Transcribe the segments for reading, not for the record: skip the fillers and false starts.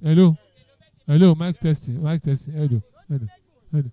Hello. Hello. Mic testing. Mic testing. Hello. Hello. Hello.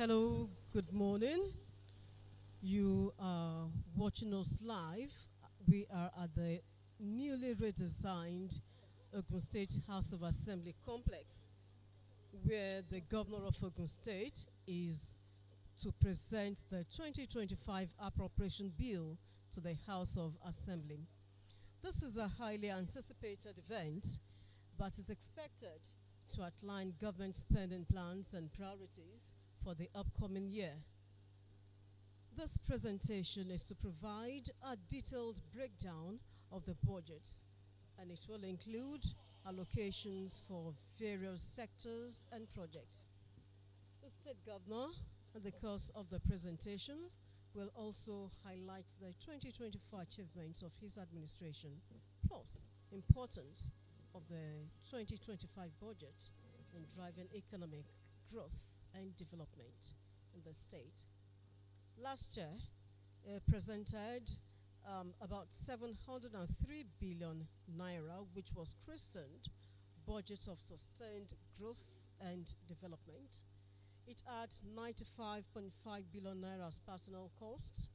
Hello, good morning. You are watching us live. We are at the newly redesigned Ogun State House of Assembly complex, where the governor of Ogun State is to present the 2025 Appropriation Bill to the House of Assembly. This is a highly anticipated event that is expected to outline government spending plans and priorities for the upcoming year. This presentation is to provide a detailed breakdown of the budget, and it will include allocations for various sectors and projects. The State Governor, in the course of the presentation, will also highlight the 2024 achievements of his administration, plus importance of the 2025 budget in driving economic growth and development in the state. Last year, presented about 703 billion naira, which was christened Budget of Sustained Growth and Development. It had 95.5 billion naira as personal costs,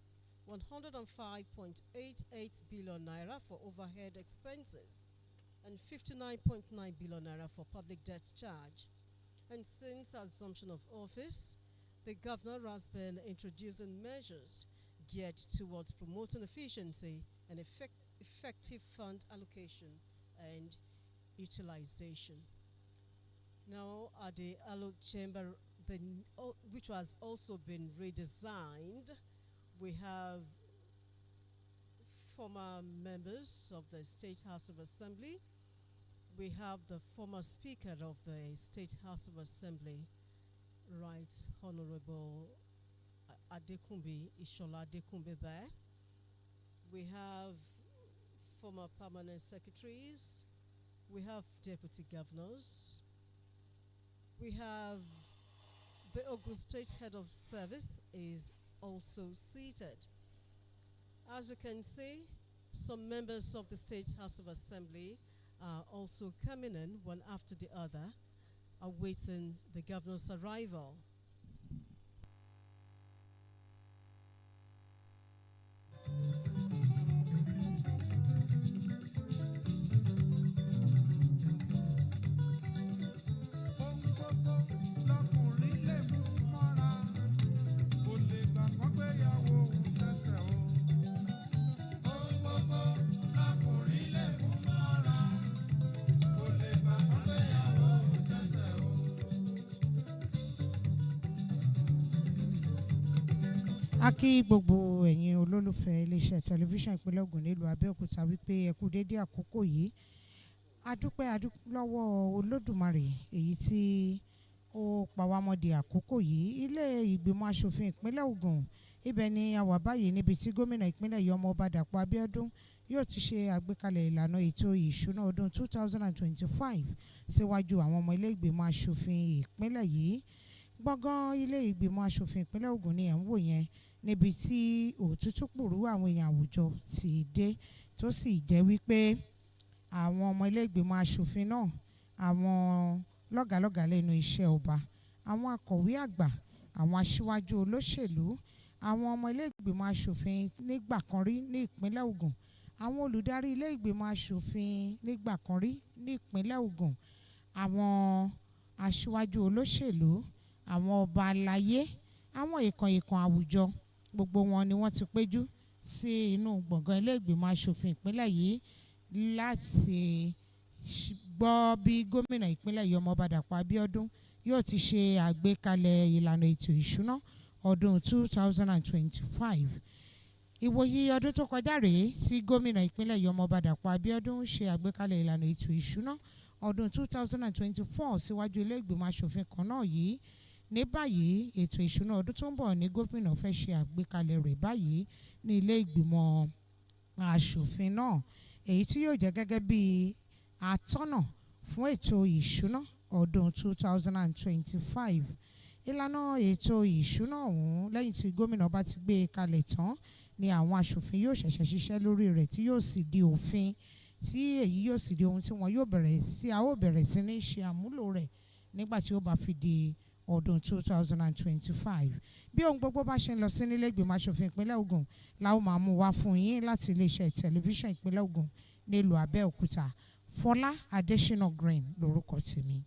105.88 billion naira for overhead expenses, and 59.9 billion naira for public debt charge. And since assumption of office, the governor has been introducing measures geared towards promoting efficiency and effective fund allocation and utilization. Now, at the Allo Chamber, which has also been redesigned, we have former members of the State House of Assembly. We have the former Speaker of the State House of Assembly, Right Honorable Adekunbi, Ishola Adekunbi there. We have former permanent secretaries. We have deputy governors. We have the Ogun State Head of Service is also seated. As you can see, some members of the State House of Assembly are also coming in one after the other, awaiting the governor's arrival. A kí gbogbo ẹ̀yin olólùfẹ́ iléeṣẹ́ tẹlifíṣàn ìpínlẹ̀ Ògùn nílùú Abeokuta wípé ẹ kú dédé àkókò yìí. A dúpẹ́ lọ́wọ́ Olódùmarè èyí tí ó pa wá mọ́ di àkókò yìí. Ilé ìgbìmọ̀ asòfin ìpínlẹ̀ Ògùn, ibẹ̀ ni a wà báyìí níbi tí gómìnà ìpínlẹ̀ yìí Ọmọọba Dàpọ̀ Abíọ́dún yóò ti ṣe àgbékalẹ̀ ìlànà ètò ìṣúná ọdún 2025 síwájú àwọn ọmọ ilé ìgbìmọ̀ asòfin ìpínlẹ̀ yìí. Gbọ̀ngàn ilé ìgbìmọ̀ asòfin ìpínlẹ̀ Ògùn ni ẹ̀ ń wò yẹn, níbi tí òtútù pòrú àwọn èèyàn àwùjọ ti dé, tó sì jẹ́ wípé àwọn ọmọ ilé ìgbìmọ̀ asòfin náà, àwọn lọ́gàlọ́gà lẹ́nu iṣẹ́ ọba, àwọn akọ̀wé àgbà, àwọn aṣíwájú olóṣèlú, àwọn ọmọ ilé ìgbìmọ̀ asòfin nígbà kan rí ní ìpínlẹ̀ Ògùn, àwọn olùdarí ilé ìgbìmọ̀ asòfin nígbà kan rí ní ìpínlẹ̀ Ògùn, àwọn aṣíwájú olóṣèlú, àwọn ọba aláyé, àwọn ìkàn àwùjọ, gbogbo wọn ni wọ́n ti péjú sí inú gbọ̀ngàn ilé ìgbìmọ̀ asòfin ìpínlẹ̀ yìí láti gbọ́ bí gómìnà ìpínlẹ̀ yìí Ọmọọba Dàpọ̀ Abíọ́dún yóò ti ṣe àgbékalẹ̀ ìlànà ètò ìṣúná ọdún 2025. Ìwòyí ọdún tó kọjá rèé tí gómìnà ìpínlẹ̀ yìí Ọmọọba Dàpọ̀ Abíọ́dún ṣe àgbékalẹ̀ ìlànà ètò ìṣúná ọdún 2024 síwájú ilé ìgbìmọ̀ asòfin kan náà yìí. Ní báyìí, ètò ìṣúná ọdún tó ń bọ̀ ní gómìnà fẹ́ ṣe àgbékalẹ̀ rẹ̀ báyìí ní ilé ìgbìmọ̀ asòfin náà, èyí tí yóò jẹ́ gẹ́gẹ́ bí atọ́nà fún ètò ìṣúná ọdún 2025. Ìlànà ètò ìṣúná ọ̀hún, lẹ́yìn tí gómìnà bá ti gbé e kalẹ̀ tán, ni àwọn asòfin yóò ṣẹ̀ṣẹ̀ ṣiṣẹ́ lórí rẹ̀ tí yóò sì di òfin, tí èyí yóò sì di ohun tí wọn yóò bẹ̀rẹ̀ sí ní ṣe àmúlò rẹ̀ nígbà tí ó bá fi di ọdún 2025. Bí ohun gbogbo bá ṣe ń lọ sí nílé ìgbìmọ̀ aṣòfin ìpínlẹ̀ Ògùn la ó máa mú wá fún yín láti iléeṣẹ́ tẹlifíṣàn ìpínlẹ̀ Ògùn nílùú Abẹ́òkúta. Fọlá Adésínà Green lórúkọ tèmi.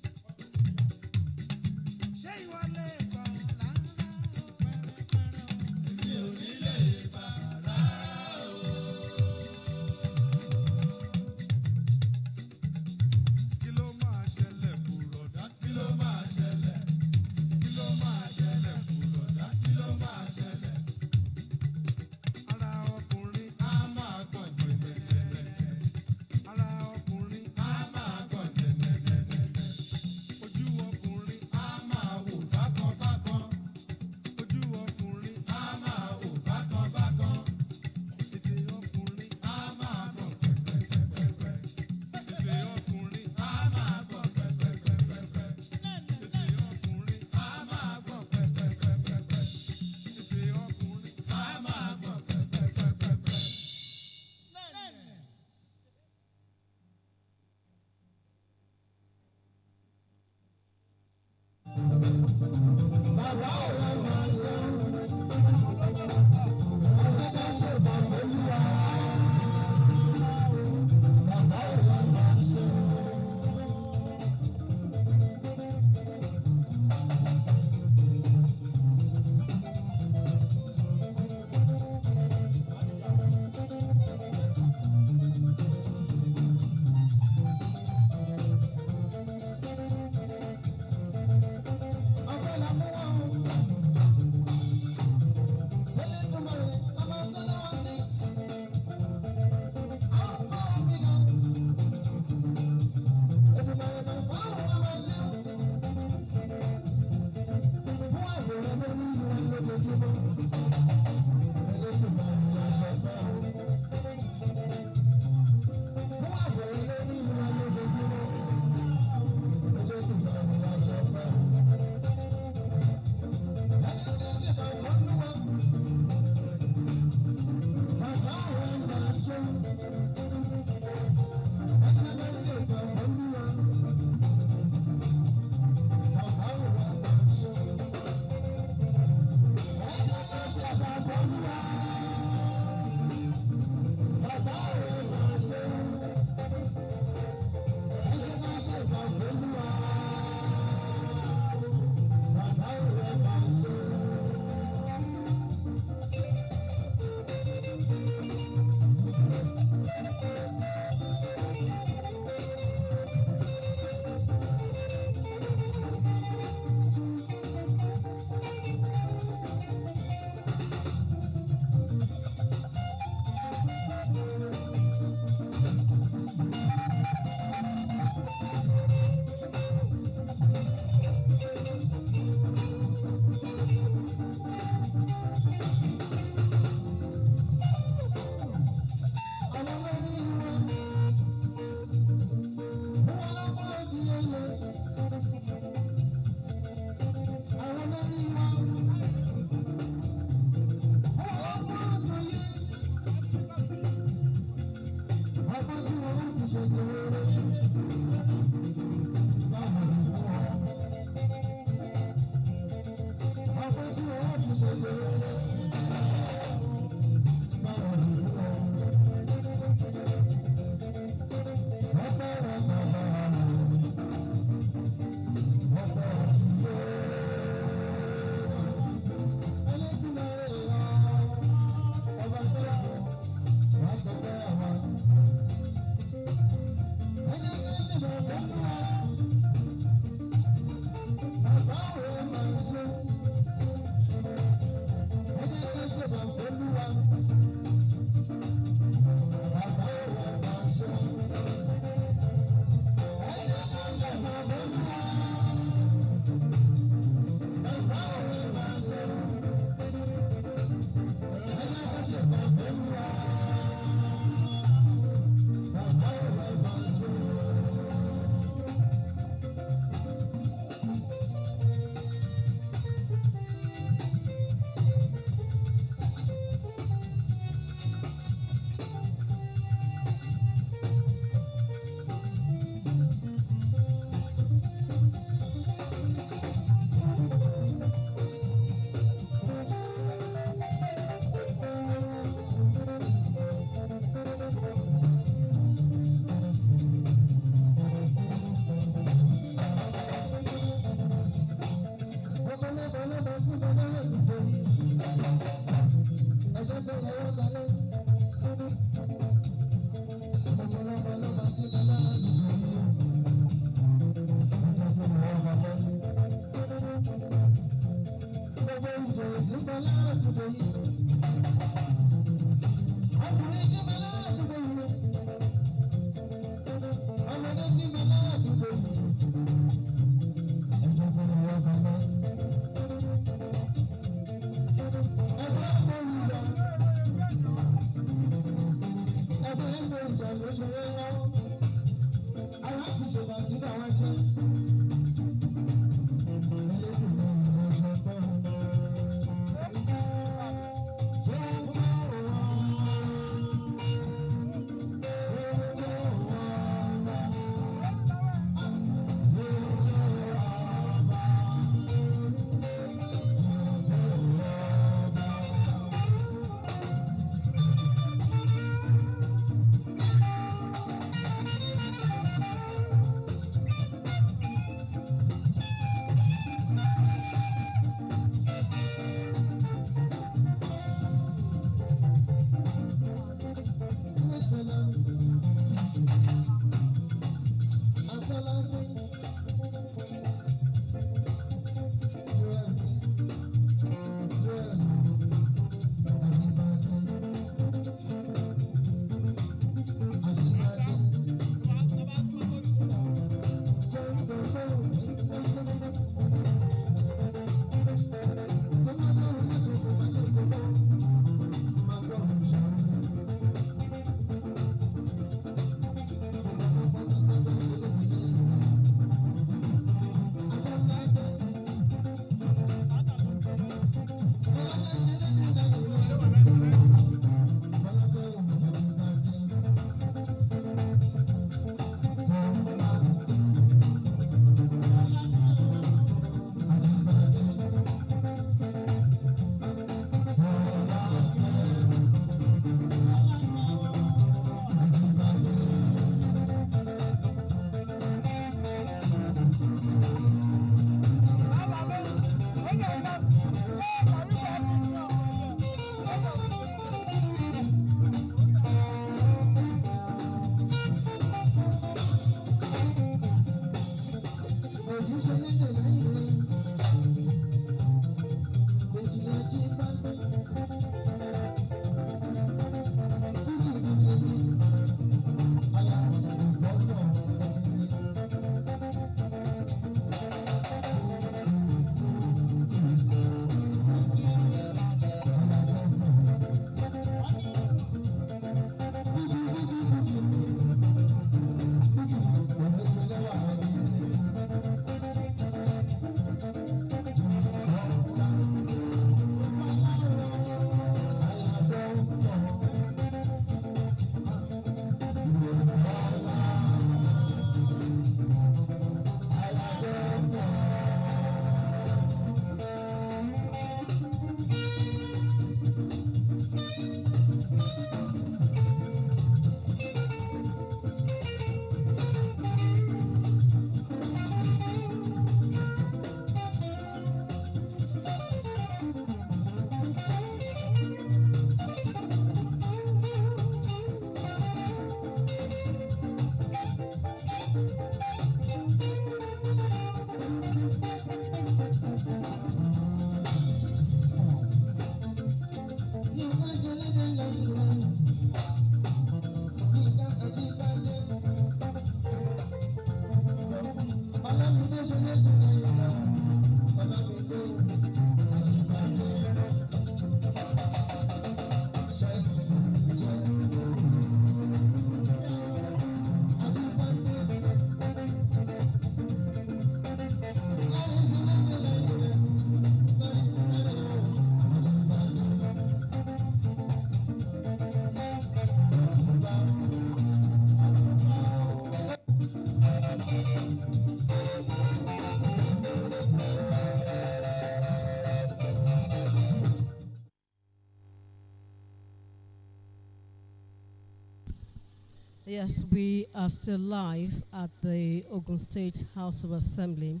Yes, we are still live at the Ogun State House of Assembly,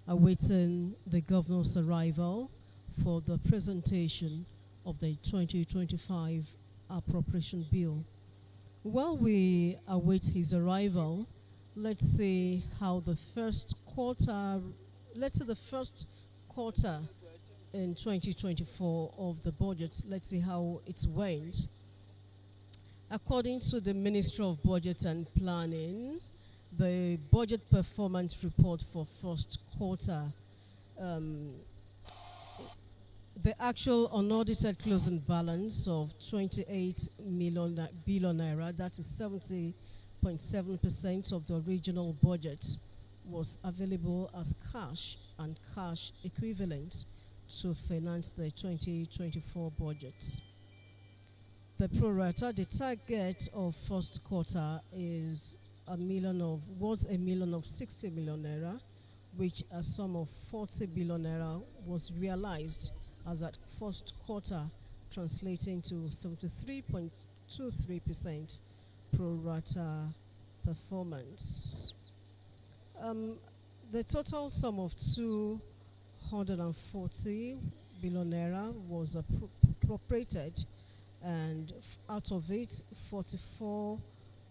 awaiting the governor's arrival for the presentation of the 2025 Appropriation Bill. While we await his arrival, let's see how the first quarter, in 2024 of the budget, let's see how it went. According to the Ministry of Budget and Planning, the budget performance report for first quarter, the actual unaudited closing balance of 28 billion naira, that is 70.7% of the original budget, was available as cash and cash equivalent to finance the 2024 budget. The pro rata, the target of first quarter was a million of 60 million naira, which a sum of 40 billion naira was realized as at first quarter, translating to 73.23% pro rata performance. The total sum of 240 billion naira was appropriated, and out of it, 44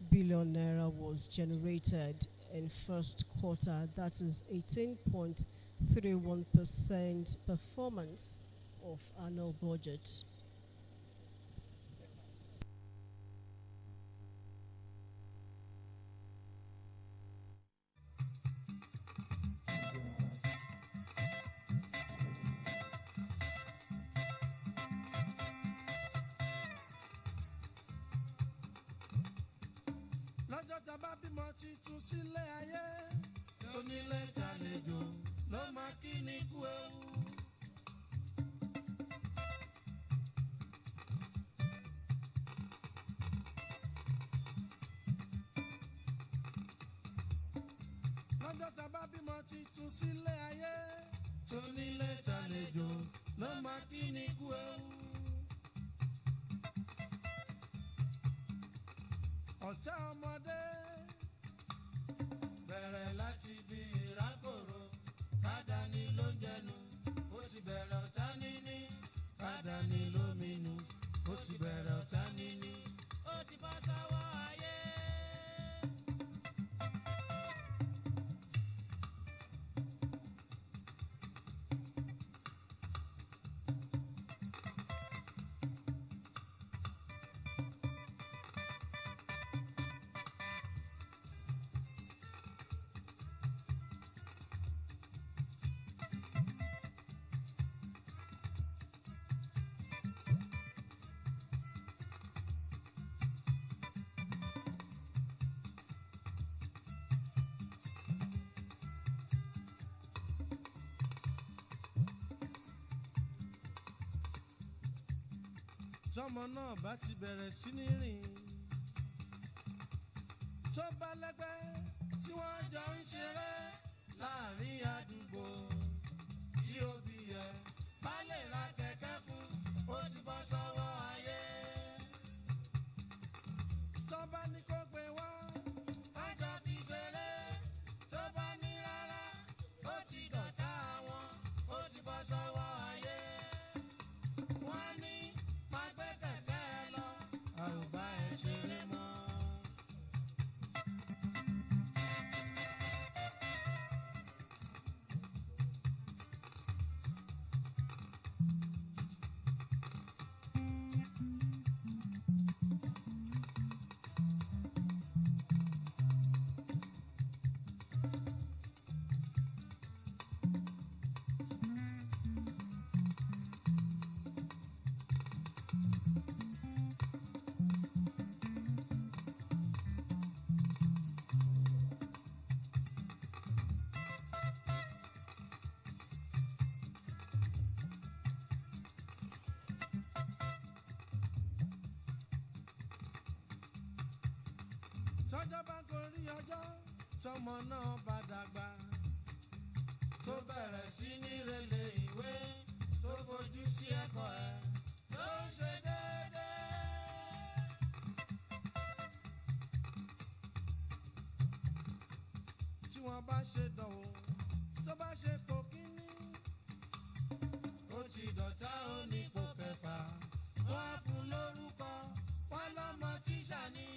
billion naira was generated in first quarter. That is 18.31% performance of annual budget. lọ́jọ́ tá bá bímọ titun sílé ayé tónílé tàlejò ló máa kí ni kú ewu. lọ́jọ́ tá bá bímọ titun sílé ayé tónílé tàlejò ló máa kí ni kú ewu. ọ̀tá ọmọdé bẹ̀rẹ̀ láti bí ìrákòrò kádàní ló jẹnu ó ti bẹ̀rẹ̀ ọ̀tá níní kádàní ló minú ó ti bẹ̀rẹ̀ ọ̀tá níní ó ti bọ́ sọ́wọ́ ayé. tọ́mọ náà bá ti bẹ̀rẹ̀ sí ní rìn tó bá lẹ́gbẹ́ tí wọ́n jọ ń ṣeré láàrin àdúgbò tí òbí yẹ bá lè ra kẹ̀kẹ́ fún ó ti bọ́ sọ́wọ́ ayé. tó bá ní kó gbé wá á jọ fi ṣeré tó bá ní rárá ó ti dọ̀tá wọn ó ti bọ́ sọ́wọ́ ayé. wọ́n ní máa gbé kẹ̀kẹ́ lọ a ò bá ẹ ṣeré mọ́. tọ́jọ́ bá gorí ọjọ́ tọmọ náà bá dàgbà tó bẹ̀rẹ̀ sí ní relé ìwé tó fojú sí ẹ̀kọ́ ẹ̀ tó ń ṣe déédéé. tí wọ́n bá ṣe dánwò tó bá ṣe pò kíní ó ti dọ̀tá ó ní pò kẹfà wọ́n á fún lórúkọ wọ́n lọ́mọ tíṣà ni.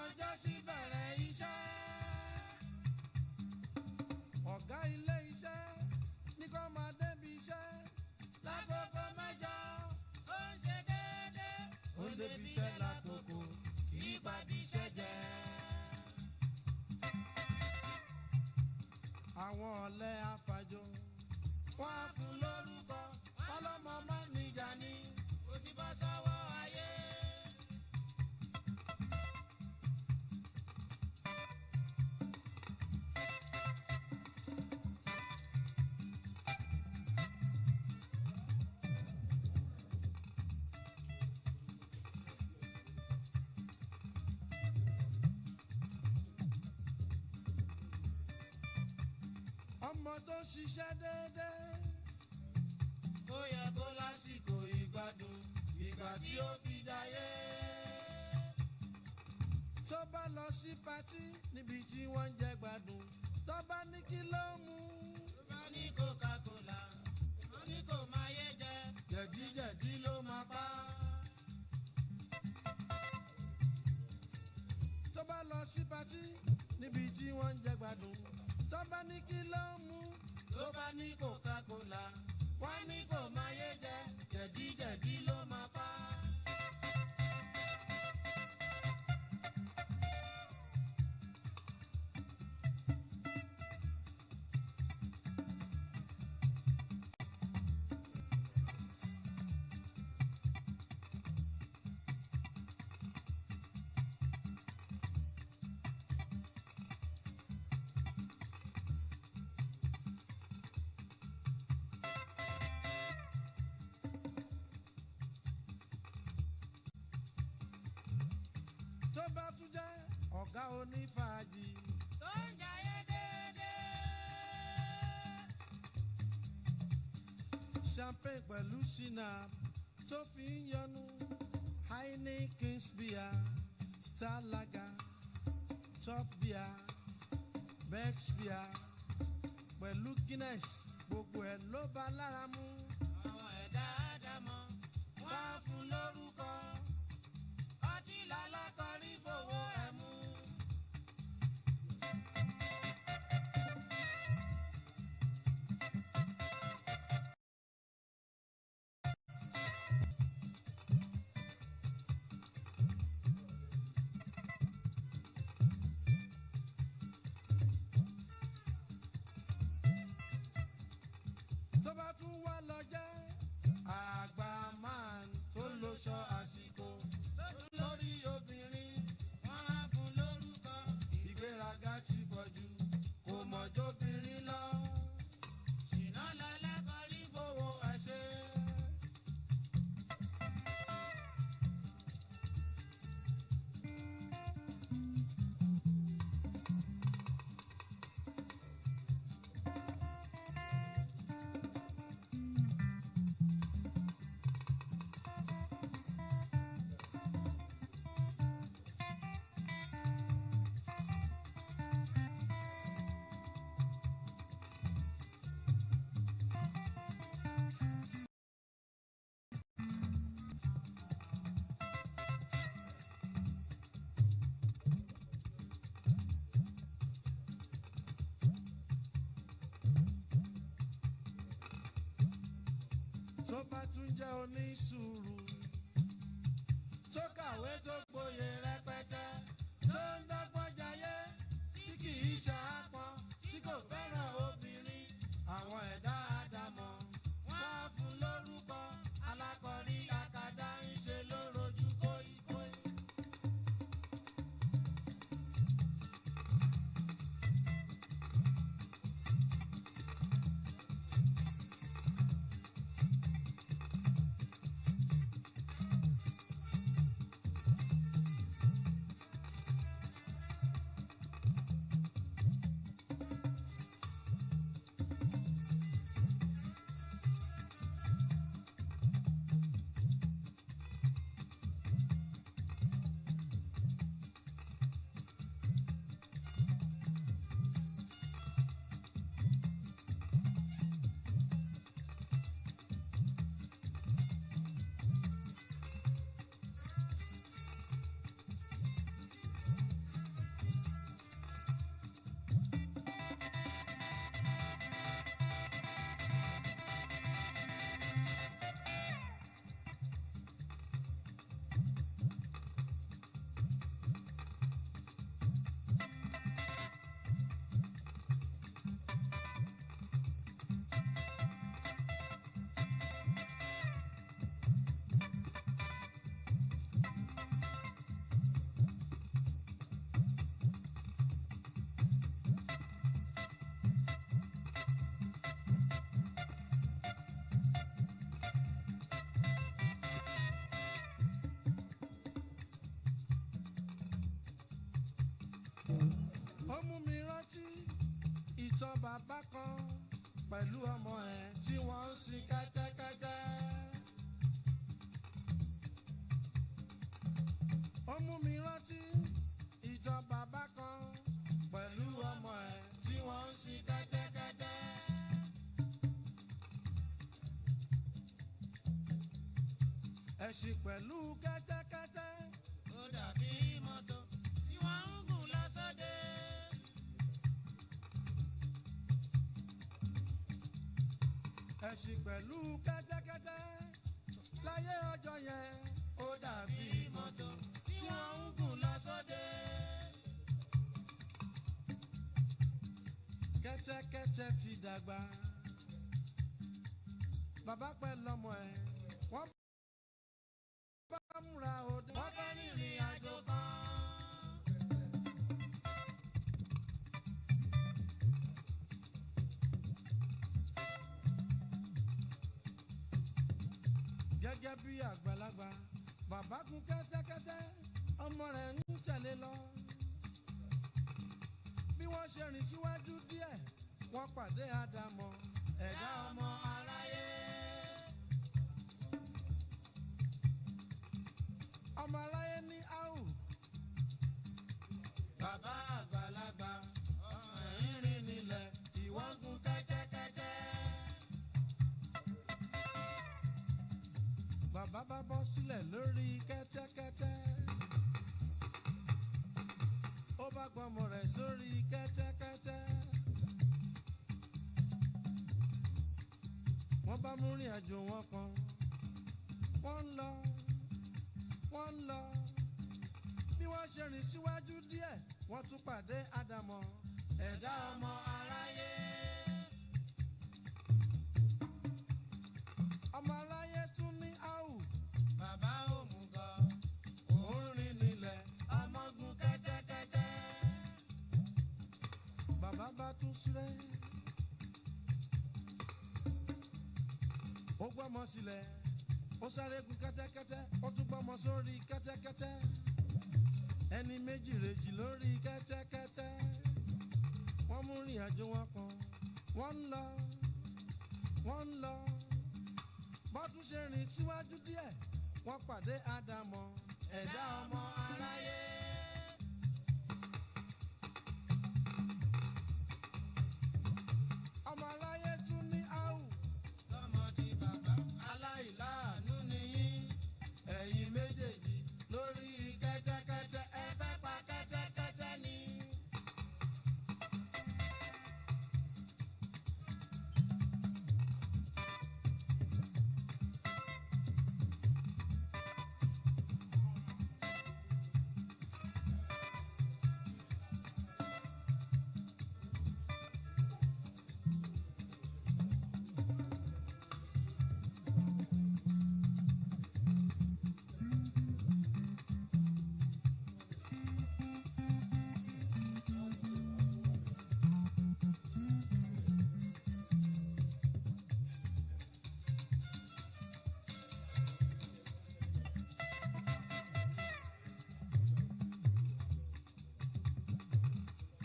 ọjọ́ sí bẹ̀rẹ̀ iṣẹ́ ọ̀gá ilé iṣẹ́ ní kó máa débi iṣẹ́ lákòókò mẹ́jọ ó ń ṣe déédéé ó ń débi iṣẹ́ lákòókò kì í pàbí iṣẹ́ jẹ́. àwọn ọ̀lẹ afàjò wọ́n á fún lórúkọ wọ́n lọ́mọ mọ́nìjà ni ó ti bọ́ sọ́wọ́ ayé. ọmọ tó ṣiṣẹ́ déédéé ó yẹ kó lásìkò ìgbádùn ìgbà tí ó fi jayé. tó bá lọ sí patí níbi tí wọ́n ń jẹ gbádùn tó bá ní kí ló mú. tó bá ní coca-cola wọ́n ní kò máa yé jẹ jẹ̀díjẹ̀dí ló máa pa. tó bá lọ sí patí níbi tí wọ́n ń jẹ gbádùn tó bá ní kí ló mú. tó bá ní coca-cola wọ́n ní kò máa yé jẹ jẹ̀díjẹ̀dí ló máa pa. tó bá tún jẹ́ ọ̀gá onífàájì tó ń jayé déédéé. champagne pẹ̀lú shinap tó fi ń yọnu Heineken beer Star Lager Top beer Bex beer pẹ̀lú Guinness gbogbo ẹ̀ ló bá lára mu. àwọn ẹ̀dá àdámọ̀ wọ́n á fún lórúkọ ọtí lálákọ̀ọ́rí fowó ẹ̀ mú. tó bá tún wá lọ jẹ́ àgbà máa tó lóṣọ àsìkò lórí obìnrin wọ́n á fún lórúkọ ìgbéraga ti pọ̀ jù kò mọ̀jọ́bìnrin lọ. ṣìnà lálákọ̀ọ́rí fowó ẹ̀ ṣe. tó bá tún jẹ́ onísùúrù tó kàwé tó gboyè rẹpẹtẹ tó ń dọ́gbọ́n jayé tí kì í ṣàápọn tí kò fẹ́ràn obìnrin àwọn ẹ̀dá àdámọ̀ wọ́n á fún lórúkọ alákọ̀ọ́rí akadá ń ṣe ló rojú kóíkóí. ìtàn bàbá kan pẹ̀lú ọmọ ẹ̀ tí wọ́n ń sin kẹ́tẹ́kẹ́tẹ́. ó mú mi rántí ìtàn bàbá kan pẹ̀lú ọmọ ẹ̀ tí wọ́n ń sin kẹ́tẹ́kẹ́tẹ́. ẹṣin pẹ̀lú kẹ́tẹ́kẹ́tẹ́. ó dàbí mọ́tò tí wọ́n ń gùn lọ sóde. ẹṣin pẹ̀lú kẹ́tẹ́kẹ́tẹ́ láyé ọjọ́ yẹn. ó dàbí mọ́tò tí wọ́n ń gùn lọ sóde. kẹ́tẹ́kẹ́tẹ́ ti dàgbà. bàbá pẹ̀lú ọmọ ẹ̀ wọ́n bá múra òde. wọ́n fẹ́ rìnrìn àjò kan. gẹ́gẹ́ bí àgbàlagbà bàbá gun kẹ́tẹ́kẹ́tẹ́ ọmọ rẹ̀ ń tẹ̀lé lọ. bí wọ́n ṣe rìn síwájú díẹ̀ wọ́n pàdé àdàmọ̀ ẹ̀dá ọmọ aráyé. ọmọ aráyé ní áhù. bàbá àgbàlagbà ọmọ ẹ̀yìn rìn nílẹ̀ ìwọ́n gun kẹ́tẹ́kẹ́tẹ́. bàbá bá bọ́ sílẹ̀ lórí kẹ́tẹ́kẹ́tẹ́. ó bá gbọ́mọ rẹ̀ sórí kẹ́tẹ́kẹ́tẹ́. wọ́n bá mú rìn àjò wọn kan. wọ́n ń lọ. wọ́n ń lọ. bí wọ́n ṣe rìn síwájú díẹ̀ wọ́n tún pàdé àdàmọ̀ ẹ̀dá ọmọ aráyé. ọmọ aráyé tún ní áhù. bàbá òmùgọ̀ òun rìn nílẹ̀ ọmọ gun kẹ́tẹ́kẹ́tẹ́. bàbá bá tún súré. ó gbọ́mọ sílẹ̀. ó sáré gun kẹ́tẹ́kẹ́tẹ́ ó tún gbọ́mọ sórí kẹ́tẹ́kẹ́tẹ́. ẹni méjì rèjì lórí kẹ́tẹ́kẹ́tẹ́. wọ́n mú rìn àjò wọn kan. wọ́n ń lọ. wọ́n ń lọ. bọ́dún ṣe rìn síwájú díẹ̀ wọ́n pàdé àdàmọ̀ ẹ̀dá ọmọ aráyé. ọmọ aráyé tún ní áhù. lọ́mọ tí bàbá aláìláàánú nìyí. ẹ̀yin méjèèjì lórí kẹ́tẹ́kẹ́tẹ́ ẹ fẹ́ pa kẹ́tẹ́kẹ́tẹ́ ni.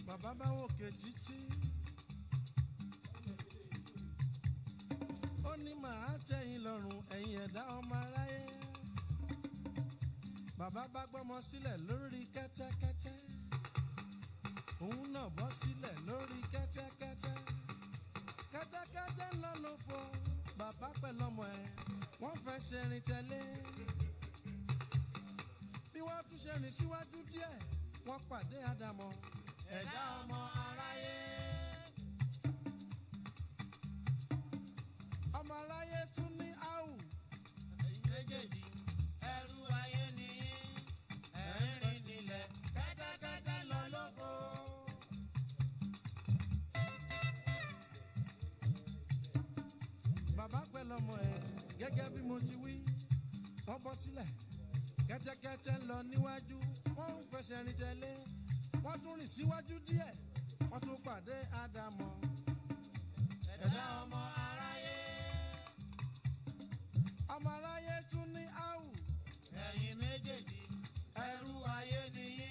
bàbá bá wòkè títí. ó ní màá tẹ́yìn lọ́rùn ẹ̀yin ẹ̀dá ọmọ aráyé. bàbá bá gbọ́mọ sílẹ̀ lórí kẹ́tẹ́kẹ́tẹ́. òun náà bọ́ sílẹ̀ lórí kẹ́tẹ́kẹ́tẹ́. kẹ́tẹ́kẹ́tẹ́ ń lọ lófo. bàbá pẹ̀lú ọmọ ẹ̀ wọ́n fẹ́ ṣe rìn tẹ̀lé. bí wọ́n tún ṣe rìn síwájú díẹ̀ wọ́n pàdé àdàmọ̀ ẹ̀dá ọmọ aráyé. ọmọ aráyé tún ní áhù. ẹ̀yin méjèèjì ẹrú ayé nìyí. ẹ̀rín nílẹ̀ kẹ́tẹ́kẹ́tẹ́ lọ lóko. bàbá pẹ̀lú ọmọ ẹ̀ gẹ́gẹ́ bí mo ti wí wọ́n bọ́ sílẹ̀. kẹ́tẹ́kẹ́tẹ́ lọ níwájú wọ́n ń fẹsẹ̀ rìn tẹ̀lé. wọ́n tún rìn síwájú díẹ̀ wọ́n tún pàdé àdàmọ̀ ẹ̀dá ọmọ aráyé. ọmọ aráyé tún ní áhù. ẹ̀yin méjèèjì ẹrú ayé nìyí.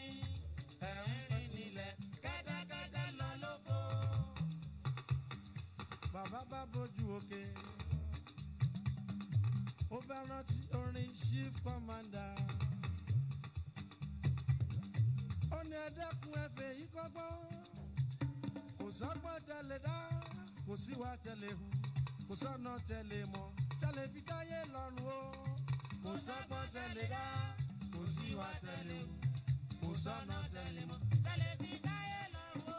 ẹ̀rín nílẹ̀ kẹ́tẹ́kẹ́tẹ́ lọ lóko. bá bójú òkè ó bá rántí orin chief commander ó ní ẹ̀dẹ́kun ẹ̀fẹ̀ yìí kọ́gbọ́n kò sọ́gbọ́n tẹ̀lé dá kò síwá tẹ̀lé hu kò sọ́nà tẹ̀lé mọ́ tẹ̀lé fi táyé lọ́rùn o kò sọ́gbọ́n tẹ̀lé dá kò síwá tẹ̀lé hu kò sọ́nà tẹ̀lé mọ́ tẹ̀lé fi táyé lọ́rùn o.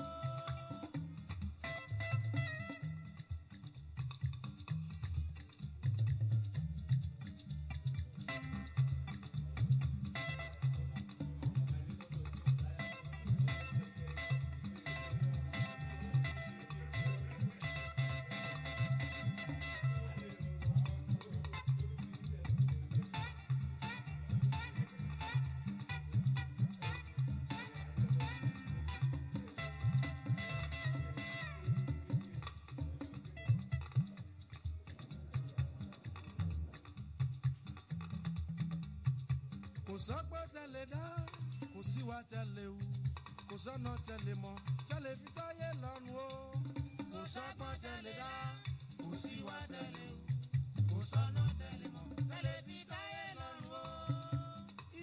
Kò sọ́gbọ́n tẹ̀lé dá kò síwá tẹ̀lé hu kò sọ́nà tẹ̀lé mọ́ tẹ̀lé fi táyé lọ́rùn o kò sọ́gbọ́n tẹ̀lé dá kò síwá tẹ̀lé hu kò sọ́nà tẹ̀lé mọ́ tẹ̀lé fi táyé lọ́rùn o.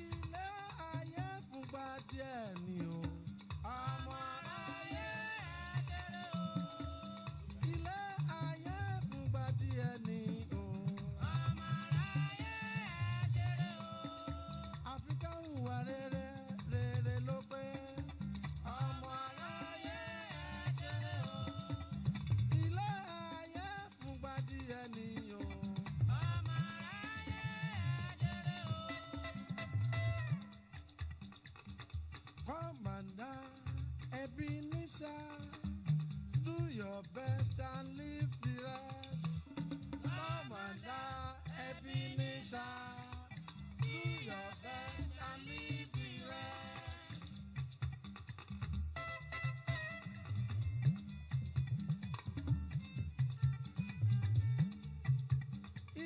Ilé ayé fúngbà díẹ̀ ni o ọmọ aráyé ẹ̀jẹ̀rẹ̀ o. Ilé ayé fúngbà díẹ̀ ni o ọmọ aráyé ẹ̀jẹ̀rẹ̀ o. Áfíríkà ń wà rere rere ló pé ọmọ aráyé ẹ̀jẹ̀rẹ̀ o. Ilé ayé fúngbà díẹ̀ ni o ọmọ aráyé ẹ̀jẹ̀rẹ̀ o. Commander Ebenezer, do your best and leave the rest. Commander Ebenezer, do your best and leave the rest.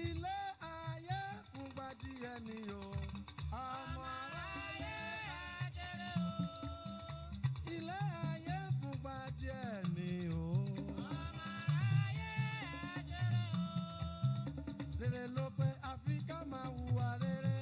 Ilé ayé fúngbà díẹ̀ ni o ọmọ aráyé ẹ̀jẹ̀rẹ̀ o. Ilé ayé fúngbà díẹ̀ ni o ọmọ aráyé ẹ̀jẹ̀rẹ̀ o. Rere ló pé Áfíríkà máa hùwà rere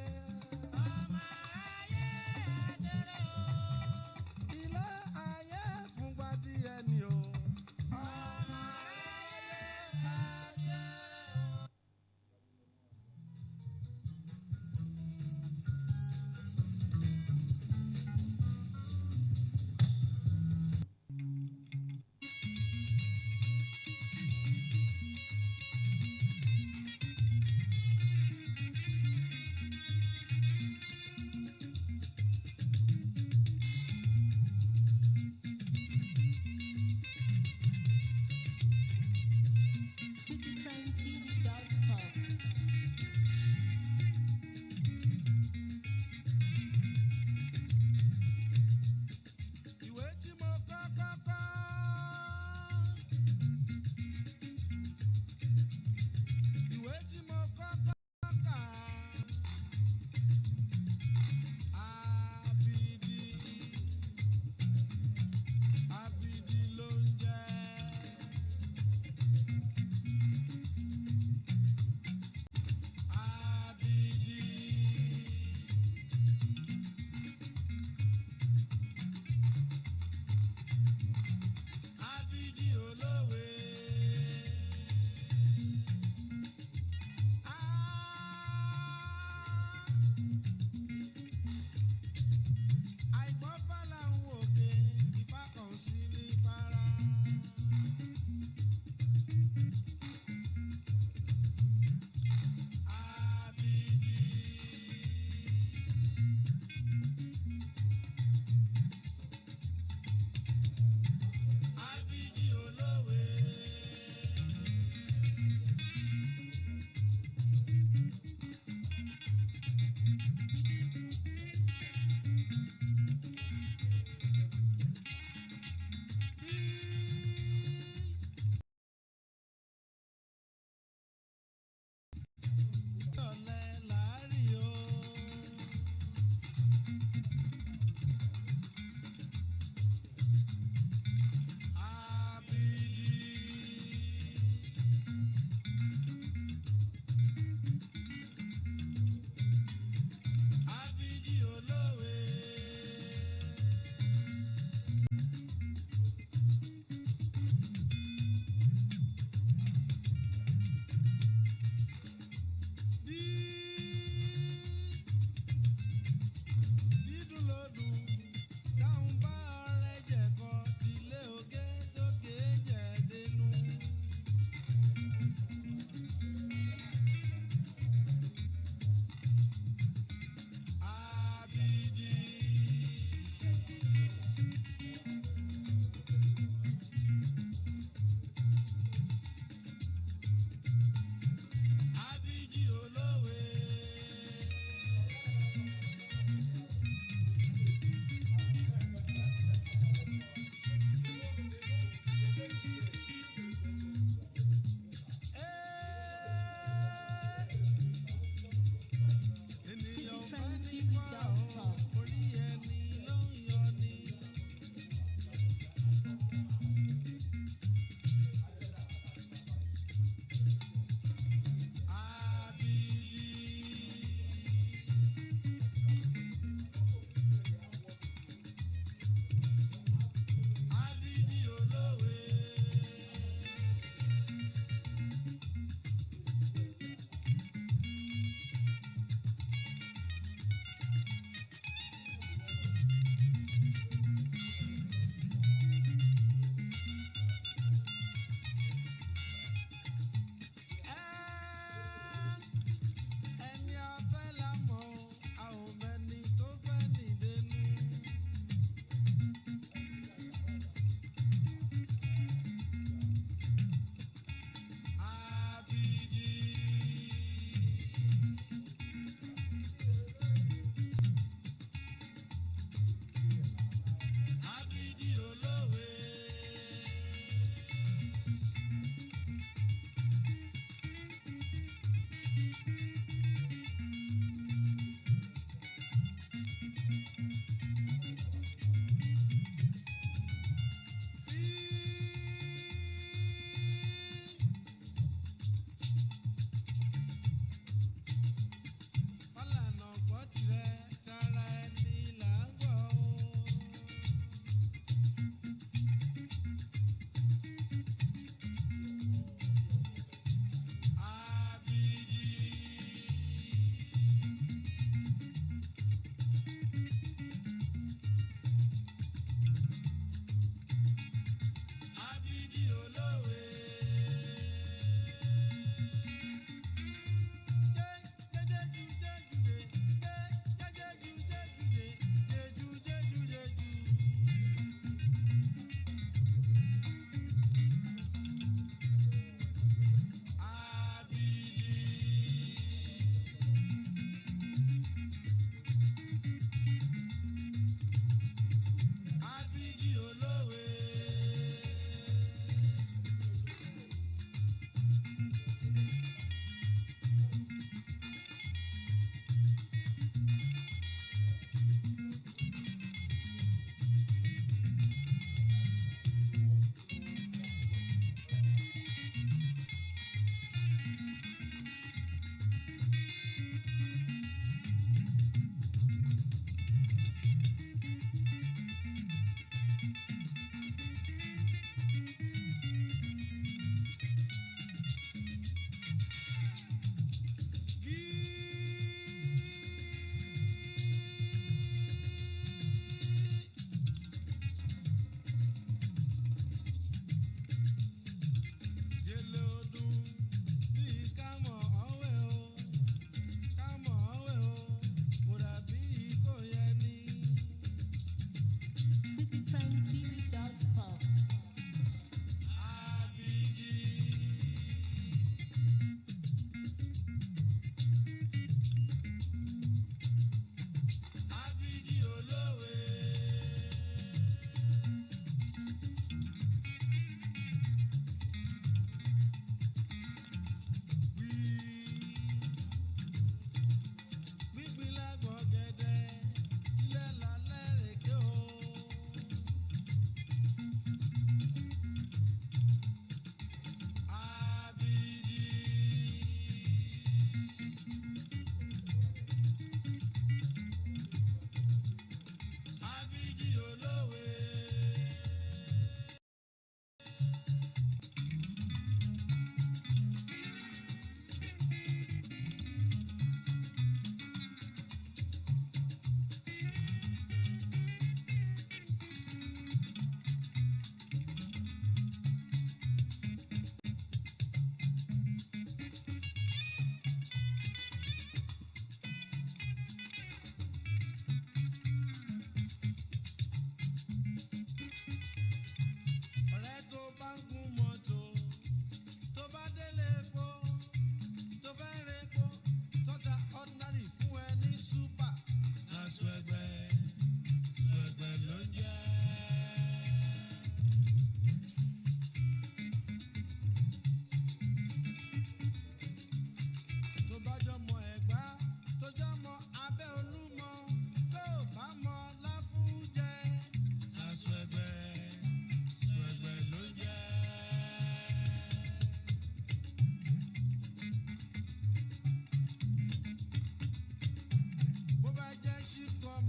strength without power. orí ẹni ló ń yọ ni. Abidi olówe.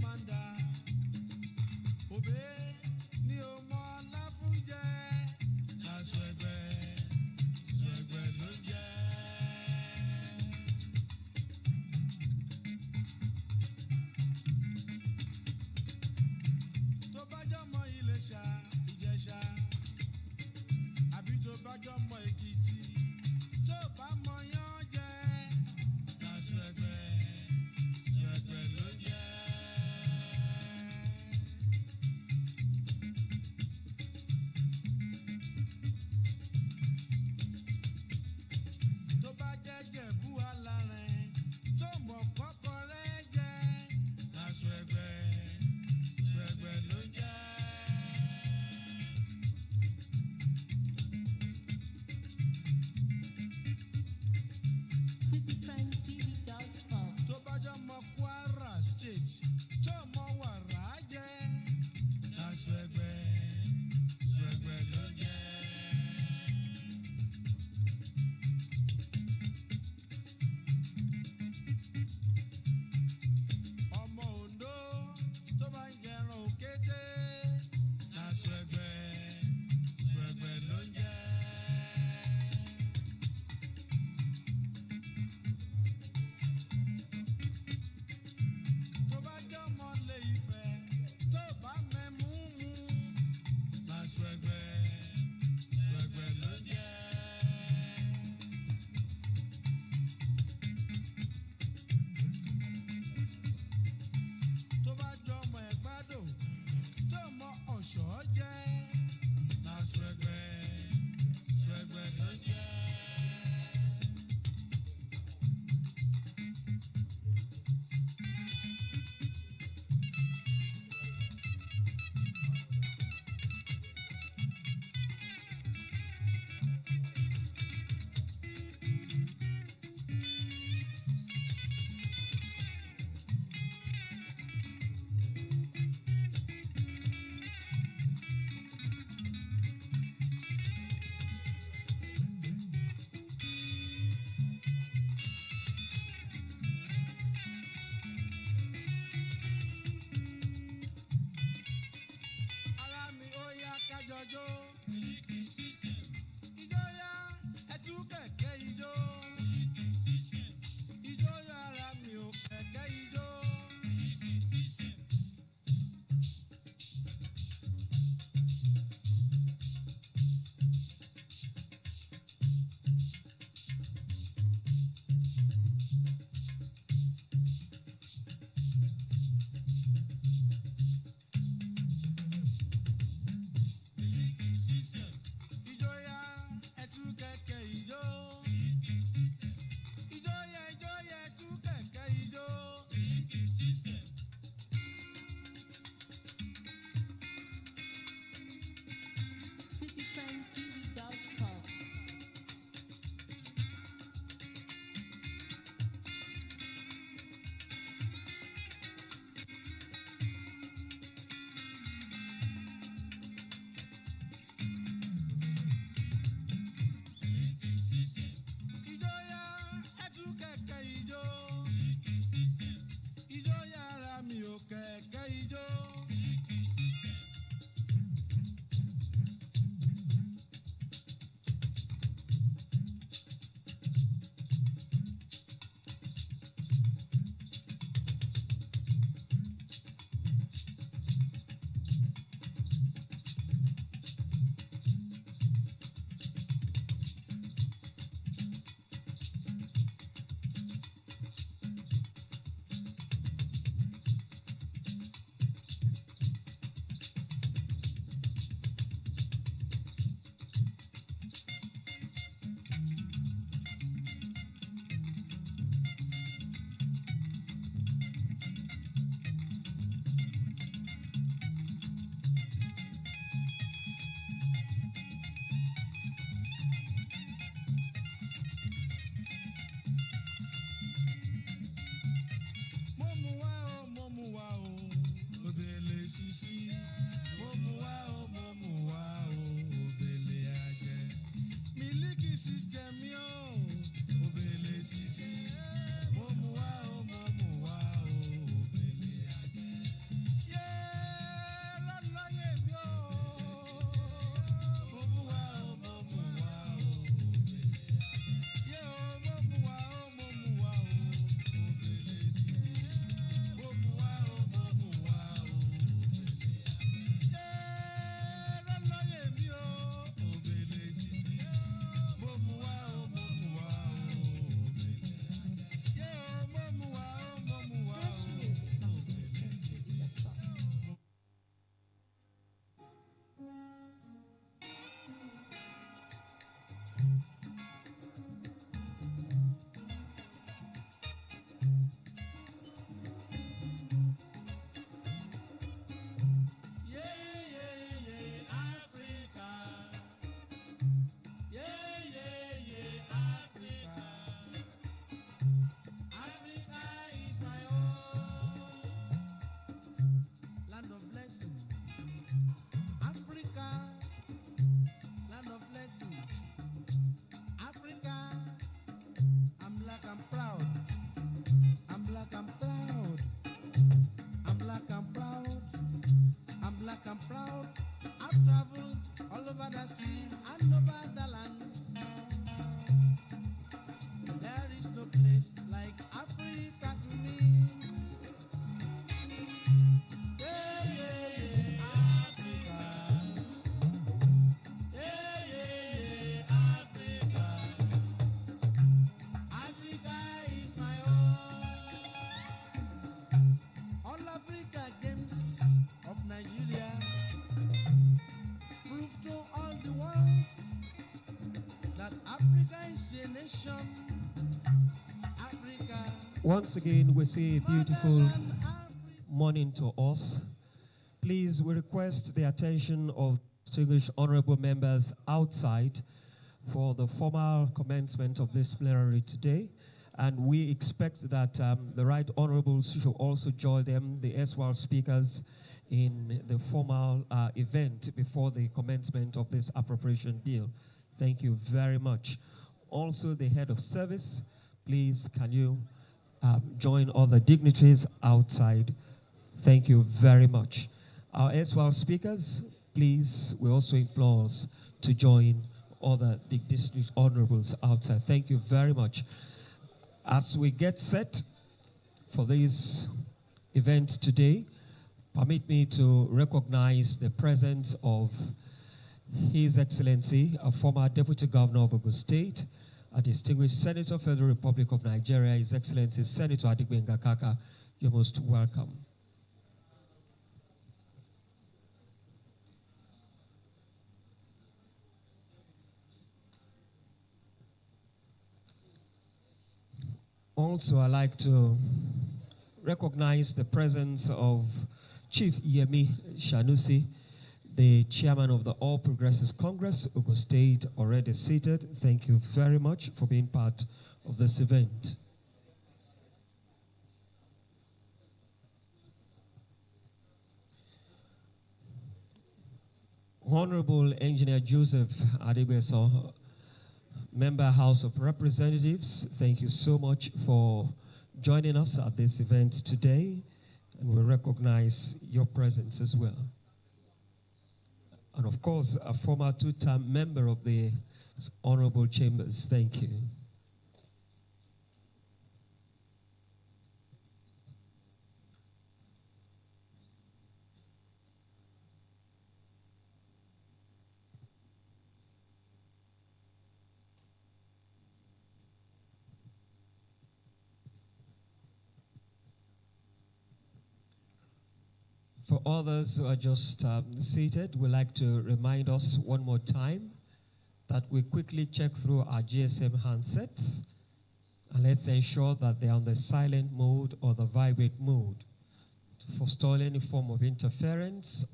commander. Obey ni o mọ láfúnjẹ. Lásùẹ̀gbẹ́, sùẹ̀gbẹ́ ló jẹ́. Tó bá jọmọ Ìléṣà, Ìjẹ̀ṣà, àbí tó bá jọmọ Èkìtì, tó bá mọ yán jẹ. Lásùẹ̀gbẹ́, sùẹ̀gbẹ́ ló jẹ́. Tó bá jẹ́ Jẹ̀bú alárẹ̀, tó mọ̀ kọ́kọ́ rẹ̀ jẹ́. Lásùẹ̀gbẹ́, sùẹ̀gbẹ́ ló jẹ́. citytrendtv.com. Tó bá jọmọ Kwara State, tó mọ wàrà jẹ́. Lásùẹ̀gbẹ́, sùẹ̀gbẹ́ ló jẹ́. Ọmọ Ondo tó bá ń jẹran òkété. Lásùẹ̀gbẹ́, sùẹ̀gbẹ́ ló jẹ́. Tó bá jọmọ Ilé Ifẹ̀, tó bá mẹ́mú mu. Lásùẹ̀gbẹ́, sùẹ̀gbẹ́ ló jẹ́. Tó bá jọmọ Ẹ̀gbádò, tó mọ Ọ̀ṣọ́ jẹ́. Lásùẹ̀gbẹ́, sùẹ̀gbẹ́ ló jẹ́. Ará mi ó yá ká jọjó. Ijó yá, ẹ tú kẹ̀kẹ́ ijó. Ijó yá ara mi ò kẹ̀kẹ́ ijó. Ijó yá, ẹ tú kẹ̀kẹ́ ijó. Ijó yá, ẹ tú kẹ̀kẹ́ ijó. citytrendtv.com. Ijó yá, ẹ tú kẹ̀kẹ́ ijó. Ijó yá ara mi ò kẹ̀kẹ́ ijó. system yo obele sisi mo mu wa o obele aje. I've traveled all over the sea and over the land. There is no place like Africa to me. Yeah, yeah, yeah, Africa. Yeah, yeah, yeah, Africa. Africa is my own. All Africa games of Nigeria prove to all the world that Africa is a nation. Africa. Once again, we say a beautiful morning to us. Please, we request the attention of distinguished honorable members outside for the formal commencement of this plenary today. And we expect that the right honorables should also join them, the erstwhile speakers, in the formal event before the commencement of this appropriation bill. Thank you very much. Also, the head of service, please, can you join other dignitaries outside? Thank you very much. Our erstwhile speakers, please, we also implore us to join other district honorables outside. Thank you very much. As we get set for this event today, permit me to recognize the presence of His Excellency, a former Deputy Governor of Ogun State, a distinguished Senator, Federal Republic of Nigeria, His Excellency Senator Adigbenga Kaka. You're most welcome. Also, I'd like to recognize the presence of Chief Yemi Shanusi, the chairman of the All Progressives Congress, Ogun State, already seated. Thank you very much for being part of this event. Honorable Engineer Joseph Adegbeso, Member House of Representatives, thank you so much for joining us at this event today, and we recognize your presence as well. And of course, a former two-term member of the Honorable Chambers, thank you. For others who are just seated, we'd like to remind us one more time that we quickly check through our GSM handsets, and let's ensure that they're on the silent mode or the vibrate mode to forestall any form of interference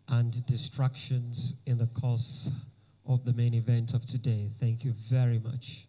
and distractions in the course of the main event of today. Thank you very much.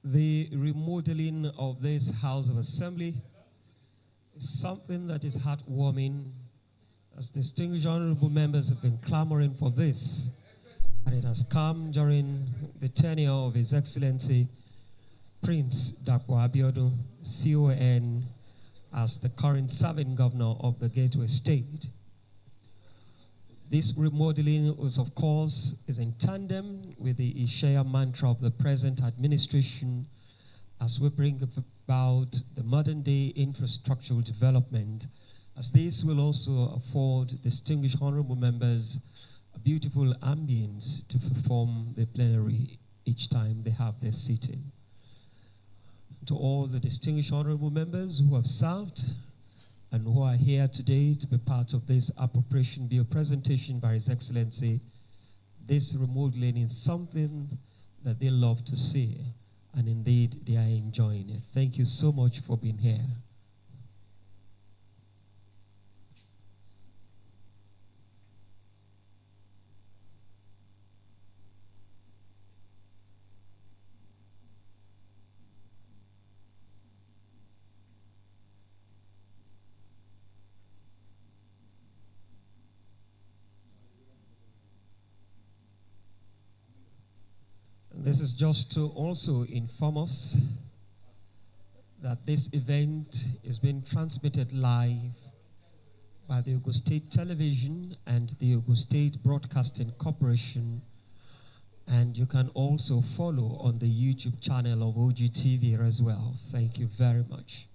The remodeling of this House of Assembly is something that is heartwarming, as distinguished honorable members have been clamoring for this And it has come during the tenure of His Excellency Prince Dr. Abiodun, CON, as the current serving governor of the Gateway State. This remodeling is, of course, is in tandem with the Ishaya mantra of the present administration as we bring about the modern-day infrastructural development, as this will also afford distinguished honorable members a beautiful ambience to perform the plenary each time they have their sitting. To all the distinguished honorable members who have served and who are here today to be part of this appropriation bill presentation by His Excellency, this remodeling is something that they love to see, and indeed they are enjoying it. Thank you so much for being here. This is just to also inform us that this event is being transmitted live by the Ogun State Television and the Ogun State Broadcasting Corporation, and you can also follow on the YouTube channel of Ogtv as well. Thank you very much.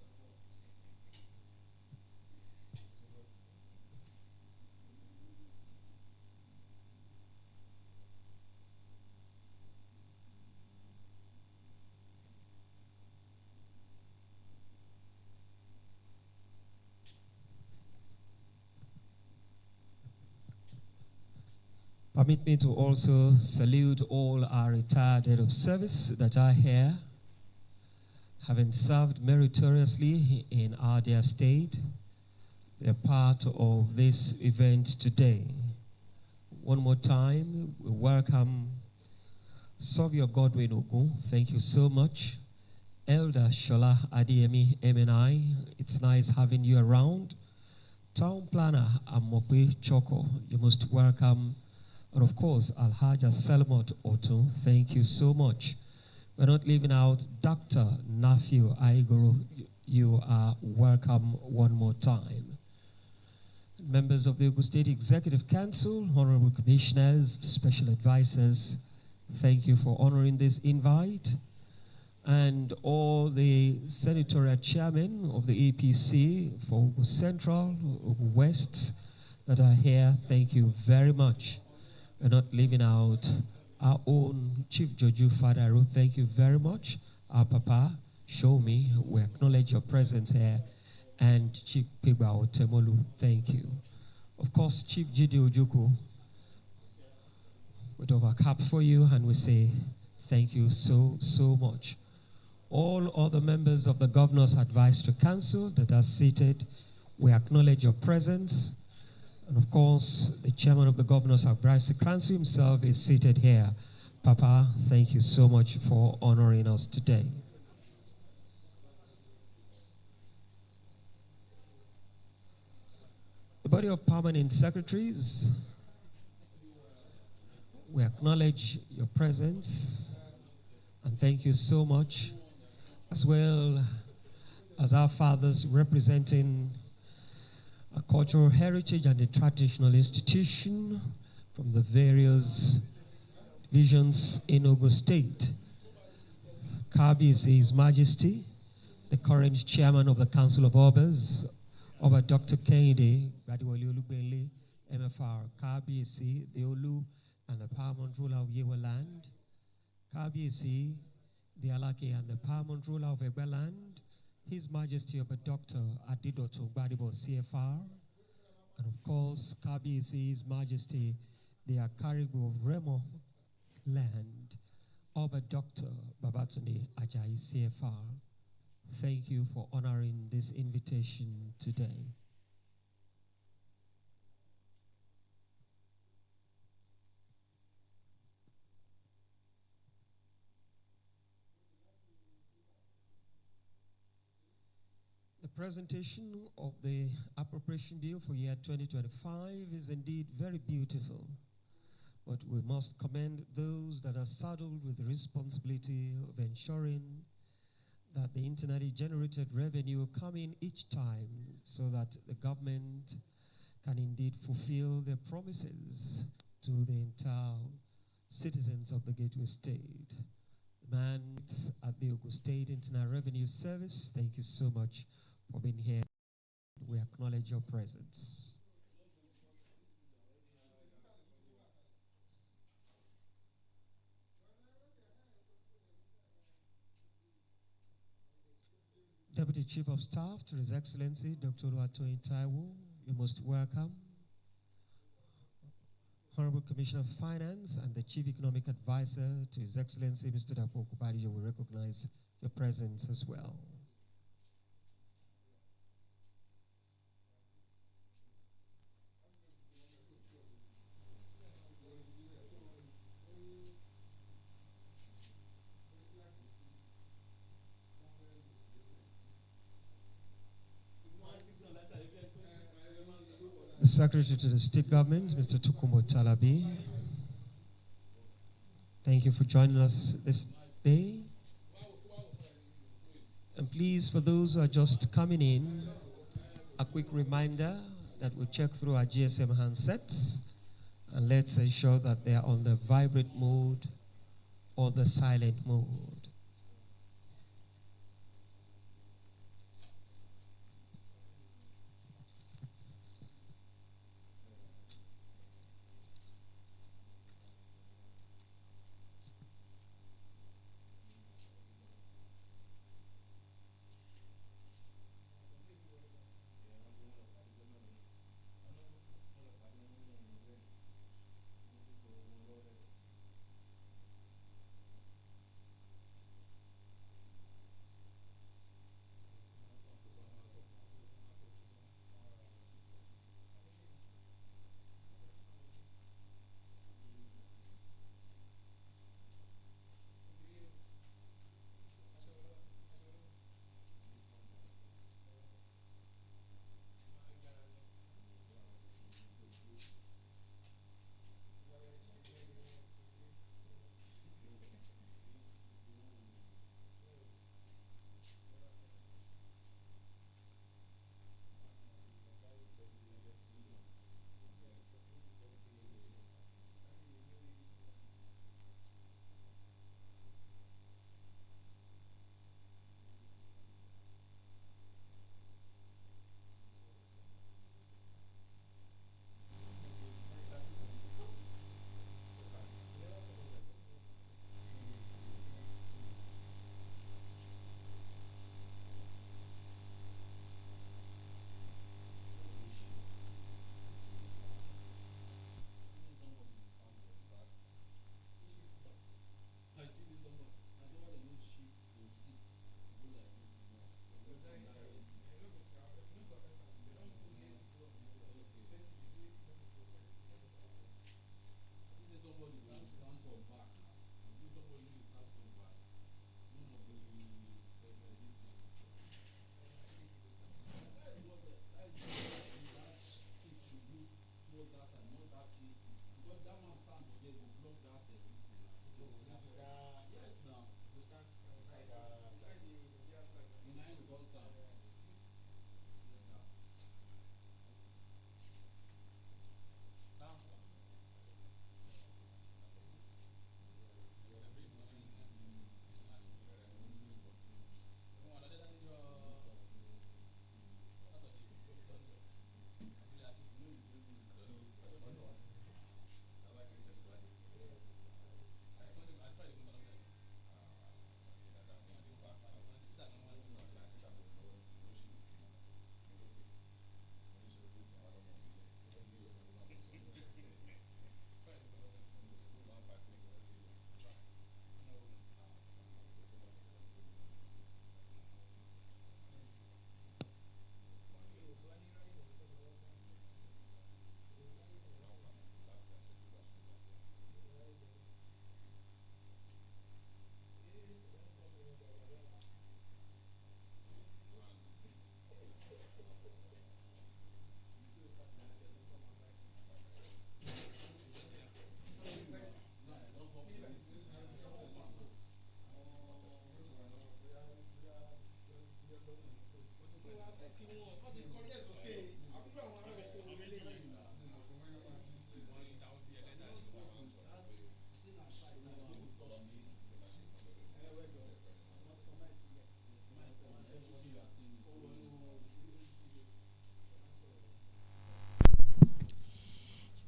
Permit me to also salute all our retired head of service that are here, having served meritoriously in our dear state. They're part of this event today. One more time, we welcome Saviour Godwin Ogun. Thank you so much. Elder Shola Adeyemi MNI, it's nice having you around. Town Planner Amope Choko, you most welcome. And of course, Alhaja Selmot Otu, thank you so much. We're not leaving out Dr. Nafiu Aigoro. You are welcome one more time. Members of the Ogun State Executive Council, honorable commissioners, special advisors, thank you for honoring this invite. And all the senatorial chairmen of the APC for Ogun Central, Ogun West that are here, thank you very much. We're not leaving out our own Chief Joju Fadaru. Thank you very much. Our Papa, show me. We acknowledge your presence here. And Chief Pigba Temolu, thank you. Of course, Chief Jide Ojuku, we have a cap for you, and we say thank you so much. All other members of the Governor's Advisory Council that are seated, we acknowledge your presence. And of course, the chairman of the Governor's Advisory Council himself is seated here. Papa, thank you so much for honoring us today. The body of permanent secretaries, we acknowledge your presence and thank you so much, as well as our fathers representing a cultural heritage and a traditional institution from the various divisions in Ogun State. Kabi is His Majesty, the current chairman of the Council of Obas, Oba Dr. Kennedy Gbadiwole Olugbenle, MFR, Kabi is the Olu and the paramount ruler of Yewa land. Kabi is the Alake and the paramount ruler of Egbe land. His Majesty of Dr. Adidoto Gbadibo CFR, and of course, Kabi is His Majesty, the Akaribu of Remo land, Oba Dr. Babatunde Ajayi CFR. Thank you for honoring this invitation today. The presentation of the appropriation bill for year 2025 is indeed very beautiful. but we must commend those that are saddled with the responsibility of ensuring that the internally generated revenue come in each time so that the government can indeed fulfill their promises to the entire citizens of the Gateway State. The man at the Ogun State Internal Revenue Service, thank you so much for being here. We acknowledge your presence. Deputy Chief of Staff to His Excellency Dr. Oluwatoyin Taiwo, you're most welcome. Honorable Commissioner of Finance and the Chief Economic Advisor to His Excellency Mr. Abeokuta, will recognize your presence as well. The Secretary to the State Government, Mr. Tukumbo Talabi. Thank you for joining us this day. And please, for those who are just coming in, a quick reminder that we'll check through our GSM handsets and let's ensure that they are on the vibrate mode or the silent mode.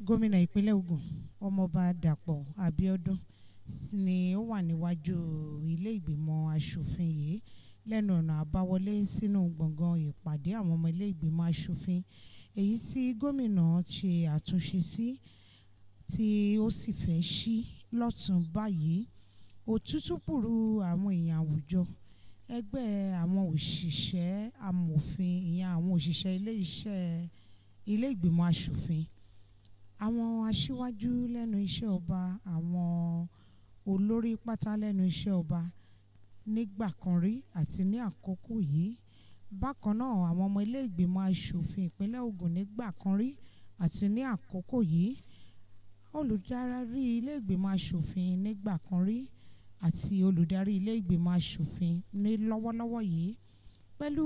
gómìnà ìpínlẹ̀ Ògùn ọmọọba Dàpọ̀ Abíọ́dún ni ó wà níwájú ilé ìgbìmọ̀ aṣòfin yìí lẹ́nu ọ̀nà àbáwọlé sínú gbọ̀ngàn ìpàdé àwọn ọmọ ilé ìgbìmọ̀ aṣòfin èyí tí gómìnà ṣe àtúnṣe sí tí ó sì fẹ́ ṣí lọ́tùn báyìí. Òtútù pùrù àwọn èèyàn àwùjọ ẹgbẹ́ àwọn òṣìṣẹ́ amòfin ìyẹn àwọn òṣìṣẹ́ ilé ìgbìmọ̀ aṣòfin àwọn aṣíwájú lẹ́nu iṣẹ́ ọba àwọn olórí pátá lẹ́nu iṣẹ́ ọba nígbà kan rí àti ní àkókò yìí. Bákan náà àwọn ọmọ ilé ìgbìmọ̀ aṣòfin ìpínlẹ̀ Ògùn nígbà kan rí àti ní àkókò yìí. Olùdarí ilé ìgbìmọ̀ aṣòfin nígbà kan rí àti olùdarí ilé ìgbìmọ̀ aṣòfin ní lọ́wọ́lọ́wọ́ yìí pẹ̀lú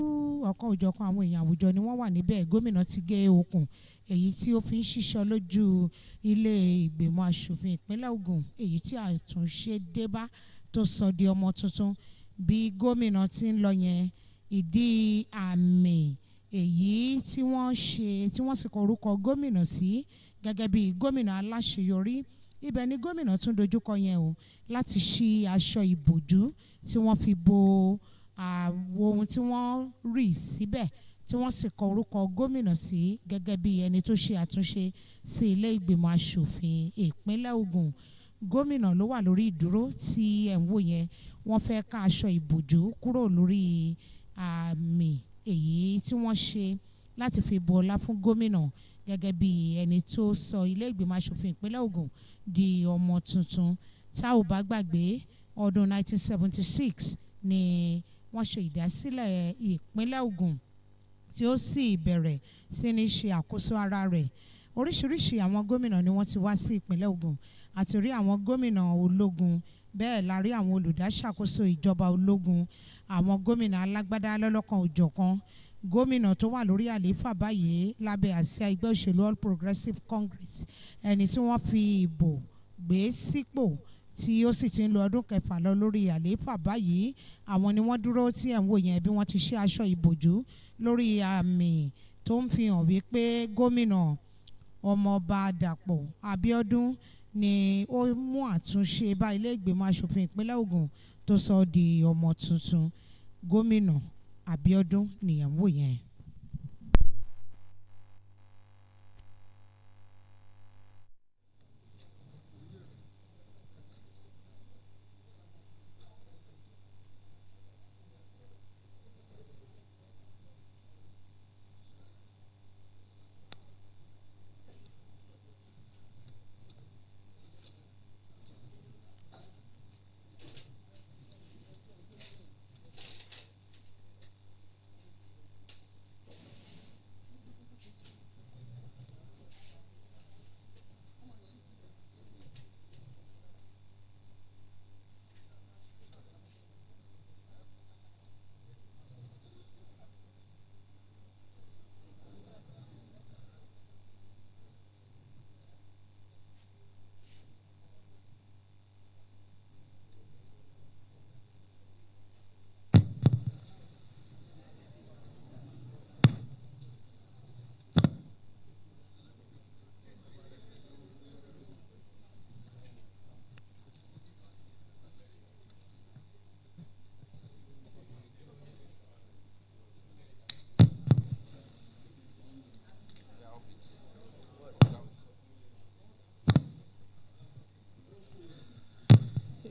ọ̀kan òjọ̀kan àwọn èèyàn àwùjọ ni wọ́n wà níbẹ̀. Gómìnà ti gé okùn èyí tí ó fi ń ṣíṣọ́ lójú ilé ìgbìmọ̀ aṣòfin ìpínlẹ̀ Ògùn èyí tí àtúnṣe dé bá tó sọ di ọmọ tuntun. Bí gómìnà ti ń lọ yẹn ìdí àmì èyí tí wọ́n sì kọ orúkọ gómìnà sí gẹ́gẹ́ bí gómìnà aláṣeyọrí ibẹ̀ ni gómìnà tún dojúkọ yẹn o láti ṣí aṣọ ìbòjú tí wọ́n fi bo àwo ohun tí wọ́n rì síbẹ̀ tí wọ́n sì kọ orúkọ gómìnà sí gẹ́gẹ́ bí ẹni tó ṣe àtúnṣe sí ilé ìgbìmọ̀ aṣòfin ìpínlẹ̀ Ògùn. Gómìnà ló wà lórí ìdúró tí ẹ̀ ń wò yẹn wọ́n fẹ́ ká aṣọ ìbòjú kúrò lórí àmì èyí tí wọ́n ṣe láti fi bu ọlá fún gómìnà gẹ́gẹ́ bí ẹni tó sọ ilé ìgbìmọ̀ aṣòfin ìpínlẹ̀ Ògùn di ọmọ tuntun. Tá ò bá gbàgbé ọdún 1976 ni wọ́n ṣe ìdásílẹ̀ ìpínlẹ̀ Ògùn tí ó sì bẹ̀rẹ̀ sí ní ṣe àkóso ara rẹ̀. Oríṣiríṣi àwọn gómìnà ni wọ́n ti wá sí ìpínlẹ̀ Ògùn àti rí àwọn gómìnà ológun bẹ́ẹ̀ la rí àwọn olùdáṣàkóso ìjọba ológun àwọn gómìnà alágbádá lọ́lọ́kan òjọ̀kan. Gómìnà tó wà lórí àlééfà báyìí lábẹ́ àsíá ẹgbẹ́ òṣèlú All Progressives Congress ẹni tí wọ́n fi ìbò gbé sípò tí ó sì ti ń lo ọdún kẹfà lọ lórí àlééfà báyìí. Àwọn ni wọ́n dúró tí ẹ̀ ń wò yẹn bí wọ́n ti ṣe aṣọ ìbòjú lórí àmì tó ń fi hàn wípé gómìnà ọmọọba Dàpọ̀ Abíọ́dún ni ó mú àtúnṣe bá ilé ìgbìmọ̀ aṣòfin ìpínlẹ̀ Ògùn tó sọ di ọmọ tuntun. Gómìnà Abíọ́dún nìyẹn ń wò yẹn.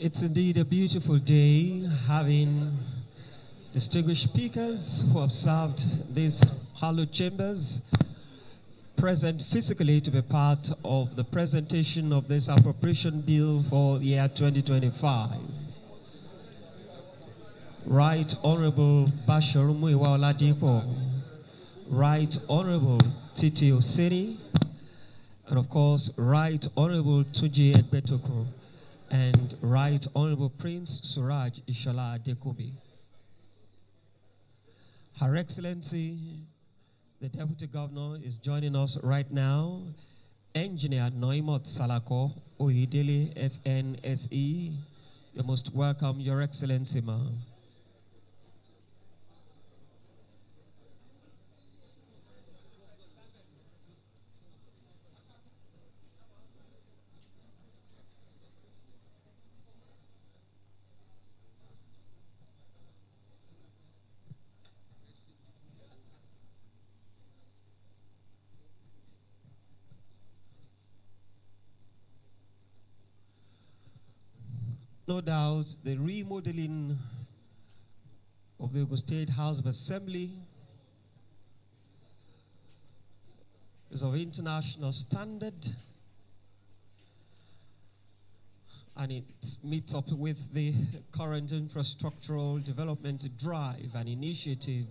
It's indeed a beautiful day having distinguished speakers who have served these hallowed chambers present physically to be part of the presentation of this appropriation bill for the year 2025. Right Honorable Basharu Muiwa Oladipo, Right Honorable Titi Oseni, and of course, Right Honorable Tunji Egbetoko, and Right Honorable Prince Suraj Ishala Adekobi. Her Excellency, the Deputy Governor, is joining us right now. Engineer Noimot Salako, Oyedele FNSE. You're most welcome, Your Excellency, ma'am. No doubt the remodeling of the Ogun State House of Assembly is of international standard, and it meets up with the current infrastructural development drive and initiative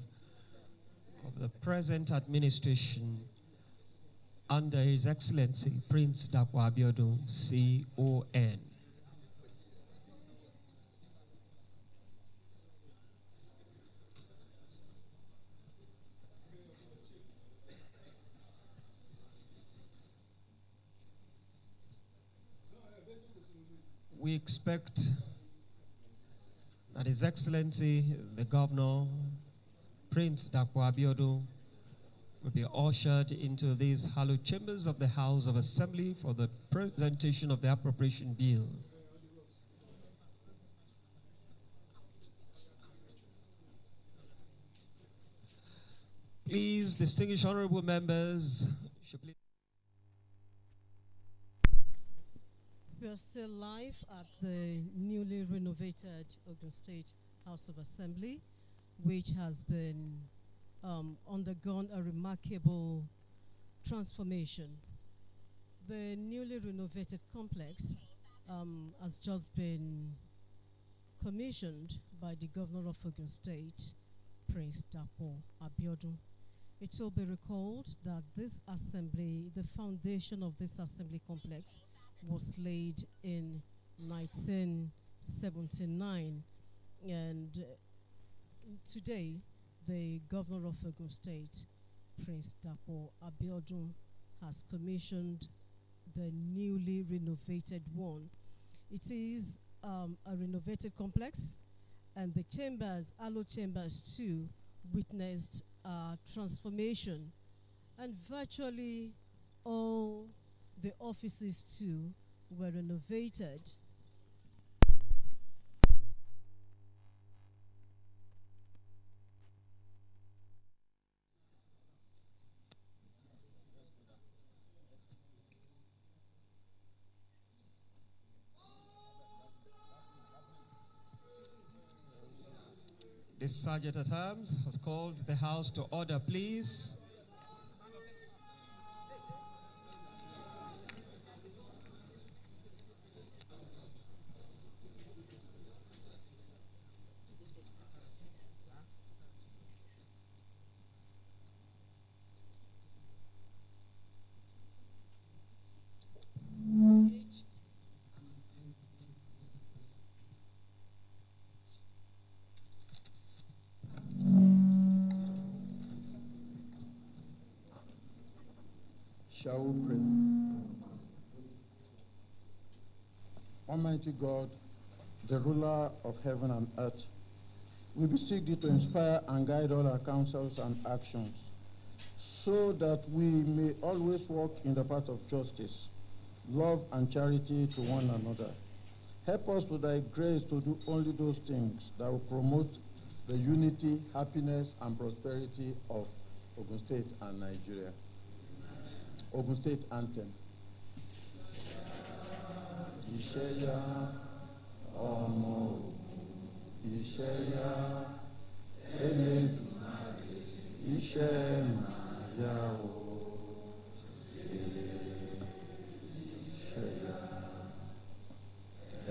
of the present administration under His Excellency Prince Dapo Abiodun, CON. We expect that His Excellency, the Governor, Prince Dapo Abiodun, will be ushered into these hallowed chambers of the House of Assembly for the presentation of the Appropriation Bill. Please, distinguished honorable members, should please. We are still live at the newly renovated Ogun State House of Assembly, which has been undergone a remarkable transformation. The newly renovated complex has just been commissioned by the Governor of Ogun State, Prince Dapo Abiodun. It will be recalled that this assembly, the foundation of this assembly complex, was laid in 1979, and today the Governor of Ogun State, Prince Dapo Abiodun, has commissioned the newly renovated one. It is a renovated complex, and the chambers, Allo Chambers 2, witnessed transformation, and virtually all the offices too were renovated. The Sergeant at Arms has called the House to order, please. Shall we pray? Almighty God, the ruler of heaven and earth, we beseech thee to inspire and guide all our counsels and actions, so that we may always walk in the path of justice, love and charity to one another. Help us with thy grace to do only those things that will promote the unity, happiness, and prosperity of Ogun State and Nigeria. Ogun State anthem. Ìṣẹ́yà ọmọ Ògùn, ìṣẹ́yà Elédùmarè, iṣẹ́ máa yá o. Ìṣẹ́yà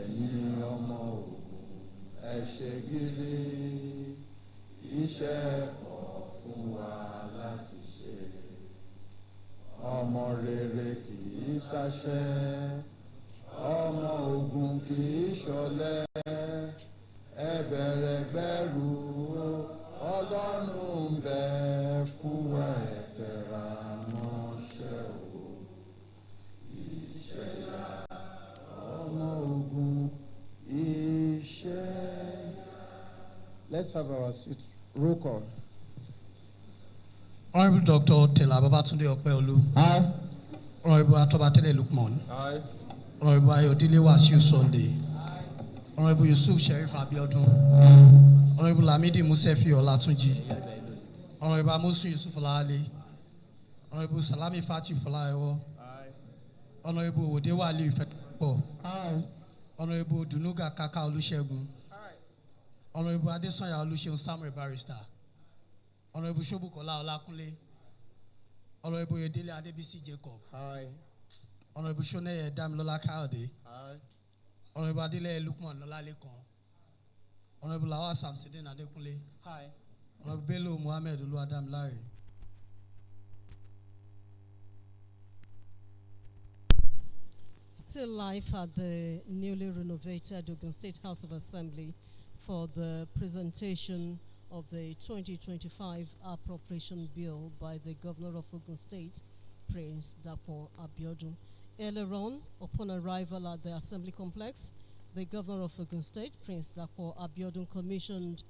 ẹ̀yin ọmọ Ògùn, ẹ ṣe gírí, iṣẹ́ pọ̀ fún wa láti ṣe. Ọmọ rere kì í ṣaṣẹ́, ọmọ Ògùn kì í ṣọ̀lẹ, ẹ bẹ̀rẹ̀ gbẹ́rù Ọlọ́run ń bẹ fún wa, ẹ tẹra mọ́ṣẹ́ o. Ìṣẹ́yà ọmọ Ògùn, ìṣẹ́yà. Let's have our seat. Roll call. Honorable Dr. Tela Babatunde Opeolu. Aye. Honorable Atobatele Lukman. Aye. Honorable Ayodele Wasiu Sunday. Honorable Yusuf Sheriff Abiodun. Honorable Lamidi Musefi Olatunji. Honorable Amosun Yusuf Olale. Honorable Salami Fati Folaewo. Aye. Honorable Odewale Ifepo. Aye. Honorable Dunuga Kaka Olusegun, Honorable Adesanya Oluseun Samuel Barrister, Honorable Shobukola Olakunle, Honorable Yedele Adebisi Jacob, Honorable Shone Damilola Kayode, Honorable Adele Lukman Lolalekan, Honorable Lawal Samsudeen Adekunle, Honorable Bello Muhammad Oluwadamilare. Still live at the newly renovated Ogun State House of Assembly for the presentation of the 2025 Appropriation Bill by the Governor of Ogun State, Prince Dapo Abiodun. Earlier on, upon arrival at the Assembly Complex, the Governor of Ogun State, Prince Dapo Abiodun, commissioned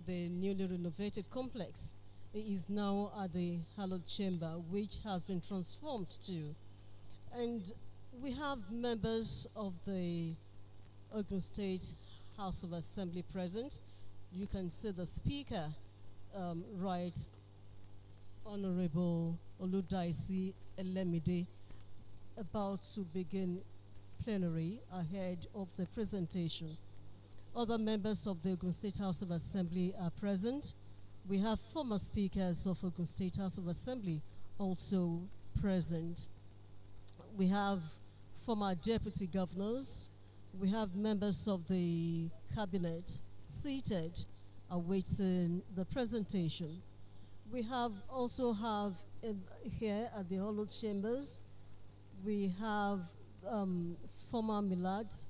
the newly renovated complex. It is now at the Hallowed Chamber, which has been transformed to. And we have members of the Ogun State House of Assembly present. You can see the Speaker, Right Honorable Oludaisi Elemide, about to begin plenary ahead of the presentation. Other members of the Ogun State House of Assembly are present. We have former speakers of Ogun State House of Assembly also present. We have former deputy governors. We have members of the cabinet seated awaiting the presentation. We have also here at the Hallowed Chambers, we have former Milads.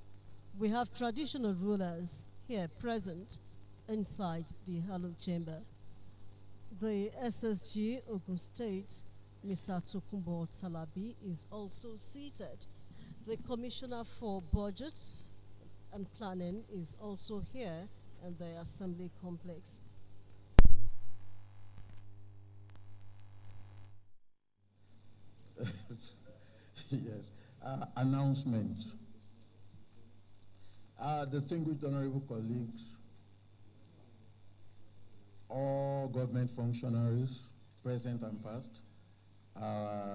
We have traditional rulers here present inside the Hallowed Chamber. The SSG Ogun State, Mr. Tokumbo Talabi, is also seated. The Commissioner for Budgets and Planning is also here in the Assembly Complex. Yes. Announcement. Distinguished honorable colleagues, all government functionaries, present and past,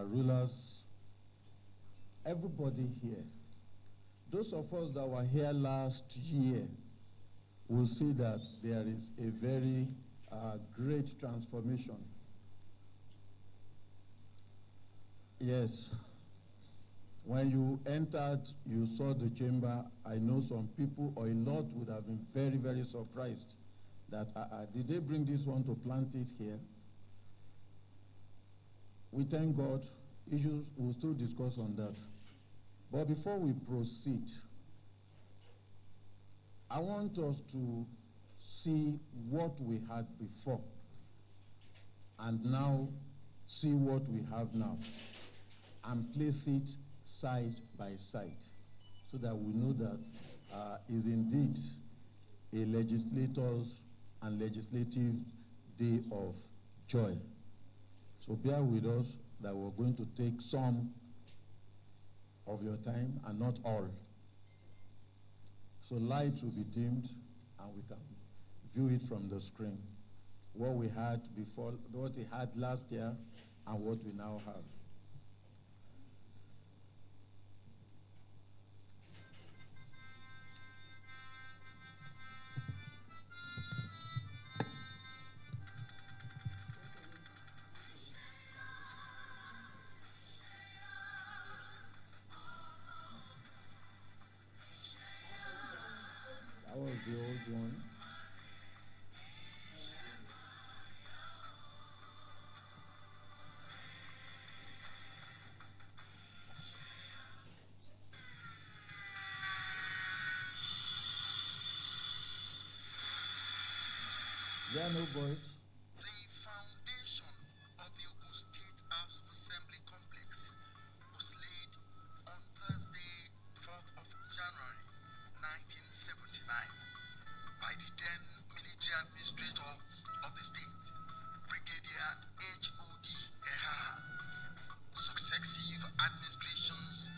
rulers, everybody here. Those of us that were here last year will see that there is a very great transformation. Yes. When you entered, you saw the chamber. I know some people or a lot would have been very, very surprised that did they bring this one to plant it here? We thank God. Issues, we'll still discuss on that. But before we proceed, I want us to see what we had before and now see what we have now and place it side by side so that we know that is indeed a legislators and legislative day of joy. So bear with us that we're going to take some of your time and not all. So lights will be dimmed and we can view it from the screen. What we had before, what we had last year and what we now have. That was the old one. Yeah, no boys. The foundation of the Ogun State House of Assembly complex was laid on Thursday, 4th of January, 1979, by the then military administrator of the state, Brigadier H.O.D. Eha. Successive administrations,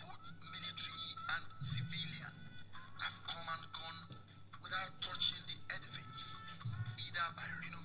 both military and civilian, have come and gone without touching the edifice, either by renovation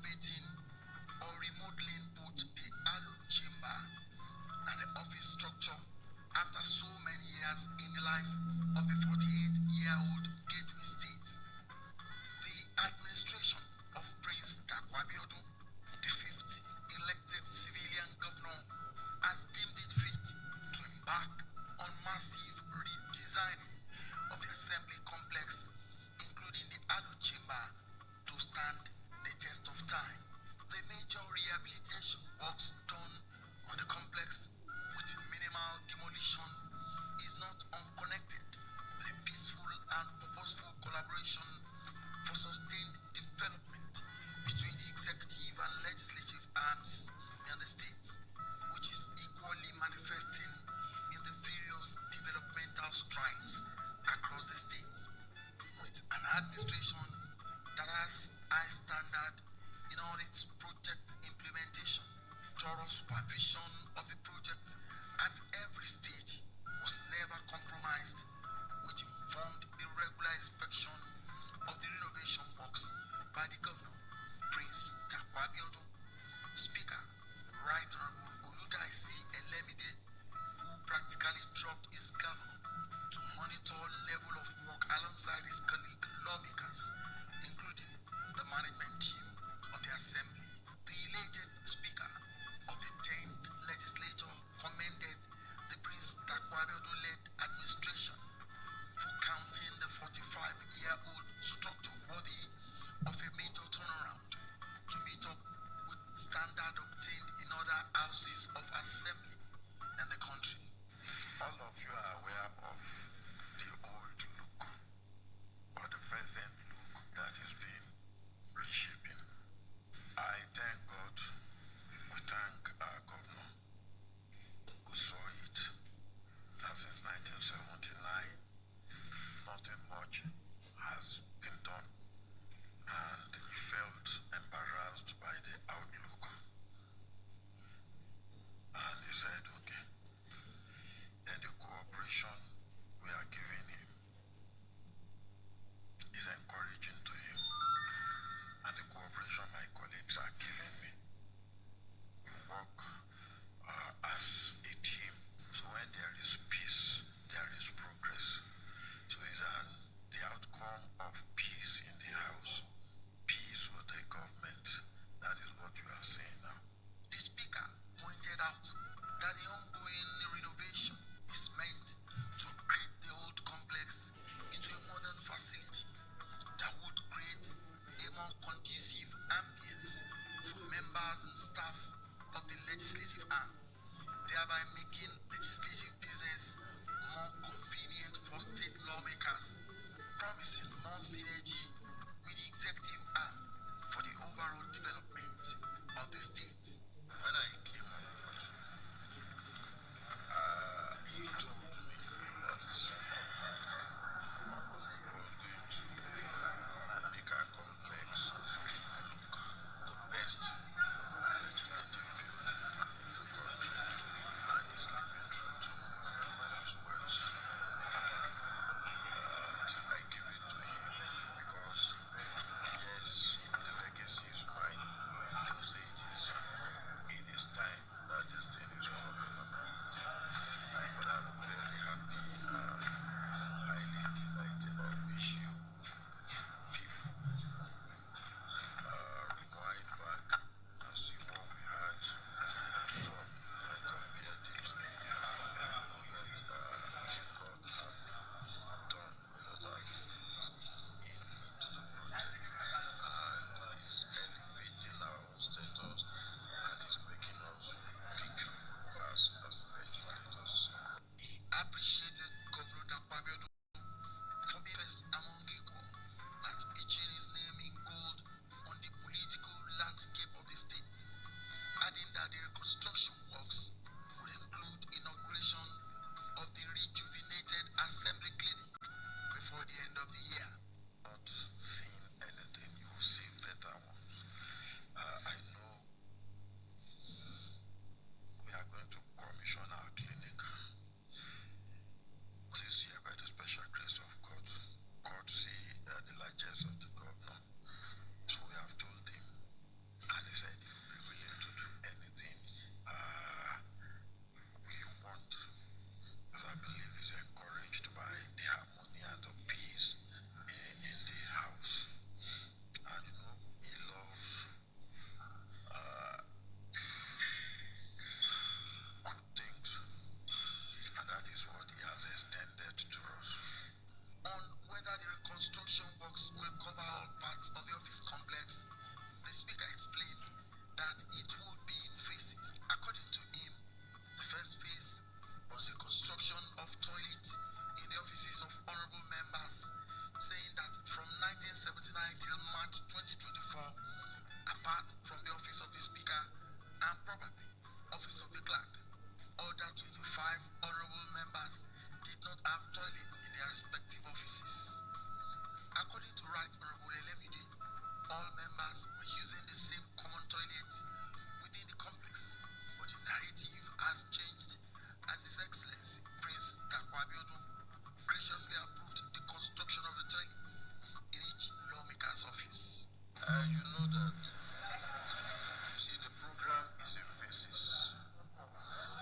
You know that, you see, the program is in phases.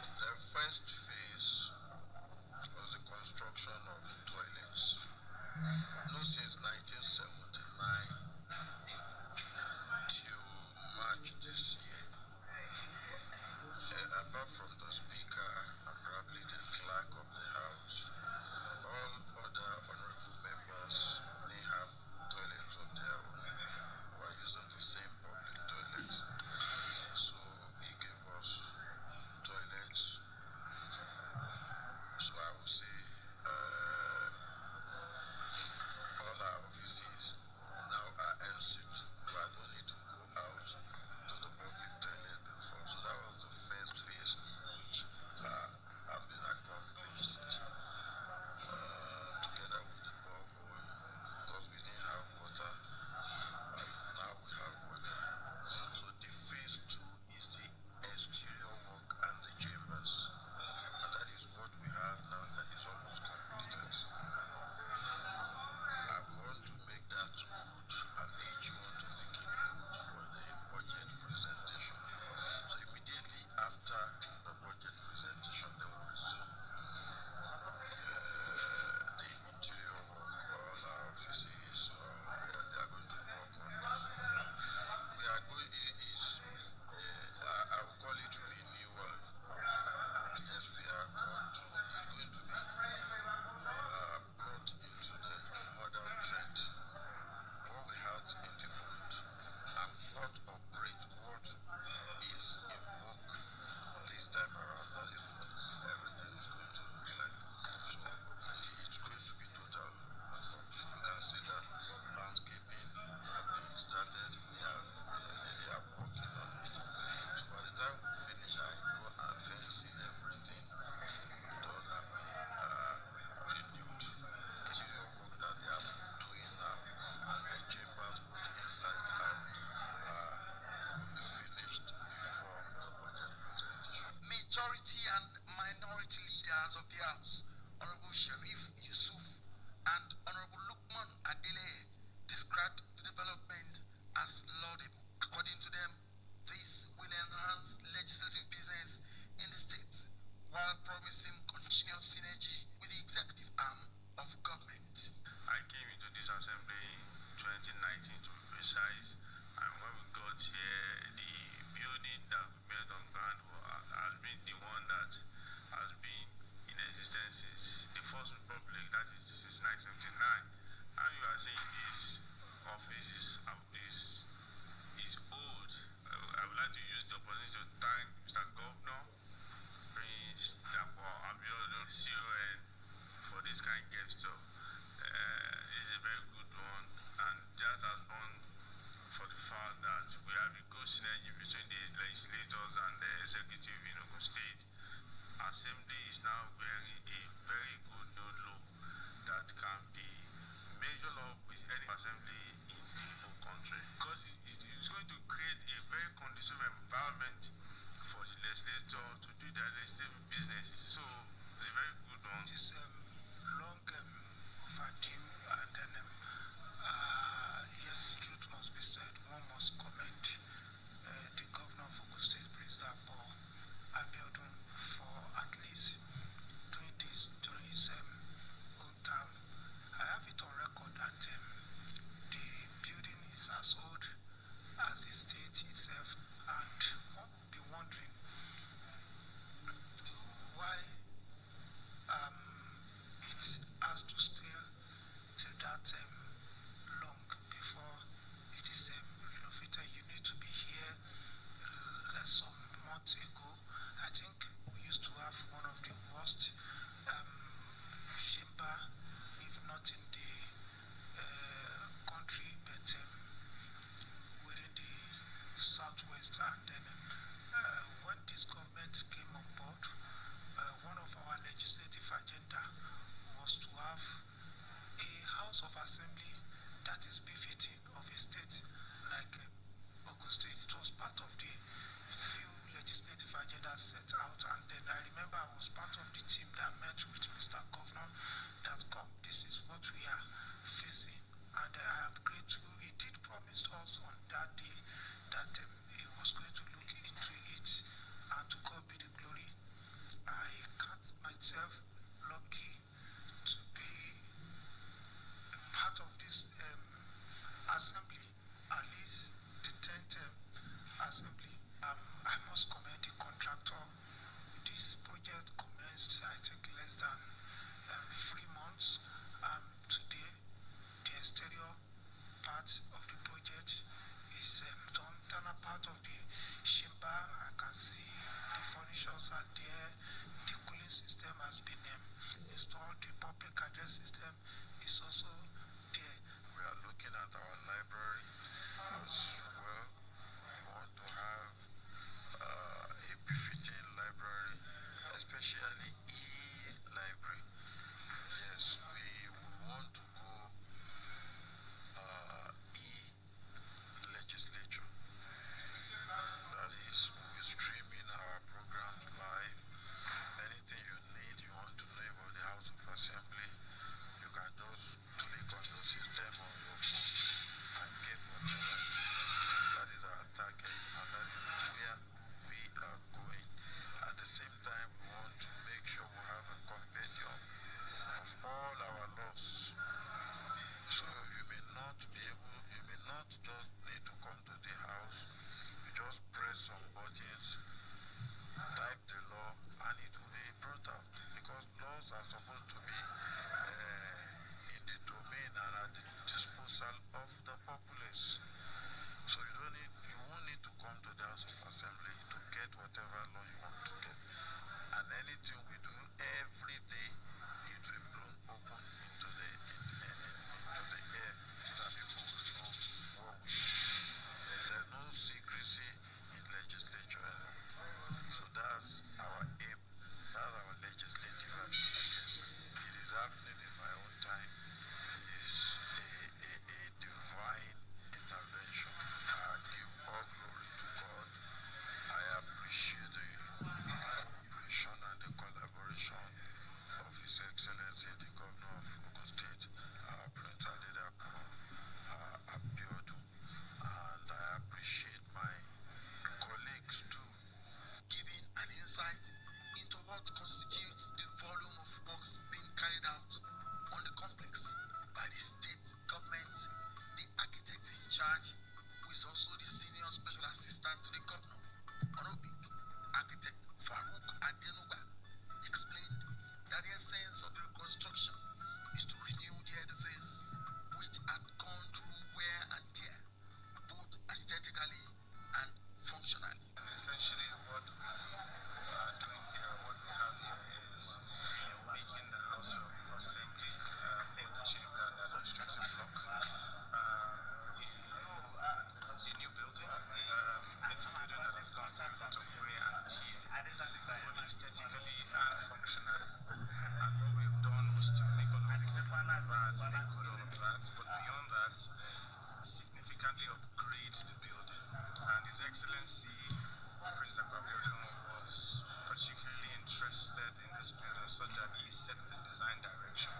The first phase was the construction of toilets. No, since 1979 till March this year, apart from the speaker and probably the clerk of the house, all other honorable members, they have toilets of their own. We are using the same public toilet. So he gave us toilets. So I would say all our offices now are ensuite. So I don't need to go out to the public toilet before. So that was the first phase which has been accomplished together with the borehole, because we didn't have water. Now we have water. So the phase 2 is the exterior work and the chambers. And that is what we have now that is almost completed. I want to make that good, and each want to make it good for the budget presentation. So immediately after the budget presentation, they will resume the interior work, all our offices, they are going to work on this one. We are going, I will call it renewal. Yes, we are going to, it's going to be brought into the modern trend. What we had in the old and what operates, what is in vogue this time around, that is what everything is going to look like. So it's going to be total and complete. You can see that landscaping have been started. They are working on it. So by the time we finish, I know I'm fencing everything. Those have been renewed. Interior work that they are doing now, and the chambers both inside out will be finished before the budget presentation. Majority and minority leaders of the House, Honorable Sharif Yusuf and Honorable Lukman Adele, described the development as laudable. According to them, this will enhance legislative business in the states while promising continuous synergy with the executive arm of government. I came into this assembly in 2019 to be precise, and when we got here, the building that we built on ground has been the one that has been in existence since the First Republic, that is since 1979. And you are saying this office is old. I would like to use the opportunity to thank Mr. Governor, Prince Abeokuta, CON, for this kind of gesture. This is a very good one, and that has borne for the fact that we have a good synergy between the legislators and the executive in Ogun State. Assembly is now bearing a very good new law that can be major law with any assembly in the whole country, because it's going to create a very conducive environment for the legislator to do their legislative businesses. So it's a very good one. It is long overdue, and then yes, truth must be said. One must commend the governor of Ogun State, President Abeokuta, for at least doing this during his own term. I have it on record that the building is as old as the state itself, and one would be wondering why it has to still make good all of that, but beyond that, significantly upgrade the building. And His Excellency Prince Abeokuta was particularly interested in this building such that he set the design direction.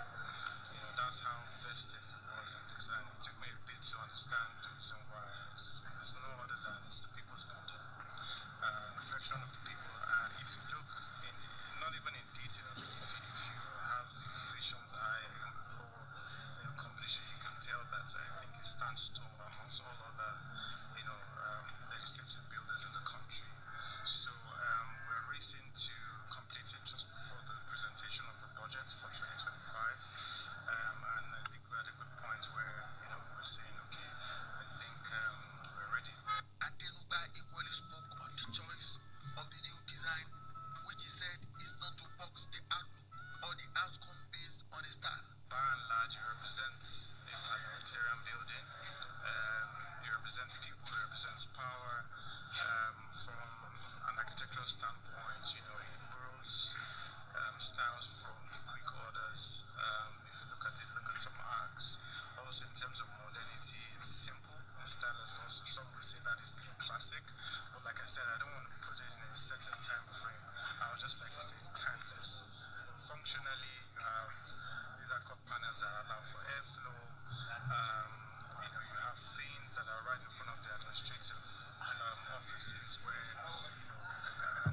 That's how vested he was in this, and it took me a bit to understand the reason why. It's no other than it's the people's building, reflection of the people. And if you look, not even in detail, I mean, if you have vision's eye before completion, you can tell that I think it stands tall amongst all other, legislative buildings in the country. So we're racing to complete it just before the presentation of the budget for 2025. And I think we're at a good point where, we're saying, okay, I think we're ready. Adenuga equally spoke on the choice of the new design, which he said is not to box the outlook or the outcome based on a style. By and large, it represents a parliamentarian building. It represents people, it represents power. From an architectural standpoint, it borrows styles from the Greek orders. If you look at it, look at some arcs. Also, in terms of modernity, it's simple in style as well. So some will say that is classic, but like I said, I don't want to put it in a certain time frame. I would just like to say it's timeless. Functionally, you have these accord panels that allow for airflow. You have things that are right in front of the administrative offices where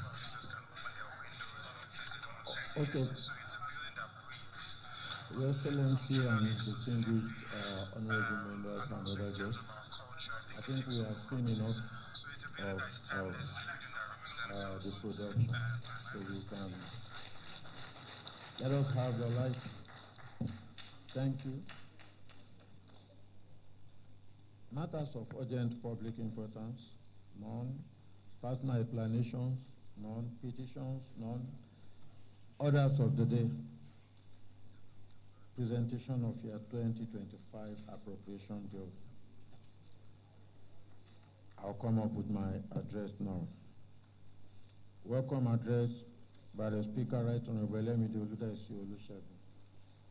officers can open their windows in case they don't want to see Okay. So it's a building that breathes. Your Excellency and distinguished honorable members and Also other in terms guests, of our culture, I I think think it takes we have seen enough So it's a building that is timeless, a building that represents the us. production, so you can let us have the light. Thank you. Matters of urgent public importance, none. Personal explanations, none. Petitions, none. Orders of the day. Presentation of year 2025 appropriation bill. I'll come up with my address now. Welcome address by the Speaker, Right Honorable Lemide Oludesi Olusegun.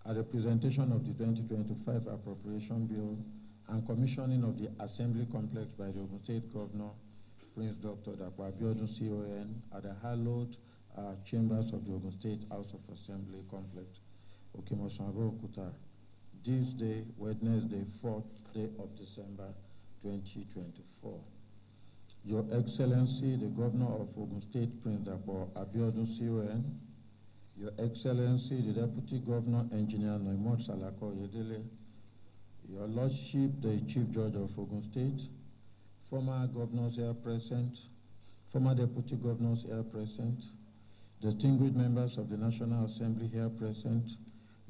At the presentation of the 2025 appropriation bill and commissioning of the Assembly Complex by the Ogun State Governor, Prince Dr. Abeokuta CON, at the hallowed chambers of the Ogun State House of Assembly Complex, Abeokuta, this day, Wednesday, 4th day of December, 2024. Your Excellency, the Governor of Ogun State, Prince Dr. Abeokuta CON, Your Excellency, the Deputy Governor, Engineer Noimot Salako Yedele, Your Lordship, the Chief Judge of Ogun State, former governors here present, former deputy governors here present, distinguished members of the National Assembly here present,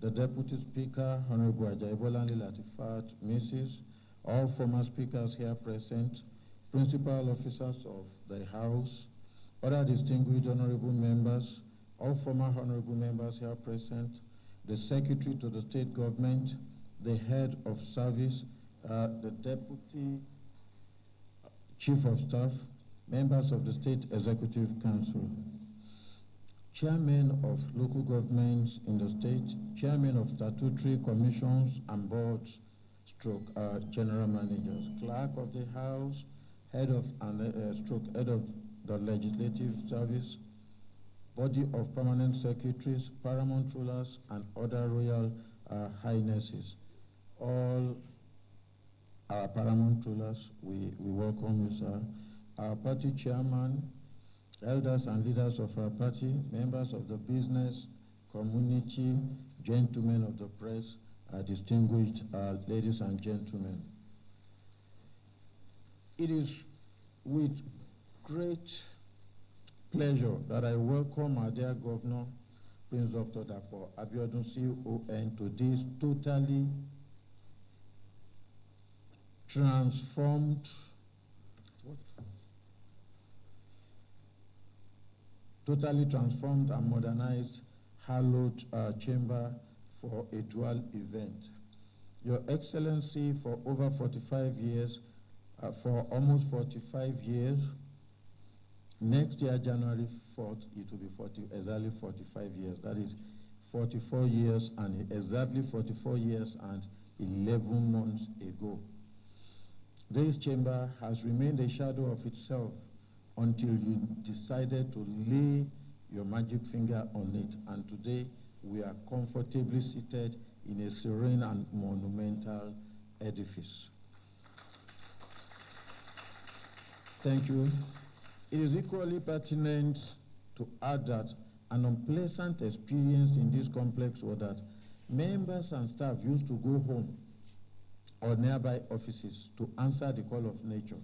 the Deputy Speaker, Honorable Ajaibolanle Latifat, Mrs., all former speakers here present, principal officers of the House, other distinguished honorable members, all former honorable members here present, the Secretary to the State Government, the Head of Service, the Deputy Chief of Staff, members of the State Executive Council, chairmen of local governments in the state, chairmen of statutory commissions and boards, stroke general managers, clerk of the House, head of head of the Legislative Service, body of permanent secretaries, paramount rulers, and other royal highnesses. All our paramount rulers, we welcome you, sir. Our party chairman, elders and leaders of our party, members of the business community, gentlemen of the press, distinguished ladies and gentlemen. It is with great pleasure that I welcome our dear Governor, Prince Dr. Abeokuta CON, to this totally transformed, and modernized hallowed chamber for a dual event. Your Excellency, for over 45 years, for almost 45 years, next year, January 4th, it will be exactly 45 years. That is 44 years and exactly 44 years and 11 months ago. This chamber has remained a shadow of itself until you decided to lay your magic finger on it, and today we are comfortably seated in a serene and monumental edifice. Thank you. It is equally pertinent to add that an unpleasant experience in this complex was that members and staff used to go home or nearby offices to answer the call of nature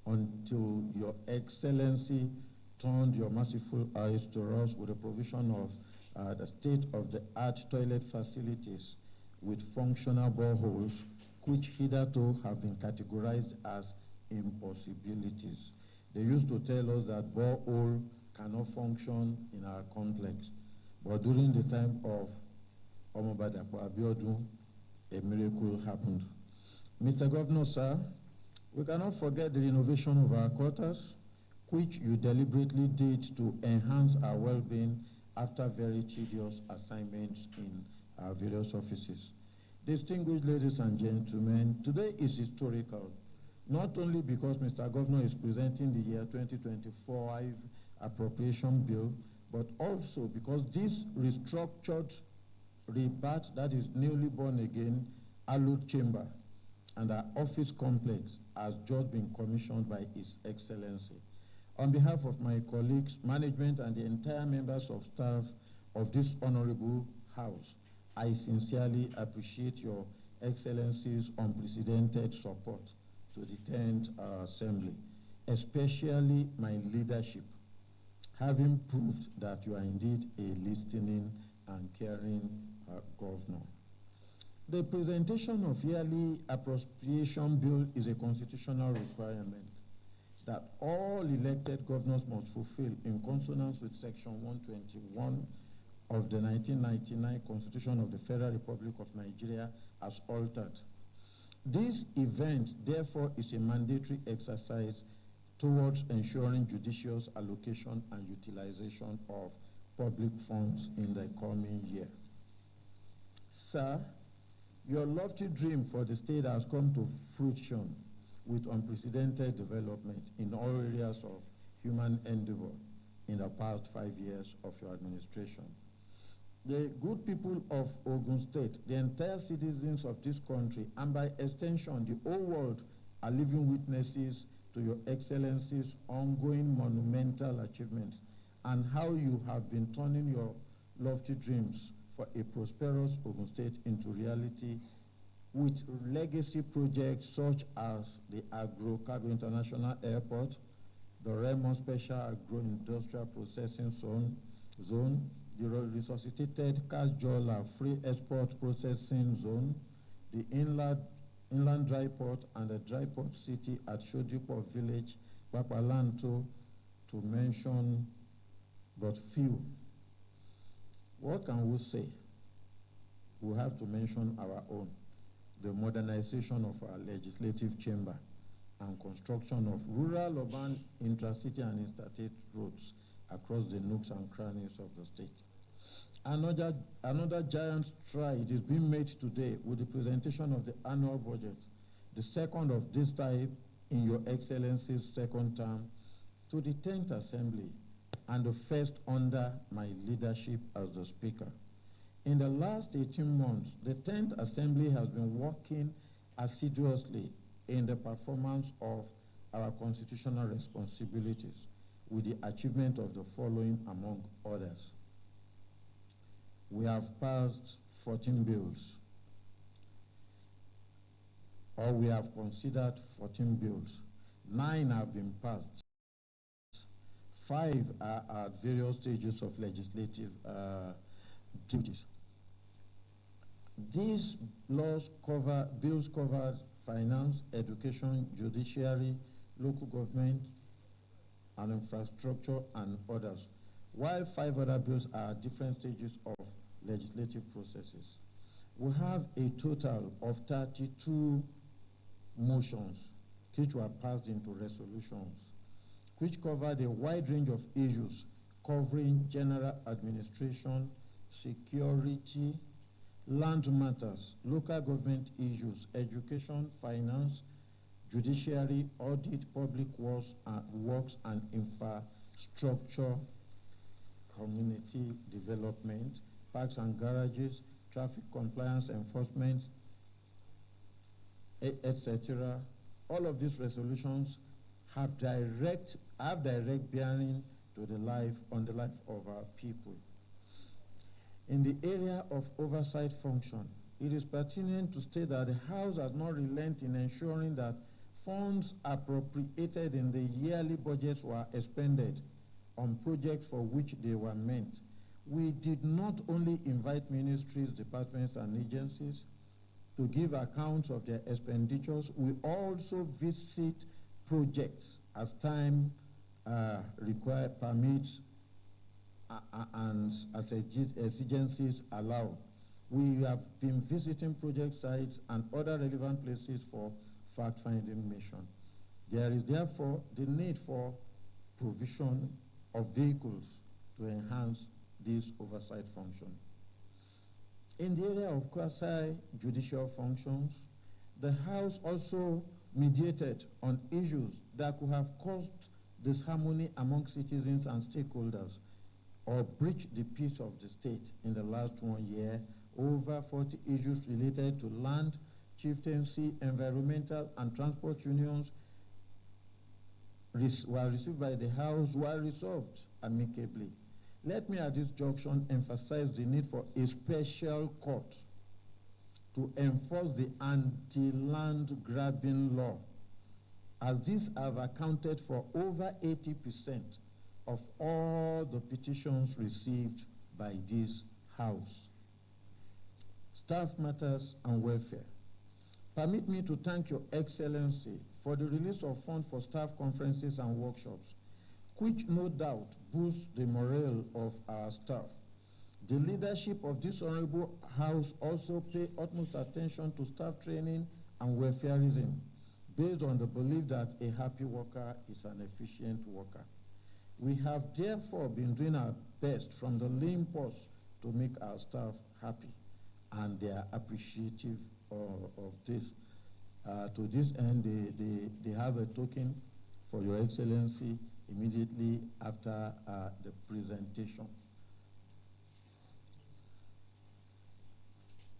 until Your Excellency turned your merciful eyes to us with the provision of the state-of-the-art toilet facilities with functional boreholes, which hitherto have been categorized as impossibilities. They used to tell us that borehole cannot function in our complex, but during the time of Abeokuta, a miracle happened. Mr. Governor, sir, we cannot forget the renovation of our quarters, which you deliberately did to enhance our well-being after very tedious assignments in our various offices. Distinguished ladies and gentlemen, today is historical, not only because Mr. Governor is presenting the year 2025 appropriation bill, but also because this restructured, rebirth, that is newly born again, hallowed chamber and our office complex has just been commissioned by His Excellency. On behalf of my colleagues, management, and the entire members of staff of this honorable house, I sincerely appreciate Your Excellency's unprecedented support to the 10th Assembly, especially my leadership, having proved that you are indeed a listening and caring governor. The presentation of yearly appropriation bill is a constitutional requirement that all elected governors must fulfill in consonance with Section 121 of the 1999 Constitution of the Federal Republic of Nigeria as altered. This event, therefore, is a mandatory exercise towards ensuring judicious allocation and utilization of public funds in the coming year. Sir, your lofty dream for the state has come to fruition with unprecedented development in all areas of human endeavor in the past 5 years of your administration. The good people of Ogun State, the entire citizens of this country, and by extension, the whole world are living witnesses to Your Excellency's ongoing monumental achievements and how you have been turning your lofty dreams for a prosperous Ogun State into reality with legacy projects such as the Agro-Cargo International Airport, the Raymond Special Agro-Industrial Processing Zone, the resuscitated Kajola Free Export Processing Zone, the inland dry port, and the dry port city at Shodipo Village, Papalanto, to mention but few. What can we say? We have to mention our own, the modernization of our legislative chamber and construction of rural, urban, intracity, and interstate roads across the nooks and crannies of the state. Another giant stride is being made today with the presentation of the annual budget, the second of this type in Your Excellency's second term, to the 10th Assembly, and the first under my leadership as the Speaker. In the last 18 months, the 10th Assembly has been working assiduously in the performance of our constitutional responsibilities with the achievement of the following among others. We have passed 14 bills, or we have considered 14 bills. 9 have been passed. 5 are at various stages of legislative duties. These bills cover finance, education, judiciary, local government, and infrastructure, and others, while 5 other bills are at different stages of legislative processes. We have a total of 32 motions which were passed into resolutions, which covered a wide range of issues covering general administration, security, land matters, local government issues, education, finance, judiciary, audit, public works and infrastructure, community development, parks and garages, traffic compliance enforcement, etc. All of these resolutions have direct bearing to on the life of our people. In the area of oversight function, it is pertinent to state that the House has not relented in ensuring that funds appropriated in the yearly budgets were expended on projects for which they were meant. We did not only invite ministries, departments, and agencies to give accounts of their expenditures, we also visit projects as time permits and as exigencies allow. We have been visiting project sites and other relevant places for fact-finding mission. There is therefore the need for provision of vehicles to enhance this oversight function. In the area of quasi-judicial functions, the House also mediated on issues that could have caused disharmony among citizens and stakeholders or breached the peace of the state in the last 1 year. Over 40 issues related to land, chieftaincy, environmental, and transport unions were received by the House, were resolved amicably. Let me at this junction emphasize the need for a special court to enforce the anti-land grabbing law, as these have accounted for over 80% of all the petitions received by this House. Staff matters and welfare. Permit me to thank Your Excellency for the release of funds for staff conferences and workshops, which no doubt boosts the morale of our staff. The leadership of this Honorable House also pay utmost attention to staff training and welfareism, based on the belief that a happy worker is an efficient worker. We have therefore been doing our best from the lean pulse to make our staff happy, and they are appreciative of this. To this end, they have a token for Your Excellency immediately after the presentation.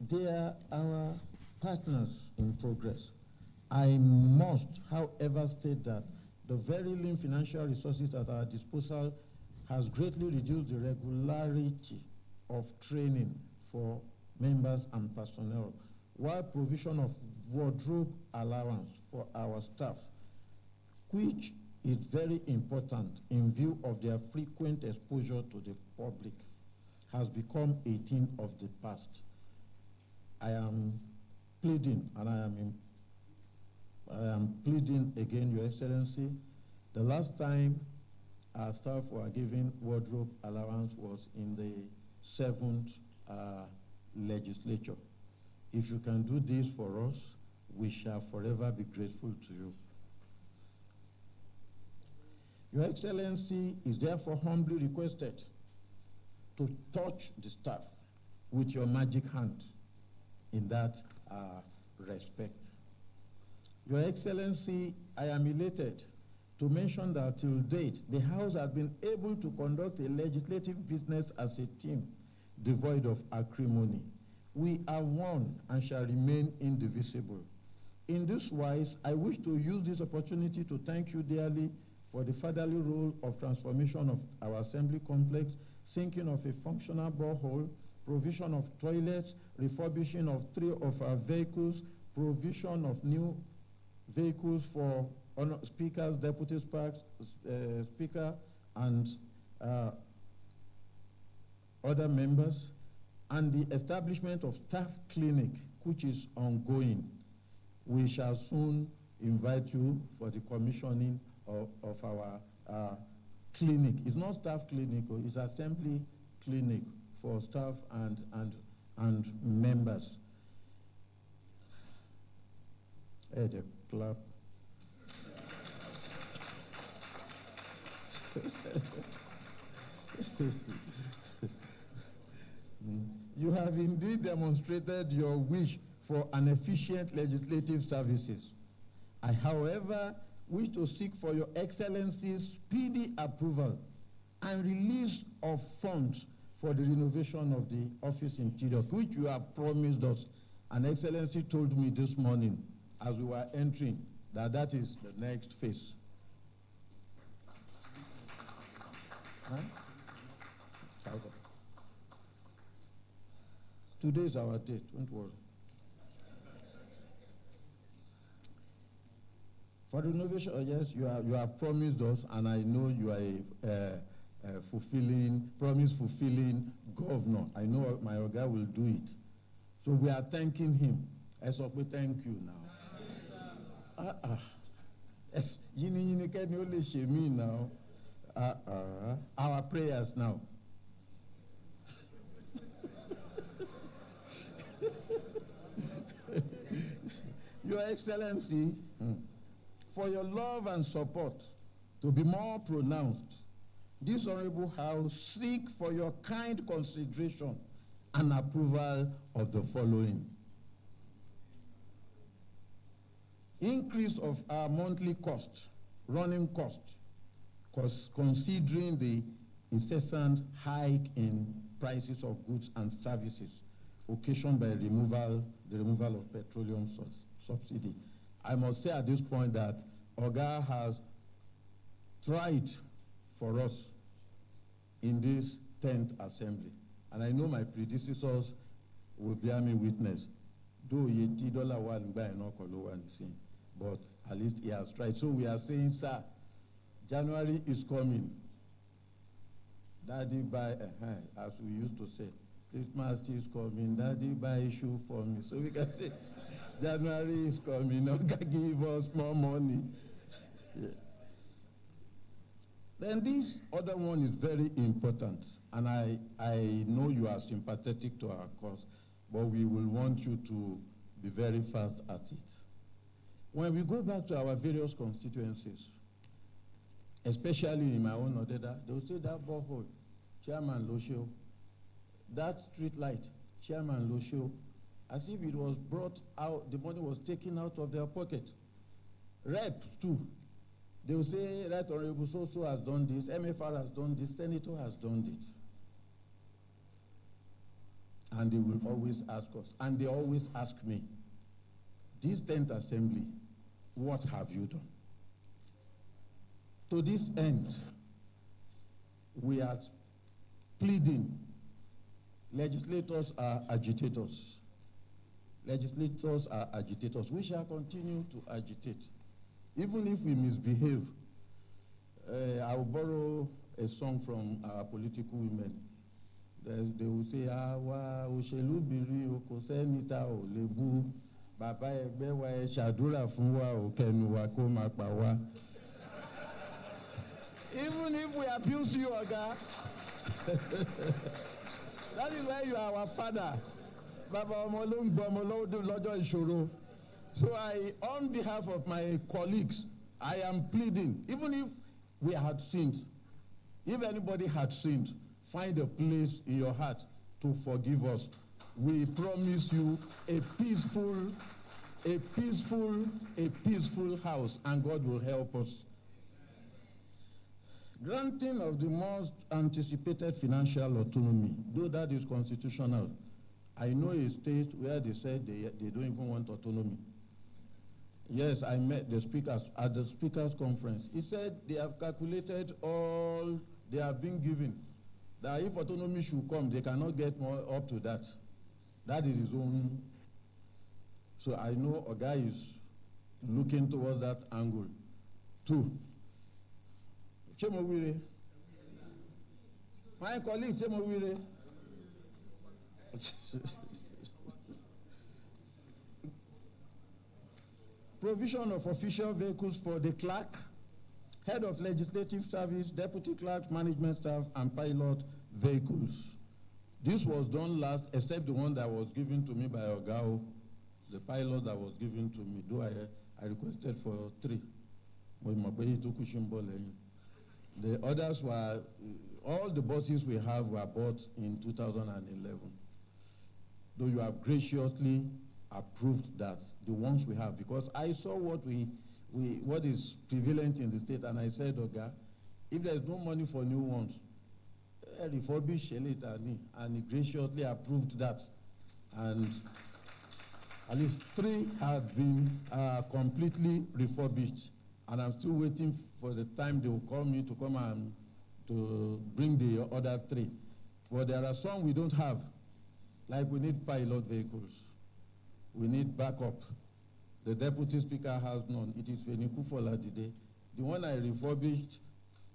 They are our partners in progress. I must, however, state that the very lean financial resources at our disposal has greatly reduced the regularity of training for members and personnel, while provision of wardrobe allowance for our staff, which is very important in view of their frequent exposure to the public, has become a thing of the past. I am pleading, and I am pleading again, Your Excellency. The last time our staff were given wardrobe allowance was in the 7th legislature. If you can do this for us, we shall forever be grateful to you. Your Excellency is therefore humbly requested to touch the staff with your magic hand in that respect. Your Excellency, I am elated to mention that till date, the House has been able to conduct a legislative business as a team devoid of acrimony. We are one and shall remain indivisible. In this wise, I wish to use this opportunity to thank you dearly for the fatherly role of transformation of our assembly complex, sinking of a functional borehole, provision of toilets, refurbishing of 3 of our vehicles, provision of new vehicles for speakers, deputy speaker, and other members, and the establishment of staff clinic, which is ongoing. We shall soon invite you for the commissioning of our clinic. It's not staff clinic, it's assembly clinic for staff and members. Hey, the clap. You have indeed demonstrated your wish for an efficient legislative services. I, however, wish to seek for your Excellency's speedy approval and release of funds for the renovation of the office interior, which you have promised us. And Excellency told me this morning as we were entering that that is the next phase. Huh? Today is our date, don't worry. For the renovation, yes, you have promised us, and I know you are a promise-fulfilling governor. I know my Oga will do it. So we are thanking him. We thank you now. Yes, now. Our prayers now. Your Excellency, for your love and support to be more pronounced, this Honorable House seek for your kind consideration and approval of the following. Increase of our monthly cost, running cost, considering the incessant hike in prices of goods and services occasioned by the removal of petroleum subsidy. I must say at this point that Oga has tried for us in this 10th assembly. And I know my predecessors will bear me witness. Though but at least he has tried. So we are saying, sir, January is coming. Daddy buy, as we used to say, Christmas is coming, Daddy buy a shoe for me. So we can say, January is coming, Oga give us more money. Yeah. Then this other one is very important, and I know you are sympathetic to our cause, but we will want you to be very fast at it. When we go back to our various constituencies, especially in my own Odeda, they will say that borehole, Chairman Loshio, that street light, Chairman Loshio, as if it was brought out, the money was taken out of their pocket. Reps too, they will say, Right Honorable so-so has done this, MFR has done this, Senator has done this. And they will always ask us, and they always ask me, this 10th assembly, what have you done? To this end, we are pleading, legislators are agitators. Legislators are agitators. We shall continue to agitate. Even if we misbehave, I will borrow a song from our political women. They will say, Àwa òṣèlú bìrì o kò sẹ́ni tá ò lè bú. Bàbá ẹgbẹ́ wa ẹ ṣàdúrà fún wa ò kẹnu wa kó má pa wá. Even if we abuse you, Oga, that is why you are our father. Baba ọmọ ló ń gbọ́ ọmọ lọ́jọ́ ìṣòro. So on behalf of my colleagues, I am pleading, even if we had sinned, if anybody had sinned, find a place in your heart to forgive us. We promise you a peaceful house, and God will help us. Granting of the most anticipated financial autonomy, though that is constitutional. I know a state where they said they don't even want autonomy. Yes, I met the speakers at the speakers conference. He said they have calculated all they have been given, that if autonomy should come, they cannot get more up to that. That is his own. So I know a guy is looking towards that angle too. Chemowire. My colleague, Chemowire. Provision of official vehicles for the clerk, head of legislative service, deputy clerks, management staff, and pilot vehicles. This was done last, except the one that was given to me by Ogao, the pilot that was given to me, though I requested for 3. The others were, all the buses we have were bought in 2011. though you have graciously approved that, the ones we have, because I saw what is prevalent in the state, and I said, Oga, if there is no money for new ones, refurbish Shelitani, and he graciously approved that. And at least 3 have been completely refurbished, and I'm still waiting for the time they will call me to come and to bring the other 3. But there are some we don't have, like we need pilot vehicles. We need backup. The deputy speaker has none. It is Feniku Foladide. The one I refurbished,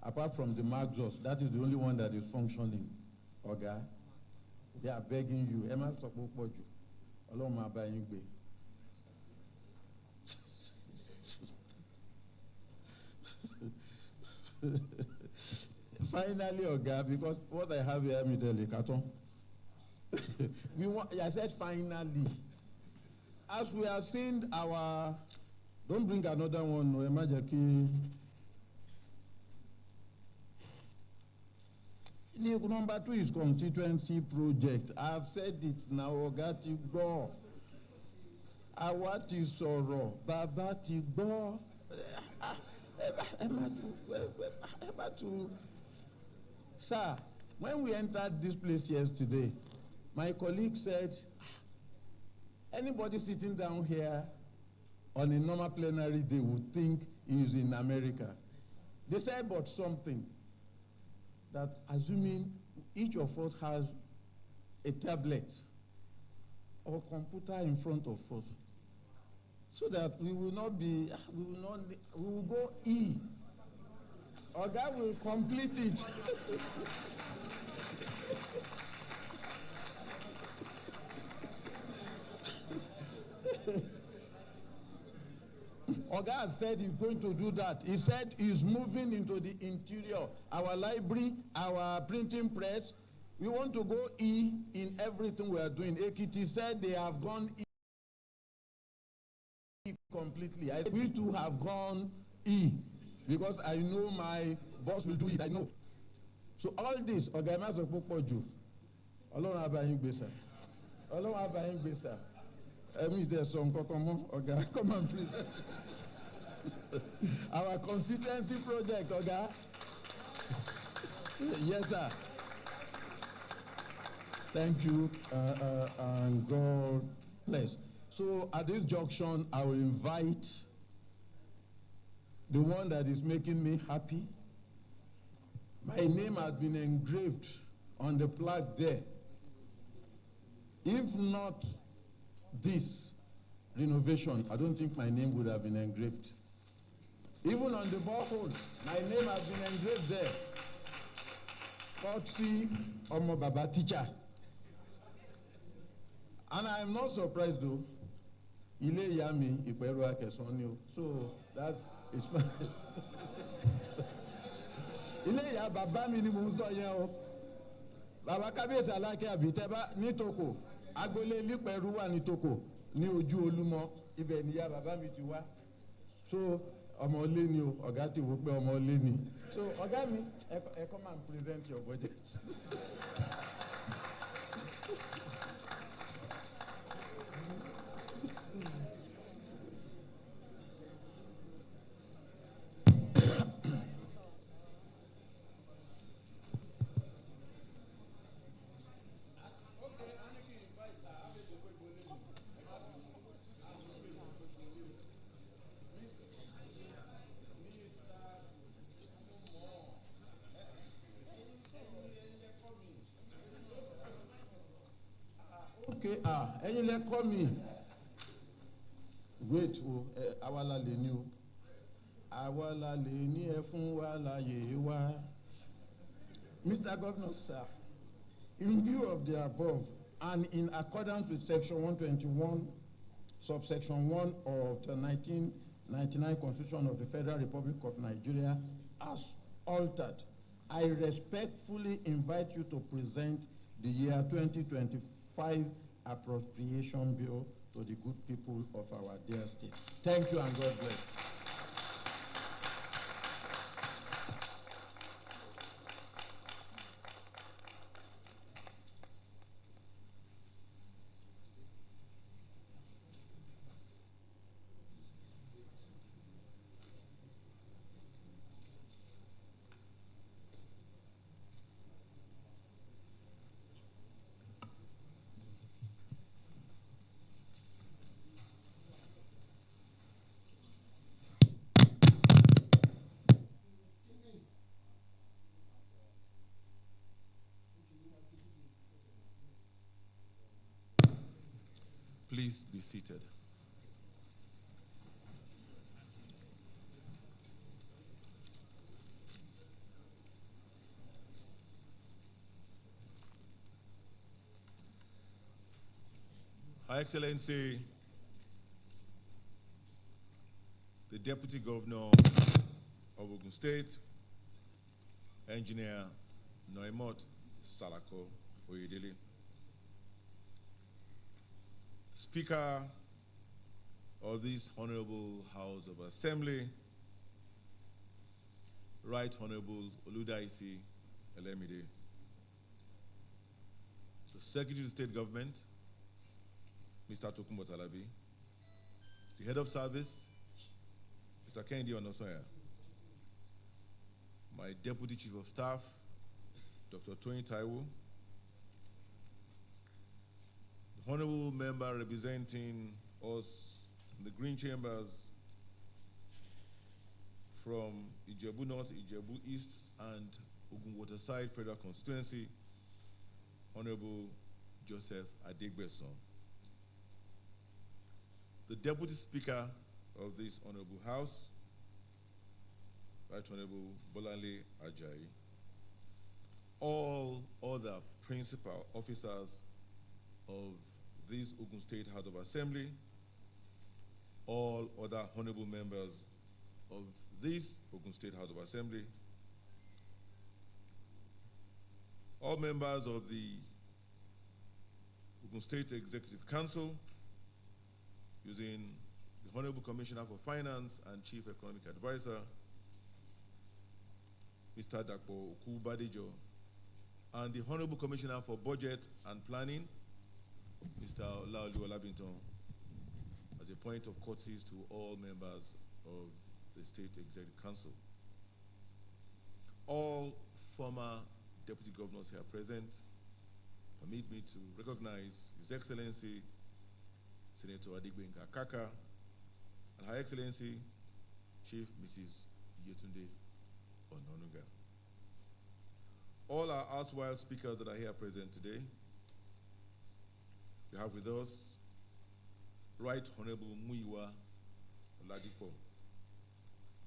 apart from the Maxos, that is the only one that is functioning. Oga, they are begging you. Emma Sopopoju. Oloma Bayingbe. Finally, Oga, because what I have here, me tell you, Katon. I said finally. As we are seeing our, don't bring another one, no, Emajaki. Number 2 is constituency project. I've said it now, Oga ti gbọ́. Àwa ti sọ̀rọ̀, bàbá ti gbọ́. Sir, when we entered this place yesterday, my colleague said, anybody sitting down here on a normal plenary day would think he is in America. They said but something, that assuming each of us has a tablet or computer in front of us, so that we will go E. Oga will complete it. Oga said he's going to do that. He said he's moving into the interior. Our library, our printing press, we want to go E in everything we are doing. Ekiti said they have gone E completely. I said we too have gone E, because I know my boss will do it. I know. So all this, Oga Maso Popoju, Ọlọ́run abayin gbèsè, Ọlọ́run abayin gbèsè. There's some kokomo, Oga, come on please. Our constituency project, Oga. Yes, sir. Thank you, and God bless. So at this junction, I will invite the one that is making me happy. My name has been engraved on the plaque there. If not this renovation, I don't think my name would have been engraved. Even on the borehole, my name has been engraved there. Courtesy Omo Baba teacher. And I am not surprised though. Ile Yami Iperu Akesonio. So that's it's fine. Ile ya baba mi ni mo sọ yẹn o. Baba Kábíyèsí Aláké Àbítẹ́bá ní Toko. Agboolé Lípẹ̀rú wà ní Toko ní ojú Olúmọ. Ibẹ̀ ni ya baba mi ti wá. So ọmọ ilé ni o, ọ̀gá ti wò pé ọmọ ilé ni. So ọ̀gá mi, ẹ come and present your budget. Okay, ẹ̀yin lẹ kọ́ mi. Wait, àwa la lè ní o. Àwa la lè ní ẹ fún wa láyé wa. Mr. Governor, sir, in view of the above and in accordance with Section 121, subsection 1 of the 1999 Constitution of the Federal Republic of Nigeria, as altered, I respectfully invite you to present the year 2025 Appropriation Bill to the good people of our dear state. Thank you and God bless. Please be seated. Her Excellency, the Deputy Governor of Ogun State, Engineer Noimot Salako Oyedele, Speaker of this Honorable House of Assembly, Right Honorable Oludaisi Elemide, the Secretary of State Government, Mr. Tokunbo Talabi, the Head of Service, Mr. Kennedy Onosoya, my Deputy Chief of Staff, Dr. Tony Taiwo, the Honorable Member representing us in the Green Chambers from Ijebu North, Ijebu East, and Ogun Waterside Federal Constituency, Honorable Joseph Adegbeson. The Deputy Speaker of this Honorable House, Right Honorable Bolanle Ajayi, all other principal officers of this Ogun State House of Assembly, all other honorable members of this Ogun State House of Assembly, all members of the Ogun State Executive Council, using the Honorable Commissioner for Finance and Chief Economic Advisor, Mr. Dakpo Okubadejo, and the Honorable Commissioner for Budget and Planning, Mr. Olaolu Olabinton, as a point of courtesy to all members of the State Executive Council. All former Deputy Governors here present, permit me to recognize His Excellency Senator Adigbenga Kaka, and Her Excellency Chief Mrs. Yetunde Ononuga. All our erstwhile speakers that are here present today, we have with us Right Honorable Muyiwa Oladipo,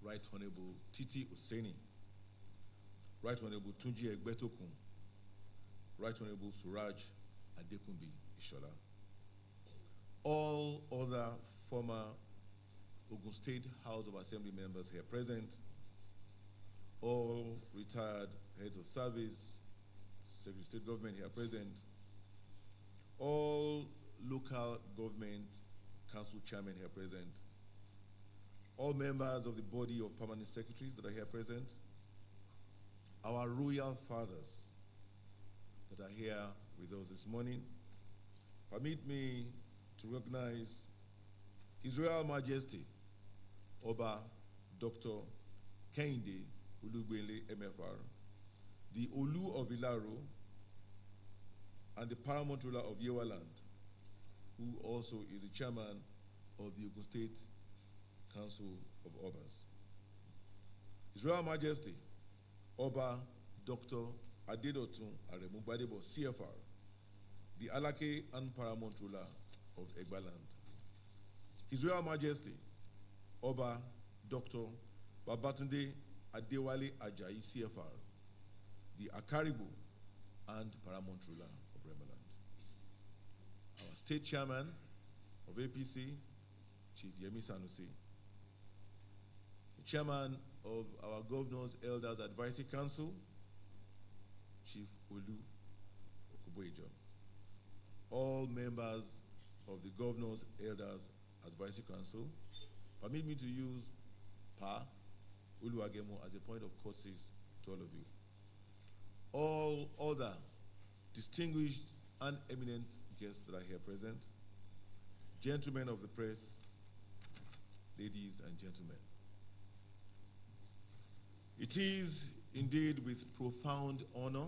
Right Honorable Titi Oseni, Right Honorable Tunji Egbetokun, Right Honorable Suraj Adekunbi Ishola. All other former Ogun State House of Assembly members here present, all retired heads of service, Secretary of State Government here present, all local government council chairmen here present, all members of the body of permanent secretaries that are here present, our royal fathers that are here with us this morning. Permit me to recognize His Royal Majesty, Oba Dr. Kehinde Olugbele MFR, the Olu of Ilaro, and the Paramount Ruler of Yewaland, who also is the chairman of the Ogun State Council of Obas. His Royal Majesty, Oba Dr. Adedotun Aremu Gbadebo, CFR, the Alake and Paramount Ruler of Egbaland. His Royal Majesty, Oba Dr. Babatunde Adewale Ajayi, CFR, the Akaribu and Paramount Ruler of Remaland. Our State Chairman of APC, Chief Yemi Sanusi, the Chairman of our Governor's Elders Advisory Council, Chief Olu Okuboejo, all members of the Governor's Elders Advisory Council, permit me to use Pa Uluagemo as a point of courtesy to all of you. All other distinguished and eminent guests that are here present, gentlemen of the press, ladies and gentlemen. It is indeed with profound honor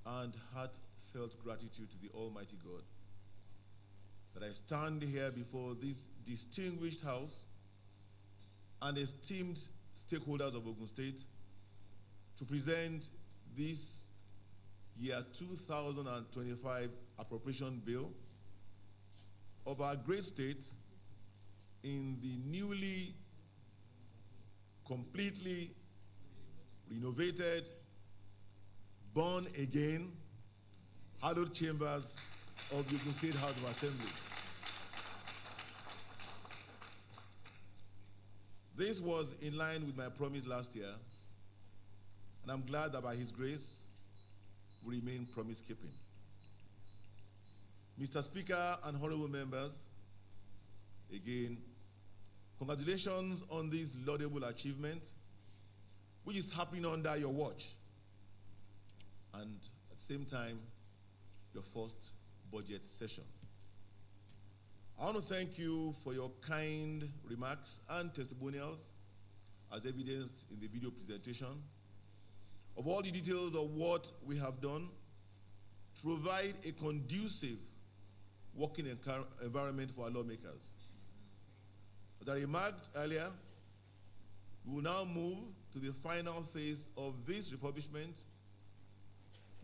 and heartfelt gratitude to the Almighty God that I stand here before this distinguished house and esteemed stakeholders of Ogun State to present this year 2025 appropriation bill of our great state in the newly, completely renovated, born again, hallowed chambers of the Ogun State House of Assembly. This was in line with my promise last year, and I'm glad that by His grace, we remain promise-keeping. Mr. Speaker and honorable members, again, congratulations on this laudable achievement, which is happening under your watch, and at the same time, your first budget session. I want to thank you for your kind remarks and testimonials, as evidenced in the video presentation, of all the details of what we have done to provide a conducive working environment for our lawmakers. As I remarked earlier, we will now move to the final phase of this refurbishment,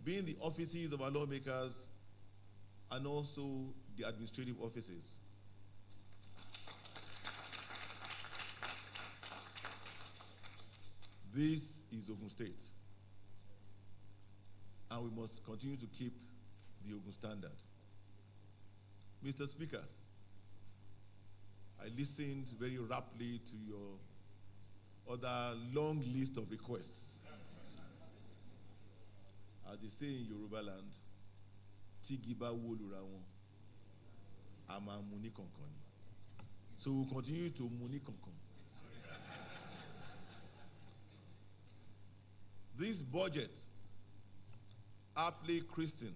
being the offices of our lawmakers and also the administrative offices. This is Ogun State, and we must continue to keep the Ogun standard. Mr. Speaker, I listened very raptly to your other long list of requests. As they say in Yoruba land, Tigiba wolura won, ama muni konkon. So we'll continue to muni konkon. This budget, aptly christened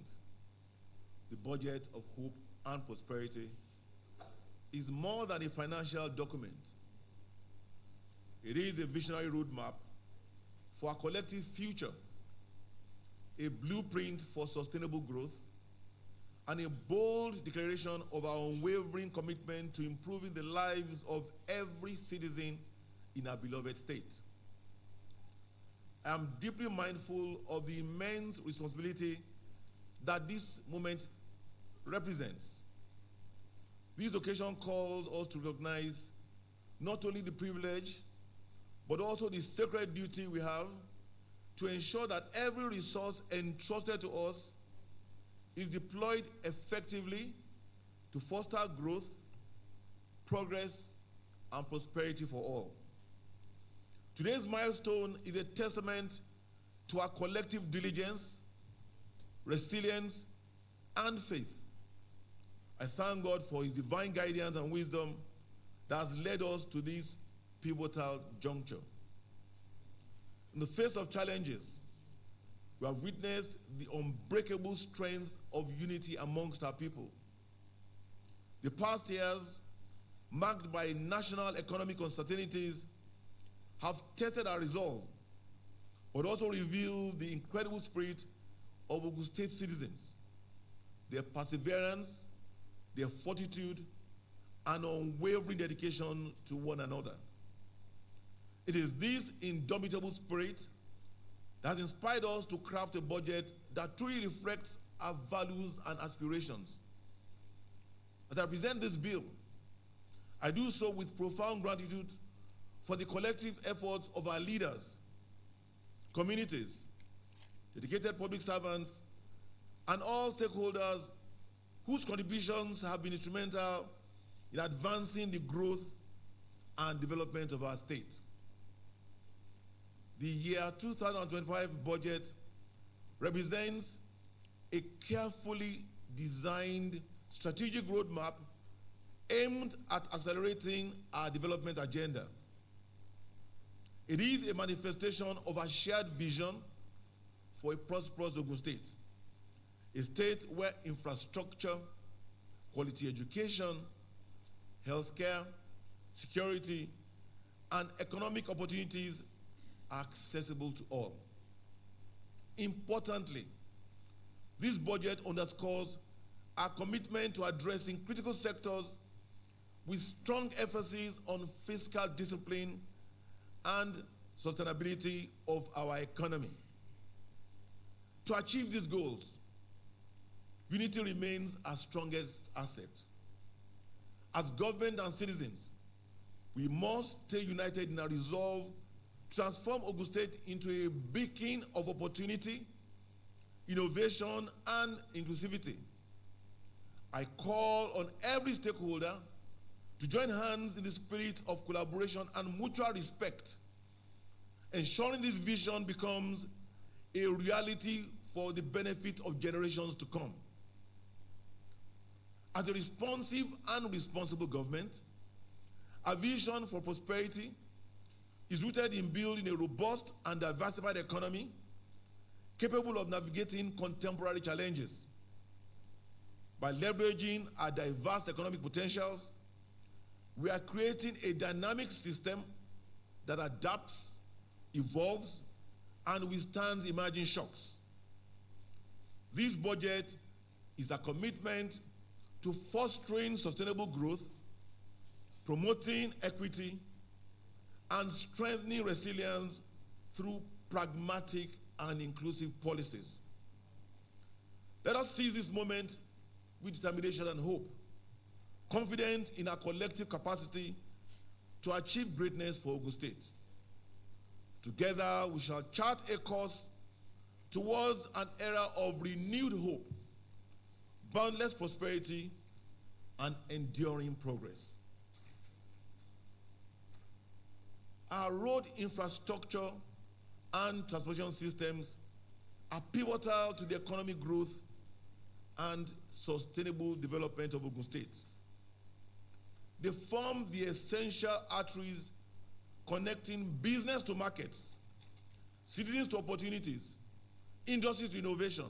the budget of hope and prosperity, is more than a financial document. It is a visionary roadmap for a collective future, a blueprint for sustainable growth, and a bold declaration of our unwavering commitment to improving the lives of every citizen in our beloved state. I am deeply mindful of the immense responsibility that this moment represents. This occasion calls us to recognize not only the privilege, but also the sacred duty we have to ensure that every resource entrusted to us is deployed effectively to foster growth, progress, and prosperity for all. Today's milestone is a testament to our collective diligence, resilience, and faith. I thank God for His divine guidance and wisdom that has led us to this pivotal juncture. In the face of challenges, we have witnessed the unbreakable strength of unity amongst our people. The past years, marked by national economic uncertainties, have tested our resolve, but also revealed the incredible spirit of Ogun State citizens, their perseverance, their fortitude, and unwavering dedication to one another. It is this indomitable spirit that has inspired us to craft a budget that truly reflects our values and aspirations. As I present this bill, I do so with profound gratitude for the collective efforts of our leaders, communities, dedicated public servants, and all stakeholders whose contributions have been instrumental in advancing the growth and development of our state. The year 2025 budget represents a carefully designed strategic roadmap aimed at accelerating our development agenda. It is a manifestation of a shared vision for a prosperous Ogun State, a state where infrastructure, quality education, healthcare, security, and economic opportunities are accessible to all. Importantly, this budget underscores our commitment to addressing critical sectors with strong emphasis on fiscal discipline and sustainability of our economy. To achieve these goals, unity remains our strongest asset. As government and citizens, we must stay united in our resolve to transform Ogun State into a beacon of opportunity, innovation, and inclusivity. I call on every stakeholder to join hands in the spirit of collaboration and mutual respect, ensuring this vision becomes a reality for the benefit of generations to come. As a responsive and responsible government, our vision for prosperity is rooted in building a robust and diversified economy capable of navigating contemporary challenges. By leveraging our diverse economic potentials, we are creating a dynamic system that adapts, evolves, and withstands emerging shocks. This budget is a commitment to fostering sustainable growth, promoting equity, and strengthening resilience through pragmatic and inclusive policies. Let us seize this moment with determination and hope, confident in our collective capacity to achieve greatness for Ogun State. Together, we shall chart a course towards an era of renewed hope, boundless prosperity, and enduring progress. Our road infrastructure and transportation systems are pivotal to the economic growth and sustainable development of Ogun State. They form the essential arteries connecting business to markets, citizens to opportunities, industries to innovation,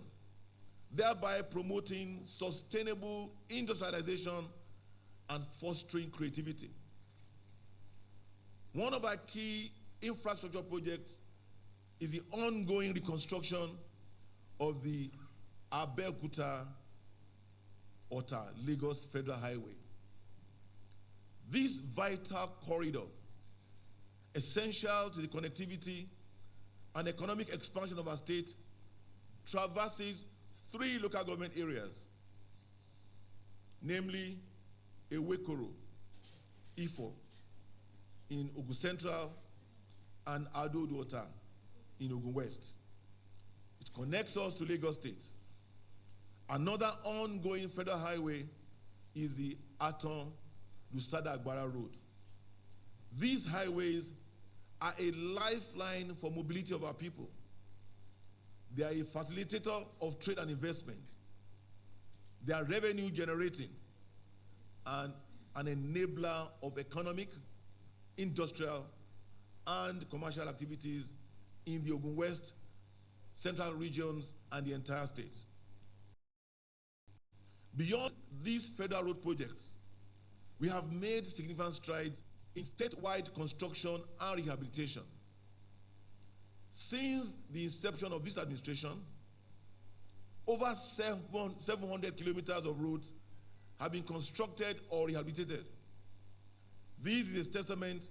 thereby promoting sustainable industrialization and fostering creativity. One of our key infrastructure projects is the ongoing reconstruction of the Abeokuta Ota Lagos Federal Highway. This vital corridor, essential to the connectivity and economic expansion of our state, traverses 3 local government areas, namely Ewekoro, Ifo in Ogun Central, and Abeokuta in Ogun West. It connects us to Lagos State. Another ongoing federal highway is the Aton-Lusada Agbara Road. These highways are a lifeline for mobility of our people. They are a facilitator of trade and investment. They are revenue generating and an enabler of economic, industrial, and commercial activities in the Ogun West, central regions, and the entire state. Beyond these federal road projects, we have made significant strides in statewide construction and rehabilitation. Since the inception of this administration, over 700 kilometers of roads have been constructed or rehabilitated. This is a testament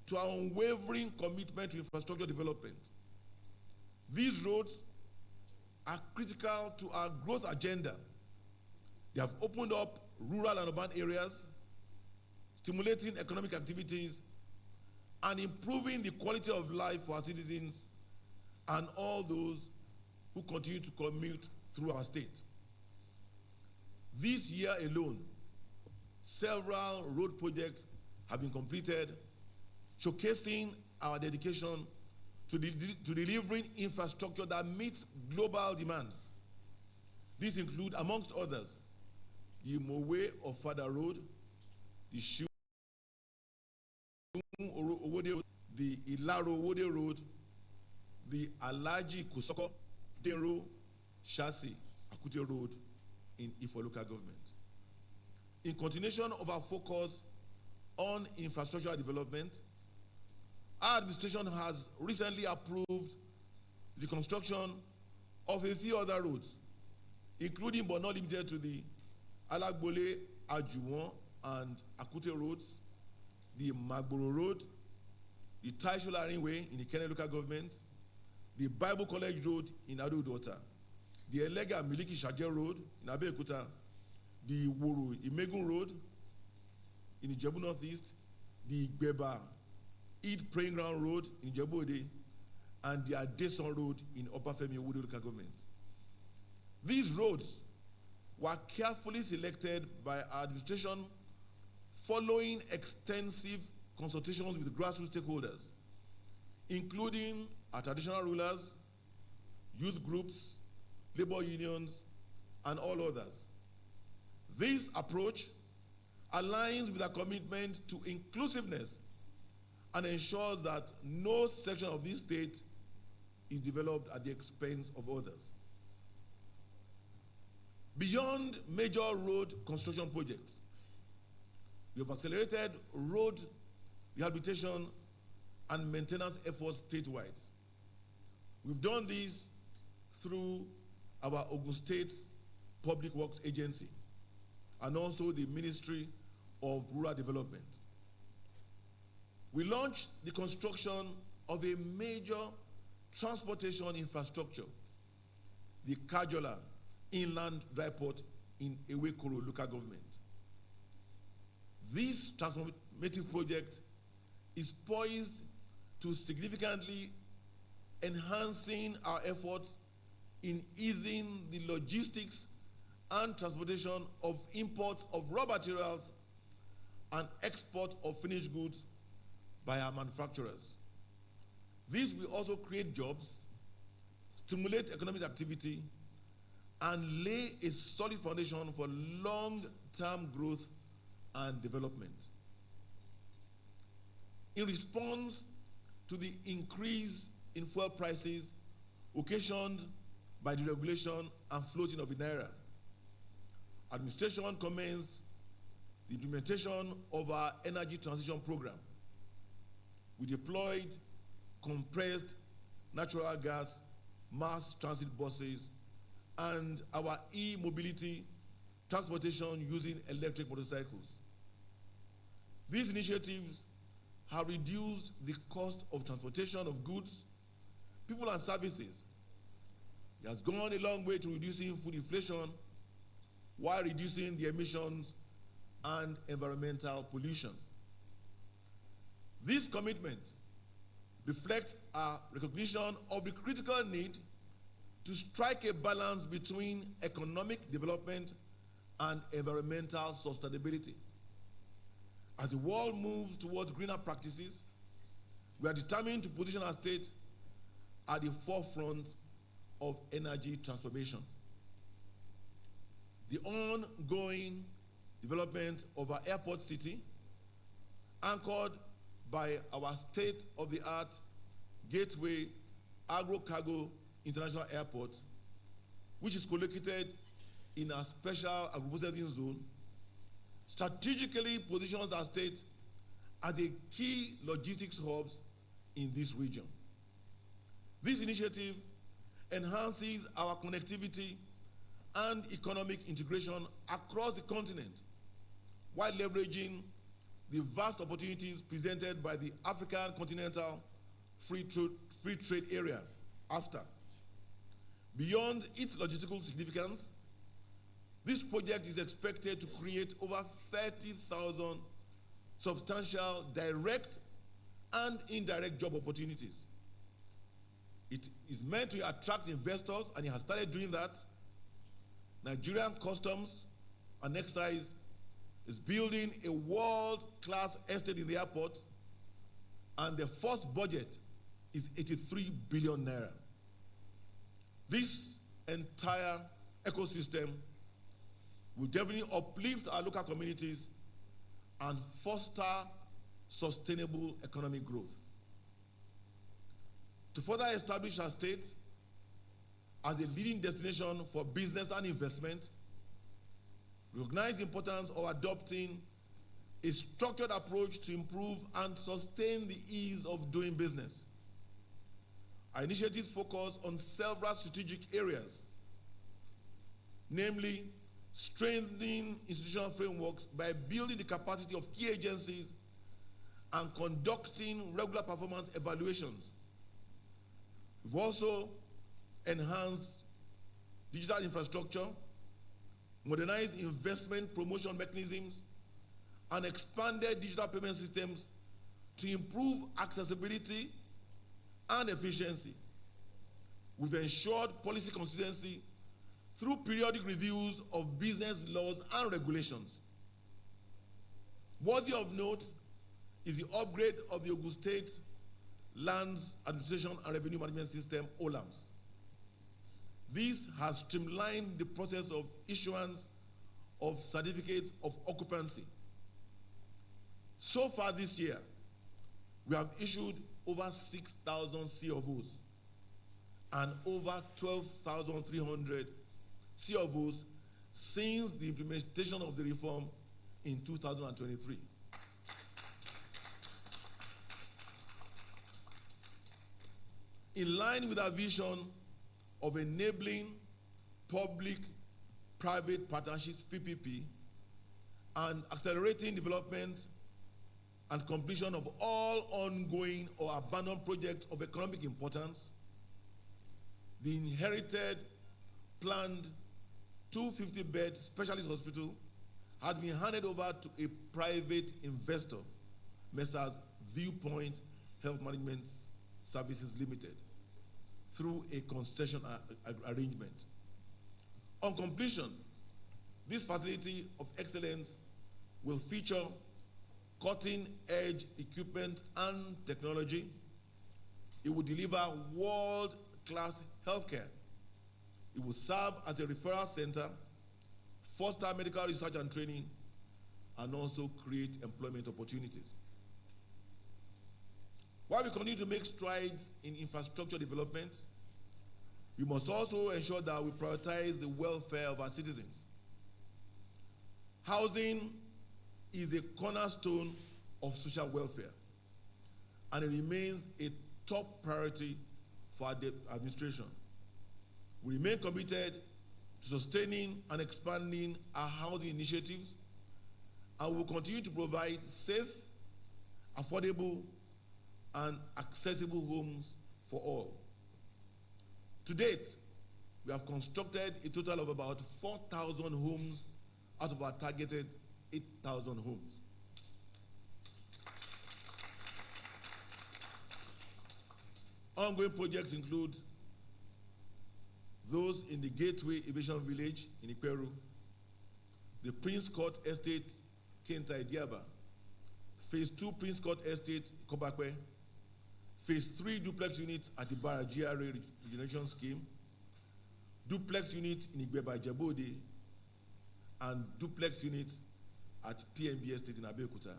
to our unwavering commitment to infrastructure development. These roads are critical to our growth agenda. They have opened up rural and urban areas, stimulating economic activities, and improving the quality of life for our citizens and all those who continue to commute through our state. This year alone, several road projects have been completed, showcasing our dedication to delivering infrastructure that meets global demands. These include, amongst others, the Mowe of Fada Road, the Shu Owode Road, the Ilaro Owode Road, the Alaji Kosoko Dero Shasi Akute Road in Ifo local government. In continuation of our focus on infrastructural development, our administration has recently approved the construction of a few other roads, including but not limited to the Alagbole, Ajuwon, and Akute roads, the Magboro Road, the Taisho Way in the Kenya local government, the Bible College Road in Abeokuta, the Elega Miliki Shaje Road in Abeokuta, the Wuru Imegun Road, in Ijebu Northeast, the Igbeba Eid Praying Ground Road in Ijebu Ode, and the Adeson Road in Upper Femi Owode local government. These roads were carefully selected by our administration following extensive consultations with grassroots stakeholders, including our traditional rulers, youth groups, labor unions, and all others. This approach aligns with our commitment to inclusiveness and ensures that no section of this state is developed at the expense of others. Beyond major road construction projects, we have accelerated road rehabilitation and maintenance efforts statewide. We've done this through our Ogun State Public Works Agency and also the Ministry of Rural Development. We launched the construction of a major transportation infrastructure, the Kajola Inland Dry Port in Ewekoro local government. This transformative project is poised to significantly enhancing our efforts in easing the logistics and transportation of imports of raw materials and export of finished goods by our manufacturers. This will also create jobs, stimulate economic activity, and lay a solid foundation for long-term growth and development. In response to the increase in fuel prices occasioned by the regulation and floating of the naira, administration commenced the implementation of our energy transition program. We deployed compressed natural gas mass transit buses and our e-mobility transportation using electric motorcycles. These initiatives have reduced the cost of transportation of goods, people, and services. It has gone a long way to reducing food inflation while reducing the emissions and environmental pollution. This commitment reflects our recognition of the critical need to strike a balance between economic development and environmental sustainability. As the world moves towards greener practices, we are determined to position our state at the forefront of energy transformation. The ongoing development of our airport city, anchored by our state-of-the-art Gateway Agro-Cargo International Airport, which is located in a special agro-processing zone, strategically positions our state as a key logistics hub in this region. This initiative enhances our connectivity and economic integration across the continent while leveraging the vast opportunities presented by the African Continental Free Trade Area, AFTA. Beyond its logistical significance, this project is expected to create over 30,000 substantial direct and indirect job opportunities. It is meant to attract investors, and it has started doing that. Nigerian Customs and Excise is building a world-class estate in the airport, and the first budget is 83 billion naira. This entire ecosystem will definitely uplift our local communities and foster sustainable economic growth. To further establish our state as a leading destination for business and investment, we recognize the importance of adopting a structured approach to improve and sustain the ease of doing business. Our initiatives focus on several strategic areas, namely strengthening institutional frameworks by building the capacity of key agencies and conducting regular performance evaluations. We've also enhanced digital infrastructure, modernized investment promotion mechanisms, and expanded digital payment systems to improve accessibility and efficiency. We've ensured policy consistency through periodic reviews of business laws and regulations. Worthy of note is the upgrade of the Ogun State Lands Administration and Revenue Management System, OLAMS. This has streamlined the process of issuance of certificates of occupancy. So far this year, we have issued over 6,000 CFOs and over 12,300 CFOs since the implementation of the reform in 2023. In line with our vision of enabling public-private partnerships, PPP, and accelerating development and completion of all ongoing or abandoned projects of economic importance, the inherited planned 250-bed specialist hospital has been handed over to a private investor, Messrs. Viewpoint Health Management Services Limited, through a concession arrangement. On completion, this facility of excellence will feature cutting-edge equipment and technology. It will deliver world-class healthcare. It will serve as a referral center, foster medical research and training, and also create employment opportunities. While we continue to make strides in infrastructure development, we must also ensure that we prioritize the welfare of our citizens. Housing is a cornerstone of social welfare, and it remains a top priority for the administration. We remain committed to sustaining and expanding our housing initiatives, and we will continue to provide safe, affordable, and accessible homes for all. To date, we have constructed a total of about 4,000 homes out of our targeted 8,000 homes. Ongoing projects include those in the Gateway Aviation Village in Iperu, the Prince Court Estate, Kenta Idiaba, Phase 2 Prince Court Estate, Kobakwe, Phase 3 duplex units at Ibara GRA Regeneration Scheme, duplex unit in Igbeba Jabode, and duplex units at PNB Estate in Abeokuta.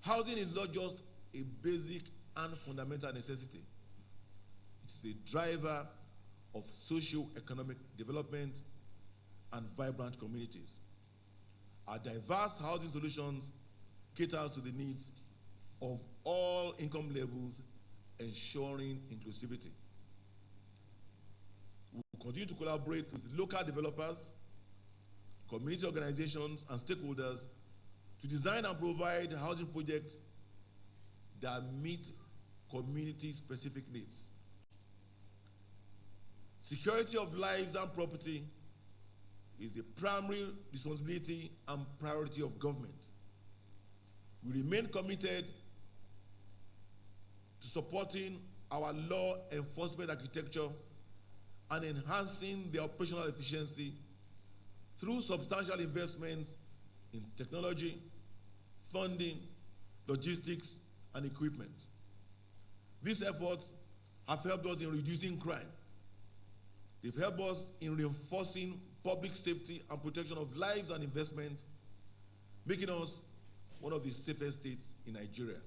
Housing is not just a basic and fundamental necessity. It is a driver of socio-economic development and vibrant communities. Our diverse housing solutions cater to the needs of all income levels, ensuring inclusivity. We will continue to collaborate with local developers, community organizations, and stakeholders to design and provide housing projects that meet community-specific needs. Security of lives and property is the primary responsibility and priority of government. We remain committed to supporting our law enforcement architecture and enhancing the operational efficiency through substantial investments in technology, funding, logistics, and equipment. These efforts have helped us in reducing crime. They've helped us in reinforcing public safety and protection of lives and investment, making us one of the safest states in Nigeria.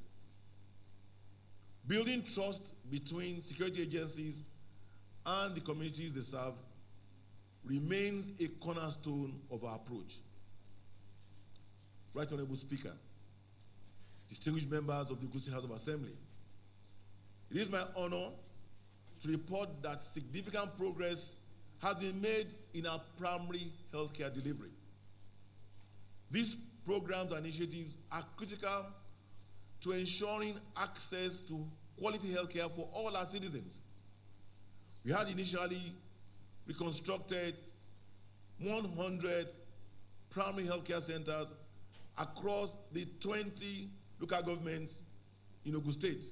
Building trust between security agencies and the communities they serve remains a cornerstone of our approach. Right Honorable Speaker, distinguished members of the Ogun State House of Assembly, it is my honor to report that significant progress has been made in our primary healthcare delivery. These programs and initiatives are critical to ensuring access to quality healthcare for all our citizens. We had initially reconstructed 100 primary healthcare centers across the 20 local governments in Ogun State.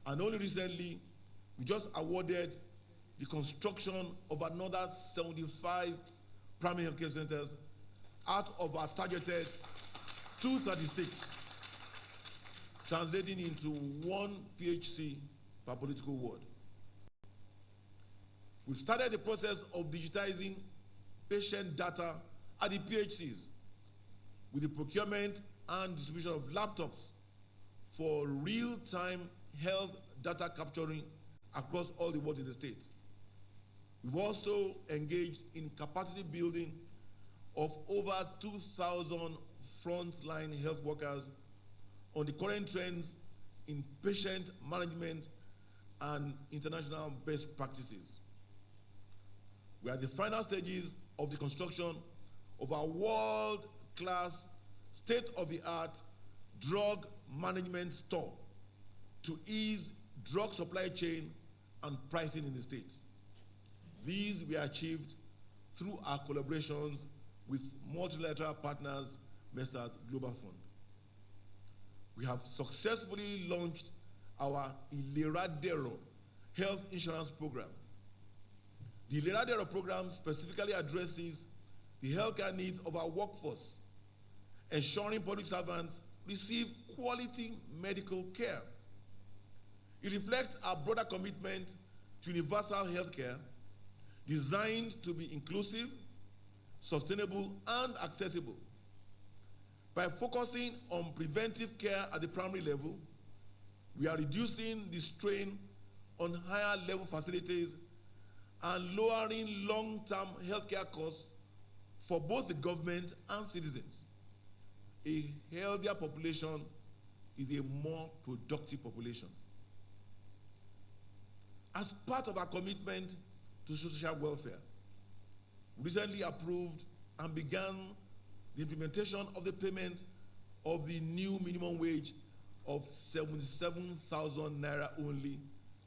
And only recently, we just awarded the construction of another 75 primary healthcare centers out of our targeted 236, translating into 1 PHC per political ward. We've started the process of digitizing patient data at the PHCs with the procurement and distribution of laptops for real-time health data capturing across all the wards in the state. We've also engaged in capacity building of over 2,000 frontline health workers on the current trends in patient management and international best practices. We are at the final stages of the construction of our world-class, state-of-the-art drug management store to ease drug supply chain and pricing in the state. These were achieved through our collaborations with multilateral partners, Messrs. Global Fund. We have successfully launched our Ileradero health insurance program. The Ileradero program specifically addresses the healthcare needs of our workforce, ensuring public servants receive quality medical care. It reflects our broader commitment to universal healthcare designed to be inclusive, sustainable, and accessible. By focusing on preventive care at the primary level, we are reducing the strain on higher level facilities and lowering long-term healthcare costs for both the government and citizens. A healthier population is a more productive population. As part of our commitment to social welfare, we recently approved and began the implementation of the payment of the new minimum wage of 77,000 naira only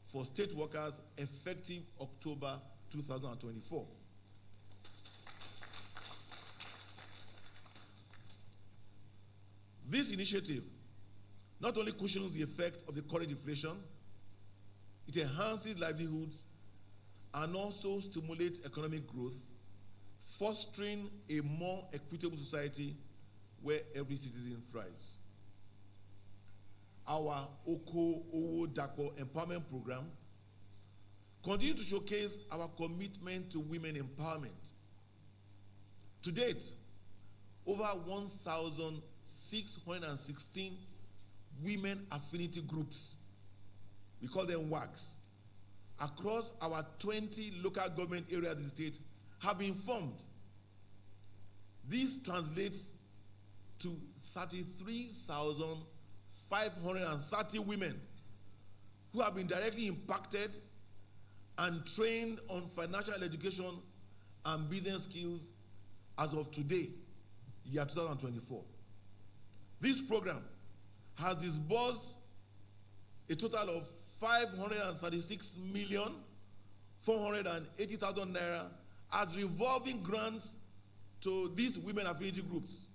for state workers effective October 2024. This initiative not only cushions the effect of the current inflation, it enhances livelihoods and also stimulates economic growth, fostering a more equitable society where every citizen thrives. Our Oko Owo Dapo Empowerment Program continues to showcase our commitment to women empowerment. To date, over 1,616 women affinity groups, we call them WAGs, across our 20 local government areas in the state have been formed. This translates to 33,530 women who have been directly impacted and trained on financial education and business skills as of today, year 2024. This program has disbursed a total of 536,480,000 naira as revolving grants to these women affinity groups.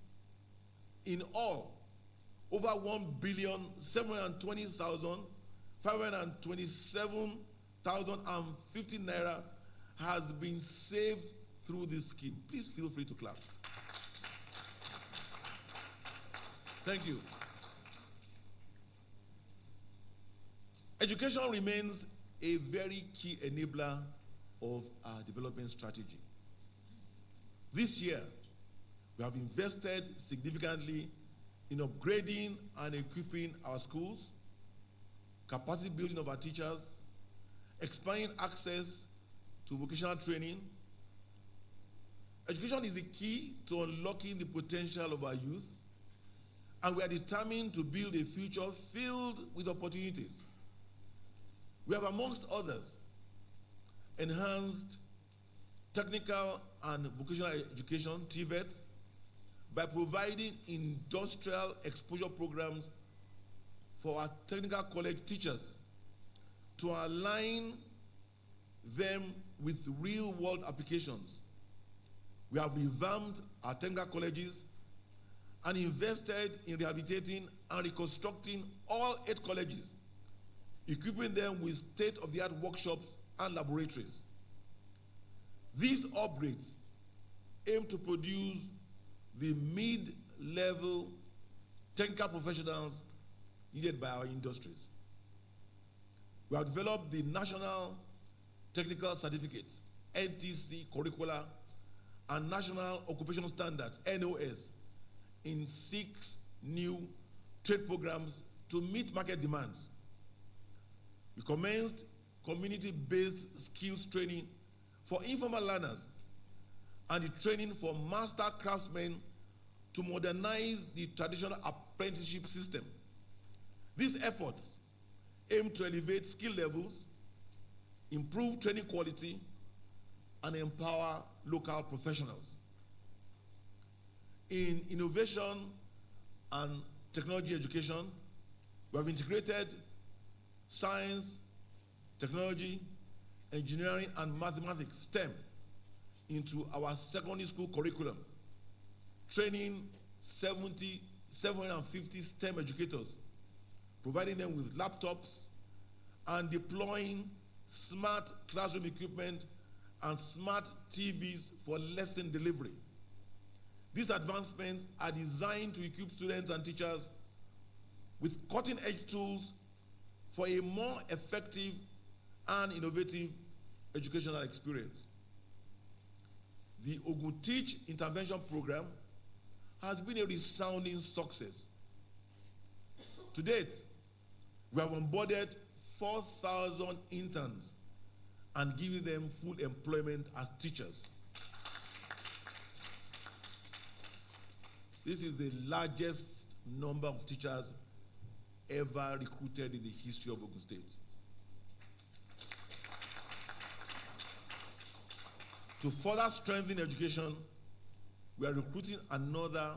In all, over 1,720,527,050 naira has been saved through this scheme. Please feel free to clap. Thank you. Education remains a very key enabler of our development strategy. This year, we have invested significantly in upgrading and equipping our schools, capacity building of our teachers, expanding access to vocational training. Education is the key to unlocking the potential of our youth, and we are determined to build a future filled with opportunities. We have, amongst others, enhanced technical and vocational education, TVET, by providing industrial exposure programs for our technical college teachers to align them with real-world applications. We have revamped our technical colleges and invested in rehabilitating and reconstructing all 8 colleges, equipping them with state-of-the-art workshops and laboratories. These upgrades aim to produce the mid-level technical professionals needed by our industries. We have developed the National Technical Certificates, NTC curricula, and National Occupational Standards, NOS, in 6 new trade programs to meet market demands. We commenced community-based skills training for informal learners and the training for master craftsmen to modernize the traditional apprenticeship system. These efforts aim to elevate skill levels, improve training quality, and empower local professionals. In innovation and technology education, we have integrated science, technology, engineering, and mathematics, STEM, into our secondary school curriculum, training 750 STEM educators, providing them with laptops, and deploying smart classroom equipment and smart TVs for lesson delivery. These advancements are designed to equip students and teachers with cutting-edge tools for a more effective and innovative educational experience. The Ogun Teach Intervention Program has been a resounding success. To date, we have onboarded 4,000 interns and given them full employment as teachers. This is the largest number of teachers ever recruited in the history of Ogun State. To further strengthen education, we are recruiting another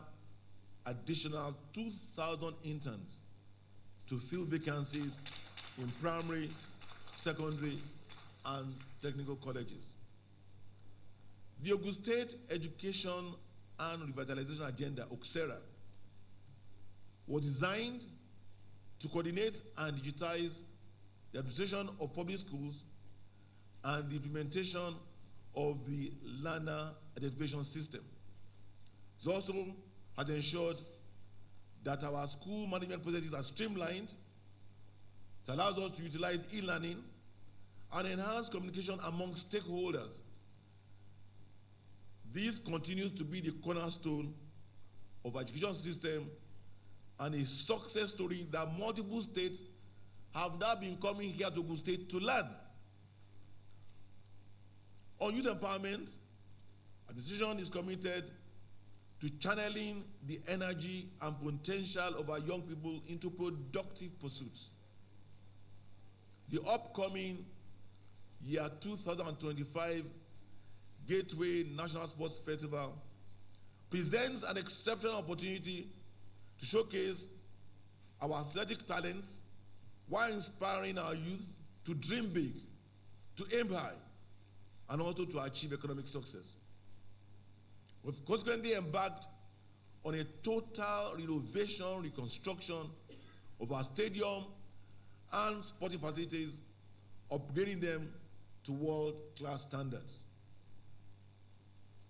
additional 2,000 interns to fill vacancies in primary, secondary, and technical colleges. The Ogun State Education and Revitalization Agenda, OCSERA, was designed to coordinate and digitize the administration of public schools and the implementation of the learner identification system. It also has ensured that our school management processes are streamlined. It allows us to utilize e-learning and enhance communication among stakeholders. This continues to be the cornerstone of our education system and a success story that multiple states have now been coming here to Ogun State to learn. On youth empowerment, administration is committed to channeling the energy and potential of our young people into productive pursuits. The upcoming year 2025 Gateway National Sports Festival presents an exceptional opportunity to showcase our athletic talents while inspiring our youth to dream big, to aim high, and also to achieve economic success. We've consequently embarked on a total renovation, reconstruction of our stadium and sporting facilities, upgrading them to world-class standards.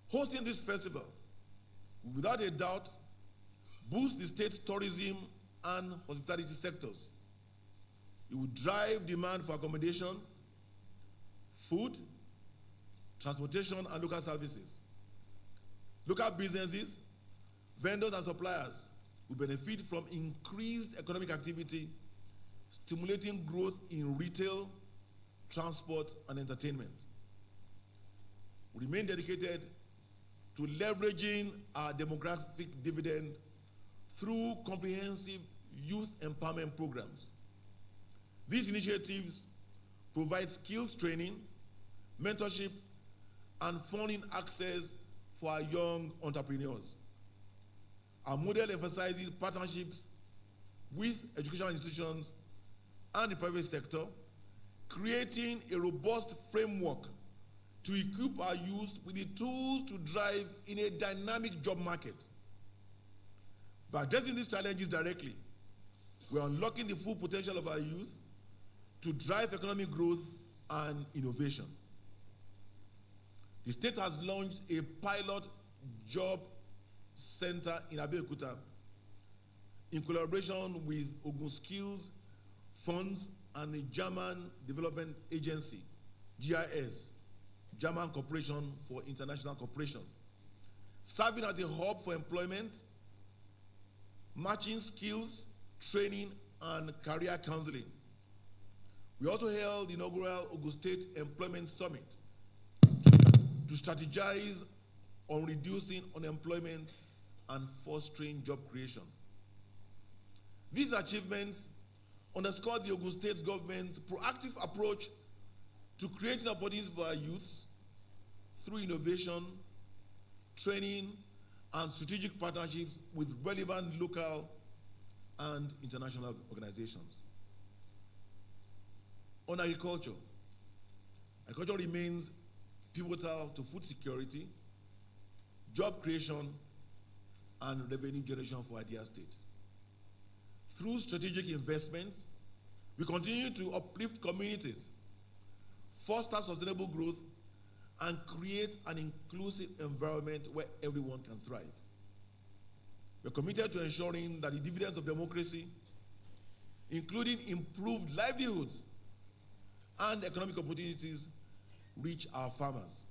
Hosting this festival will, without a doubt, boost the state's tourism and hospitality sectors. It will drive demand for accommodation, food, transportation, and local services. Local businesses, vendors, and suppliers will benefit from increased economic activity, stimulating growth in retail, transport, and entertainment. We remain dedicated to leveraging our demographic dividend through comprehensive youth empowerment programs. These initiatives provide skills training, mentorship, and funding access for our young entrepreneurs. Our model emphasizes partnerships with educational institutions and the private sector, creating a robust framework to equip our youth with the tools to drive in a dynamic job market. By addressing these challenges directly, we are unlocking the full potential of our youth to drive economic growth and innovation. The state has launched a pilot job center in Abeokuta in collaboration with Ogun Skills Funds and the German Development Agency, GIS, German Corporation for International Cooperation, serving as a hub for employment, matching skills, training, and career counseling. We also held the inaugural Ogun State Employment Summit to strategize on reducing unemployment and fostering job creation. These achievements underscore the Ogun State government's proactive approach to creating opportunities for our youths through innovation, training, and strategic partnerships with relevant local and international organizations. On agriculture, agriculture remains pivotal to food security, job creation, and revenue generation for Adia State. Through strategic investments, we continue to uplift communities, foster sustainable growth, and create an inclusive environment where everyone can thrive. We're committed to ensuring that the dividends of democracy, including improved livelihoods and economic opportunities, reach our farmers.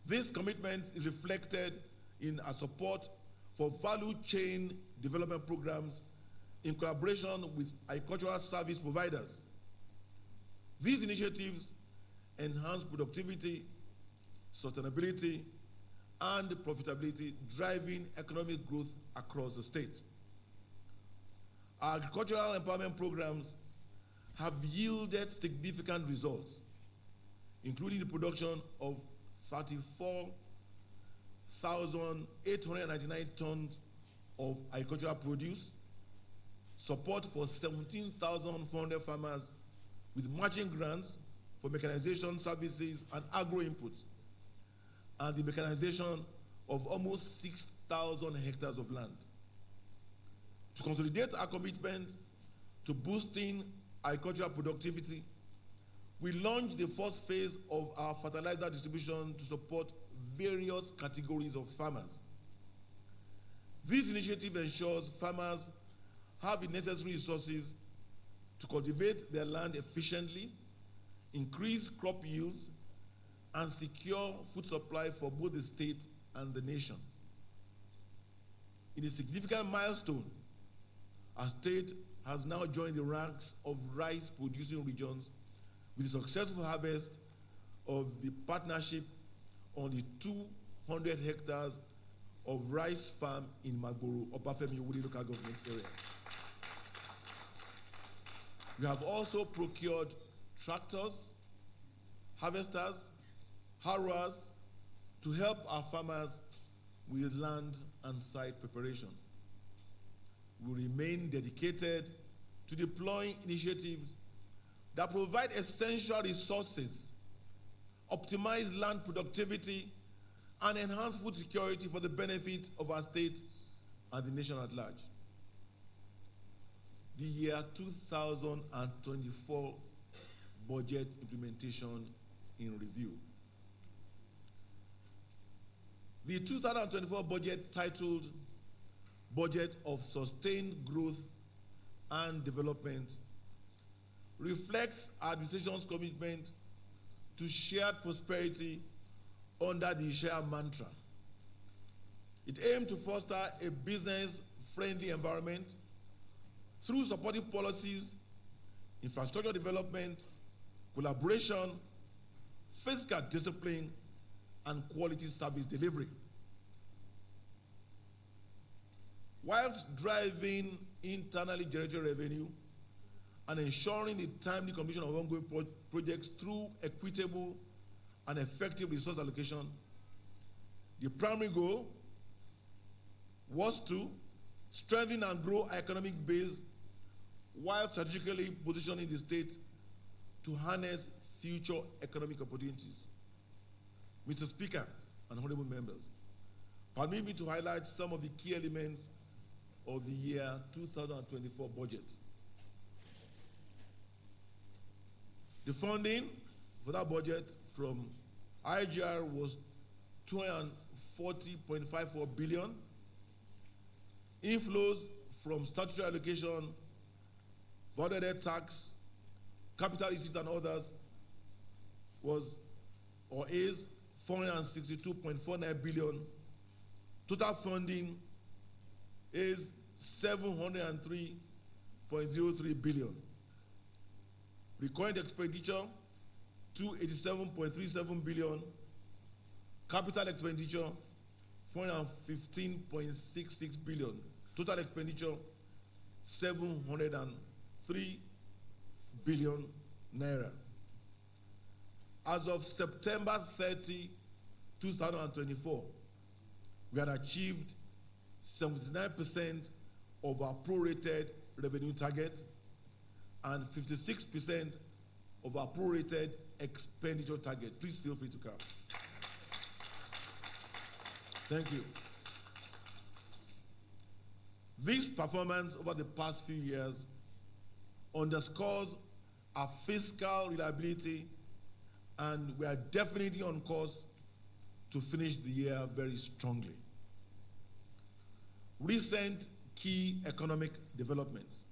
This commitment is reflected in our support for value chain development programs in collaboration with agricultural service providers. These initiatives enhance productivity, sustainability, and profitability, driving economic growth across the state. Our agricultural empowerment programs have yielded significant results, including the production of 34,899 tons of agricultural produce, support for 17,400 farmers with matching grants for mechanization services and agro inputs, and the mechanization of almost 6,000 hectares of land. To consolidate our commitment to boosting agricultural productivity, we launched the first phase of our fertilizer distribution to support various categories of farmers. This initiative ensures farmers have the necessary resources to cultivate their land efficiently, increase crop yields, and secure food supply for both the state and the nation. In a significant milestone, our state has now joined the ranks of rice-producing regions with the successful harvest of the partnership on the 200 hectares of rice farm in Magboro, Obafemi Wuli local government area. We have also procured tractors, harvesters, harrowers to help our farmers with land and site preparation. We remain dedicated to deploying initiatives that provide essential resources, optimize land productivity, and enhance food security for the benefit of our state and the nation at large. The year 2024 budget implementation in review. The 2024 budget, titled Budget of Sustained Growth and Development, reflects our administration's commitment to shared prosperity under the share mantra. It aimed to foster a business-friendly environment through supportive policies, infrastructure development, collaboration, fiscal discipline, and quality service delivery. Whilst driving internally generated revenue and ensuring the timely completion of ongoing projects through equitable and effective resource allocation, the primary goal was to strengthen and grow our economic base while strategically positioning the state to harness future economic opportunities. Mr. Speaker and honorable members, permit me to highlight some of the key elements of the year 2024 budget. The funding for that budget from IGR was 240.54 billion. Inflows from statutory allocation, value-added tax, capital receipts and others was or is 462.49 billion. Total funding is 703.03 billion. Recurrent expenditure 287.37 billion. Capital expenditure 415.66 billion. Total expenditure 703 billion naira. As of September 30, 2024, we had achieved 79% of our prorated revenue target and 56% of our prorated expenditure target. Please feel free to come. Thank you. This performance over the past few years underscores our fiscal reliability, and we are definitely on course to finish the year very strongly. Recent key economic developments.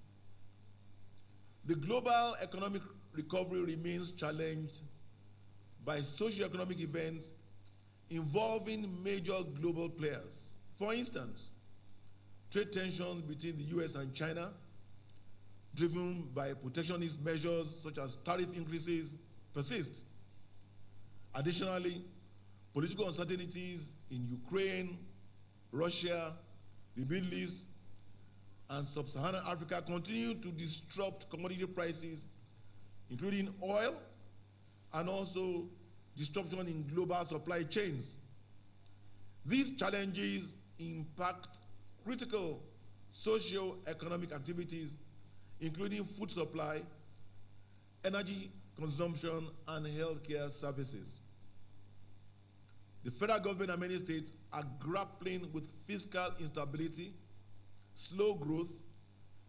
The global economic recovery remains challenged by socio-economic events involving major global players. For instance, trade tensions between the US and China, driven by protectionist measures such as tariff increases, persist. Additionally, political uncertainties in Ukraine, Russia, the Middle East, and Sub-Saharan Africa continue to disrupt commodity prices, including oil, and also disruption in global supply chains. These challenges impact critical socio-economic activities, including food supply, energy consumption, and healthcare services. The federal government and many states are grappling with fiscal instability, slow growth,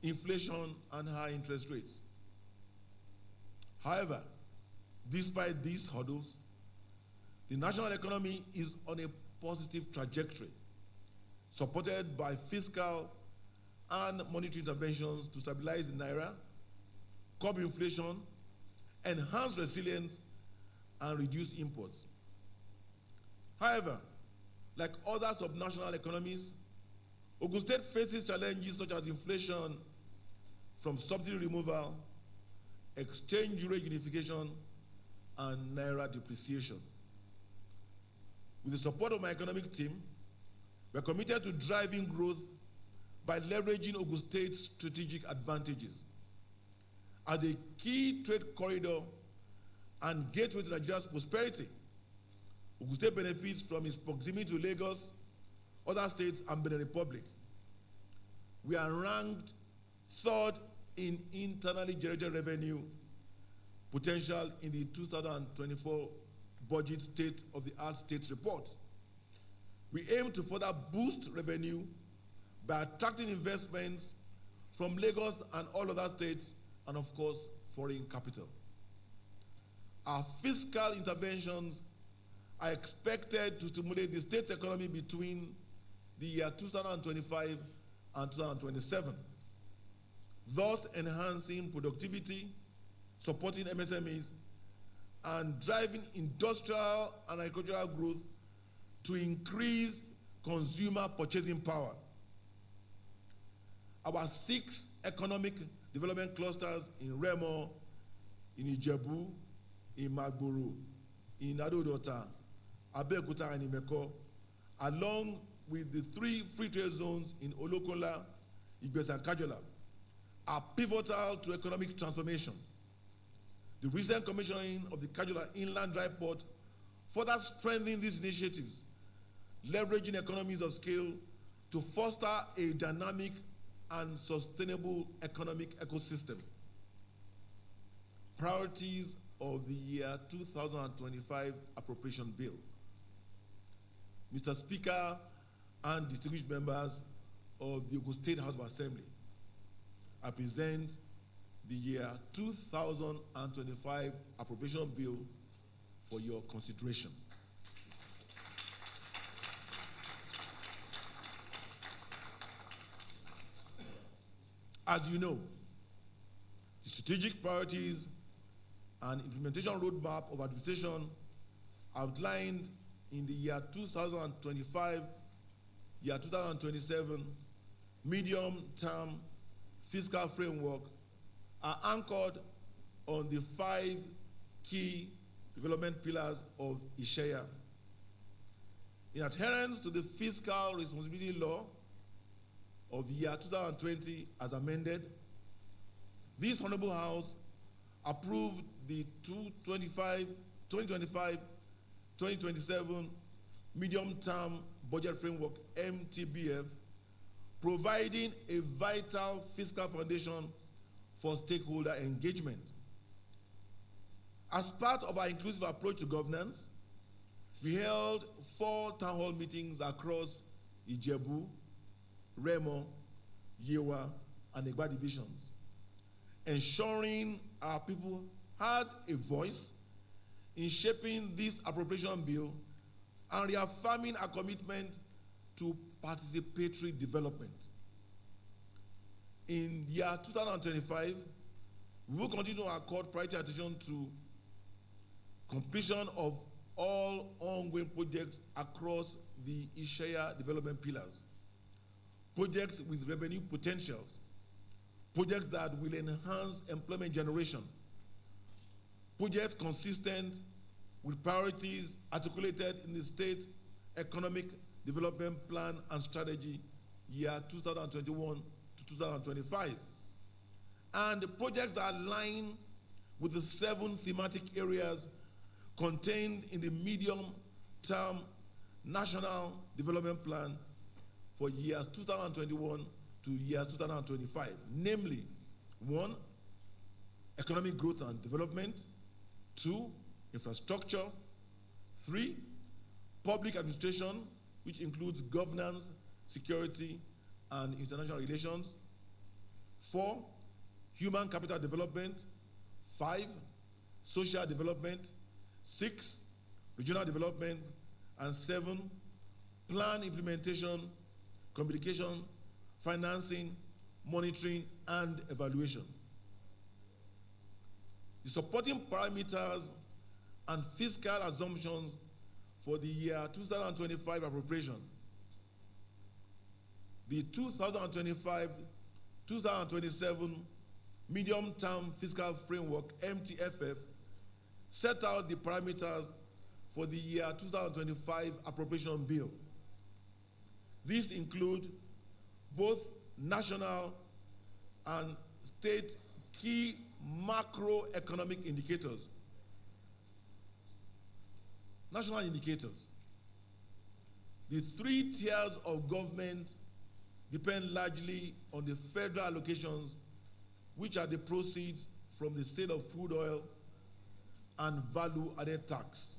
inflation, and high interest rates. However, despite these hurdles, the national economy is on a positive trajectory, supported by fiscal and monetary interventions to stabilize the naira, curb inflation, enhance resilience, and reduce imports. However, like other subnational economies, Ogun State faces challenges such as inflation from subsidy removal, exchange rate unification, and naira depreciation. With the support of my economic team, we are committed to driving growth by leveraging Ogun State's strategic advantages. As a key trade corridor and gateway to Nigeria's prosperity, Ogun State benefits from its proximity to Lagos, other states, and Benin Republic. We are ranked third in internally generated revenue potential in the 2024 Budget State of the Art States Report. We aim to further boost revenue by attracting investments from Lagos and all other states, and of course, foreign capital. Our fiscal interventions are expected to stimulate the state's economy between the year 2025 and 2027, thus enhancing productivity, supporting MSMEs, and driving industrial and agricultural growth to increase consumer purchasing power. Our 6 economic development clusters in Remo, in Ijebu, in Magboro, in Adodota, Abeokuta, and Imeko, along with the 3 free trade zones in Olokola, Igbes, and Kajola, are pivotal to economic transformation. The recent commissioning of the Kajola Inland Dry Port further strengthens these initiatives, leveraging economies of scale to foster a dynamic and sustainable economic ecosystem. Priorities of the year 2025 Appropriation Bill. Mr. Speaker and distinguished members of the Ogun State House of Assembly, I present the year 2025 Appropriation Bill for your consideration. As you know, the strategic priorities and implementation roadmap of administration outlined in the year 2025, year 2027 medium-term fiscal framework are anchored on the 5 key development pillars of Ishaya. In adherence to the fiscal responsibility law of the year 2020 as amended, this Honorable House approved the 2025-2027 medium-term budget framework, MTBF, providing a vital fiscal foundation for stakeholder engagement. As part of our inclusive approach to governance, we held 4 town hall meetings across Ijebu, Remo, Yewa, and Egba divisions, ensuring our people had a voice in shaping this appropriation bill and reaffirming our commitment to participatory development. In the year 2025, we will continue to accord priority attention to completion of all ongoing projects across the Ishaya development pillars. Projects with revenue potentials, projects that will enhance employment generation, projects consistent with priorities articulated in the State Economic Development Plan and Strategy year 2021 to 2025, and projects that align with the 7 thematic areas contained in the medium-term National Development Plan for years 2021 to years 2025, namely 1, economic growth and development, 2, infrastructure, 3, public administration, which includes governance, security, and international relations, 4, human capital development, 5, social development, 6, regional development, and 7, plan implementation, communication, financing, monitoring, and evaluation. The supporting parameters and fiscal assumptions for the year 2025 appropriation. The 2025-2027 medium-term fiscal framework, MTFF, set out the parameters for the year 2025 appropriation bill. These include both national and state key macroeconomic indicators. National indicators. The 3 tiers of government depend largely on the federal allocations, which are the proceeds from the sale of crude oil and value-added tax.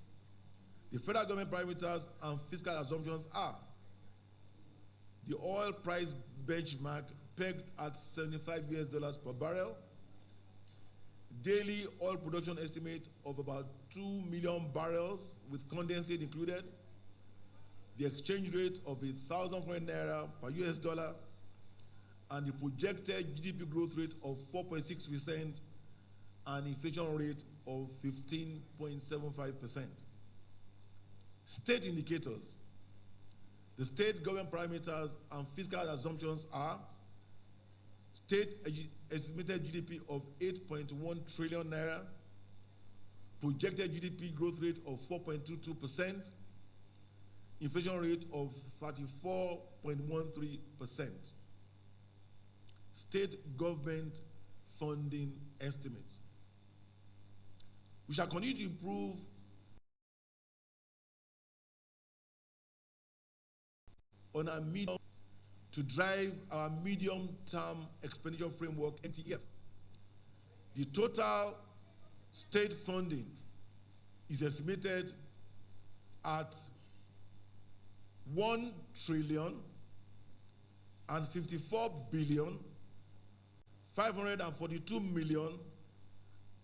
The federal government parameters and fiscal assumptions are the oil price benchmark pegged at $75 per barrel, daily oil production estimate of about 2 million barrels with condensate included, the exchange rate of 1,000 foreign naira per US dollar, and the projected GDP growth rate of 4.6% and inflation rate of 15.75%. State indicators. The state government parameters and fiscal assumptions are state estimated GDP of 8.1 trillion naira, projected GDP growth rate of 4.22%, inflation rate of 34.13%. State government funding estimates. We shall continue to improve on our medium to drive our medium-term expenditure framework, MTF. The total state funding is estimated at 1 trillion and 54 billion 542 million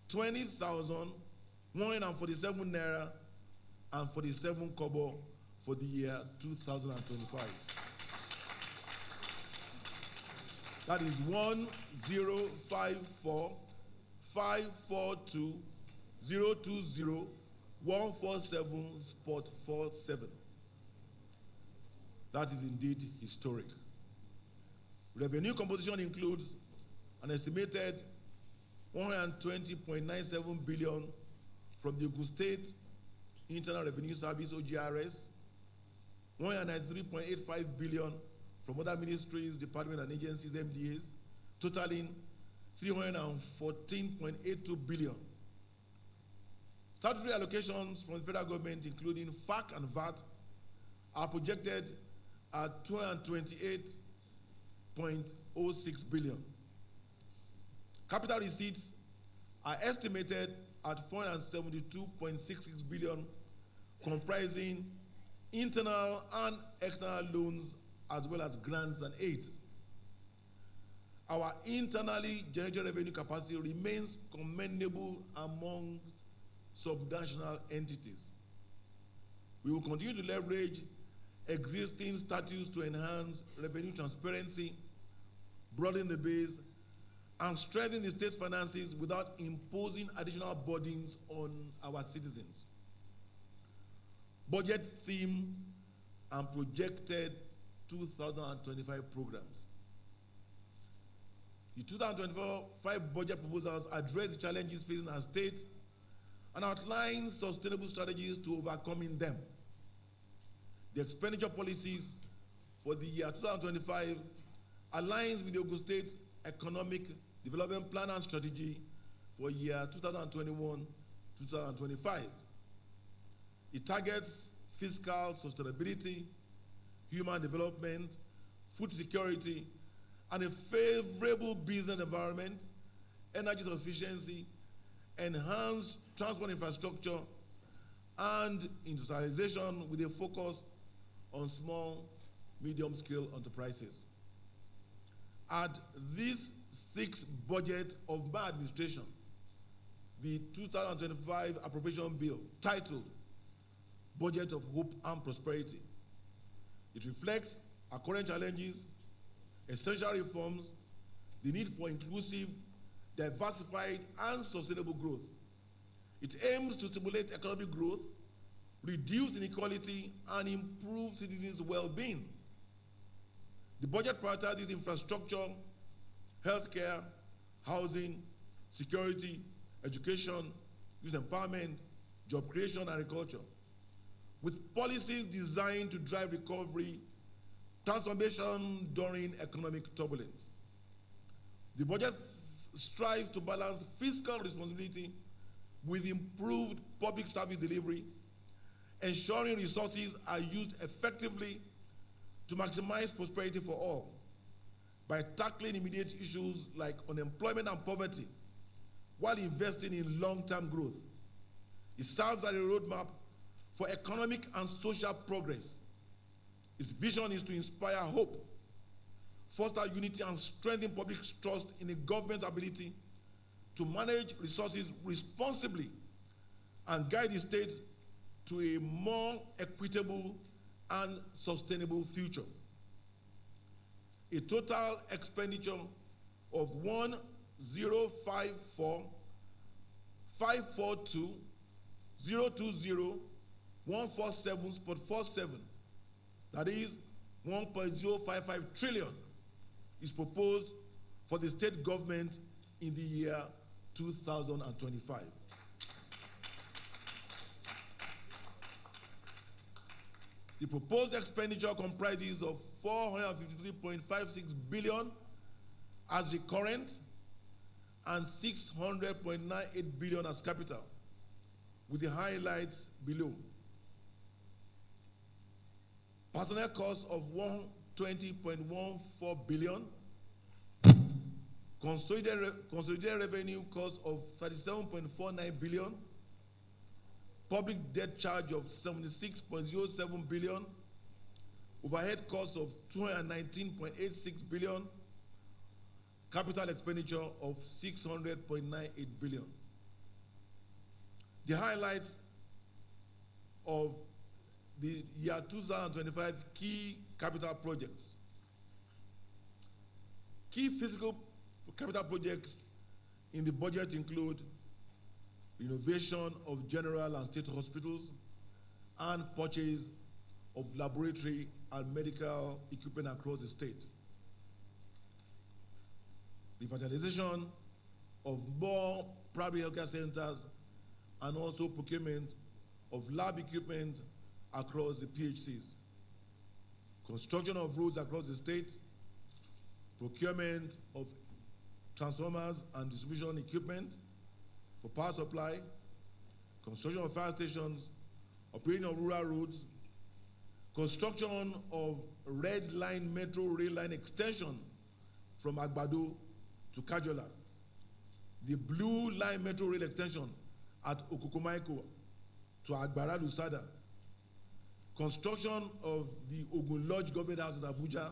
20,147 naira and 47 kobo for the year 2025. That is 1054542020147.47. That is indeed historic. Revenue composition includes an estimated 120.97 billion from the Ogun State Internal Revenue Service, OGRS, 193.85 billion from other ministries, departments, and agencies, MDAs, totaling 314.82 billion. Statutory allocations from the federal government, including FAC and VAT, are projected at 228.06 billion. Capital receipts are estimated at 472.66 billion, comprising internal and external loans as well as grants and aids. Our internally generated revenue capacity remains commendable among subnational entities. We will continue to leverage existing statutes to enhance revenue transparency, broaden the base, and strengthen the state's finances without imposing additional burdens on our citizens. Budget theme and projected 2025 programs. The 2025 budget proposals address the challenges facing our state and outline sustainable strategies to overcoming them. The expenditure policies for the year 2025 aligns with the Ogun State's economic development plan and strategy for year 2021-2025. It targets fiscal sustainability, human development, food security, and a favorable business environment, energy sufficiency, enhanced transport infrastructure, and industrialization with a focus on small, medium-scale enterprises. At this sixth budget of my administration, the 2025 Appropriation Bill, titled Budget of Hope and Prosperity, it reflects our current challenges, essential reforms, the need for inclusive, diversified, and sustainable growth. It aims to stimulate economic growth, reduce inequality, and improve citizens' well-being. The budget prioritizes infrastructure, healthcare, housing, security, education, youth empowerment, job creation, and agriculture, with policies designed to drive recovery, transformation during economic turbulence. The budget strives to balance fiscal responsibility with improved public service delivery, ensuring resources are used effectively to maximize prosperity for all by tackling immediate issues like unemployment and poverty while investing in long-term growth. It serves as a roadmap for economic and social progress. Its vision is to inspire hope, foster unity, and strengthen public trust in the government's ability to manage resources responsibly and guide the state to a more equitable and sustainable future. A total expenditure of 1,054,542,020,147.47, that is 1.055 trillion, is proposed for the state government in the year 2025. The proposed expenditure comprises of 453.56 billion as recurrent and 600.98 billion as capital, with the highlights below. Personnel costs of 120.14 billion, consolidated revenue cost of 37.49 billion, public debt charge of 76.07 billion, overhead costs of 219.86 billion, capital expenditure of 600.98 billion. The highlights of the year 2025 key capital projects. Key physical capital projects in the budget include renovation of general and state hospitals and purchase of laboratory and medical equipment across the state. Revitalization of more primary healthcare centers and also procurement of lab equipment across the PHCs. Construction of roads across the state, procurement of transformers and distribution equipment for power supply, construction of fire stations, operating of rural roads, construction of red line metro rail line extension from Agbado to Kajola, the blue line metro rail extension at Okukumaiko to Agbara Lusada, construction of the Ogun Lodge Government House in Abuja,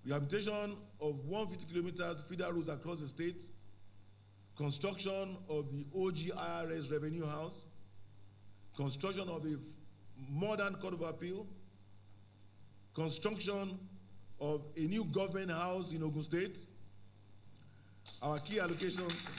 rehabilitation of 150 kilometers feeder roads across the state, construction of the OGIRS Revenue House, construction of a modern Court of Appeal, construction of a new government house in Ogun State. Our key allocations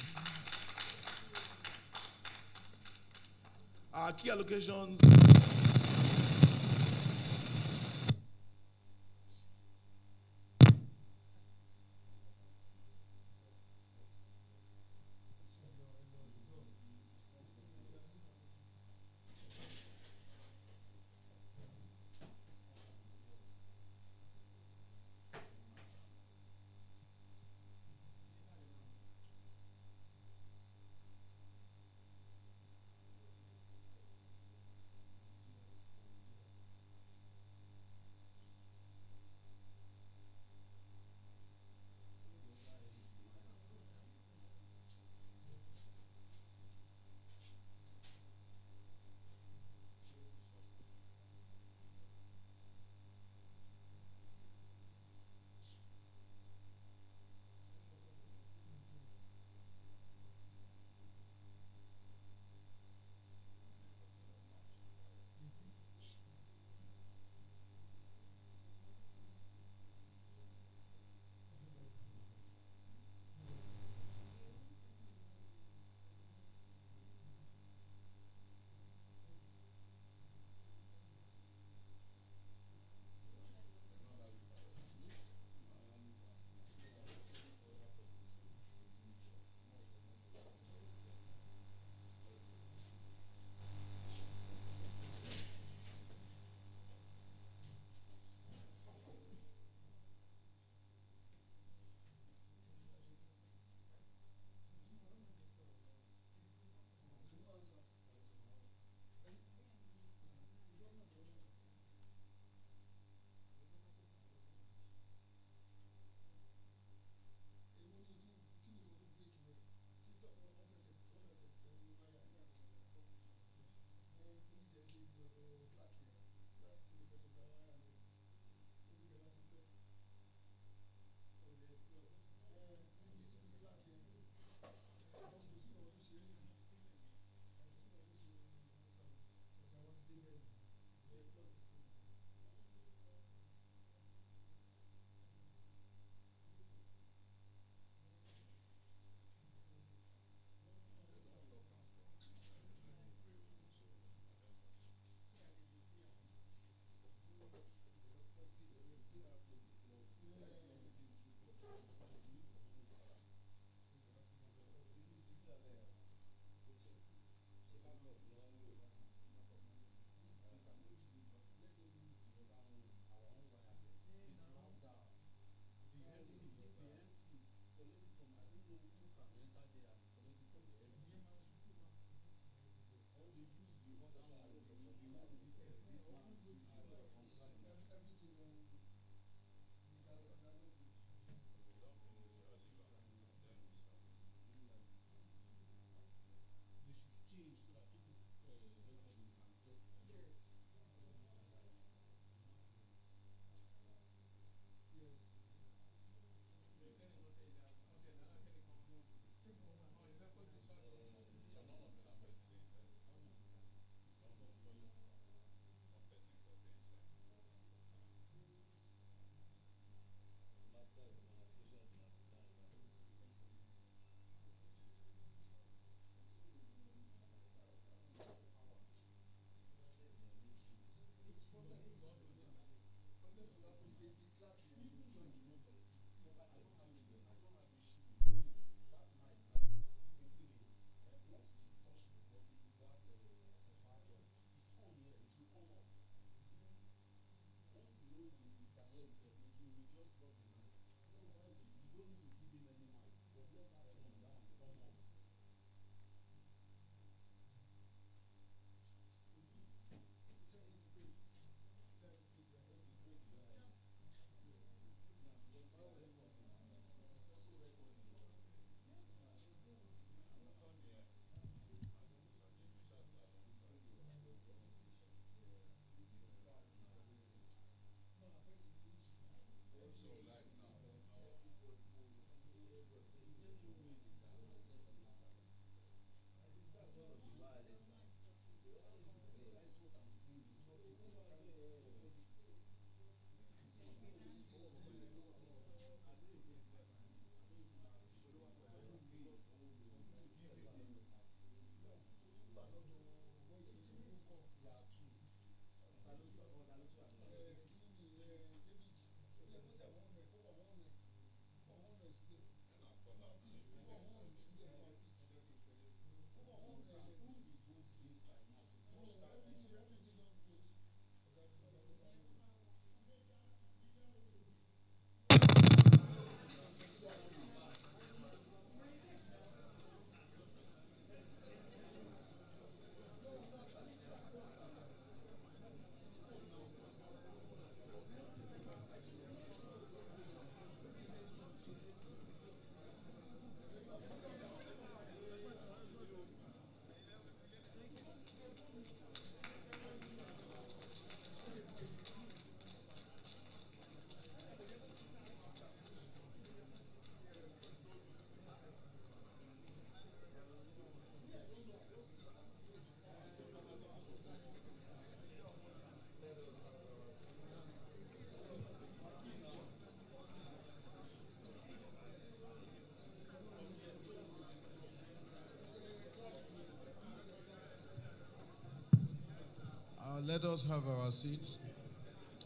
let us have our seats.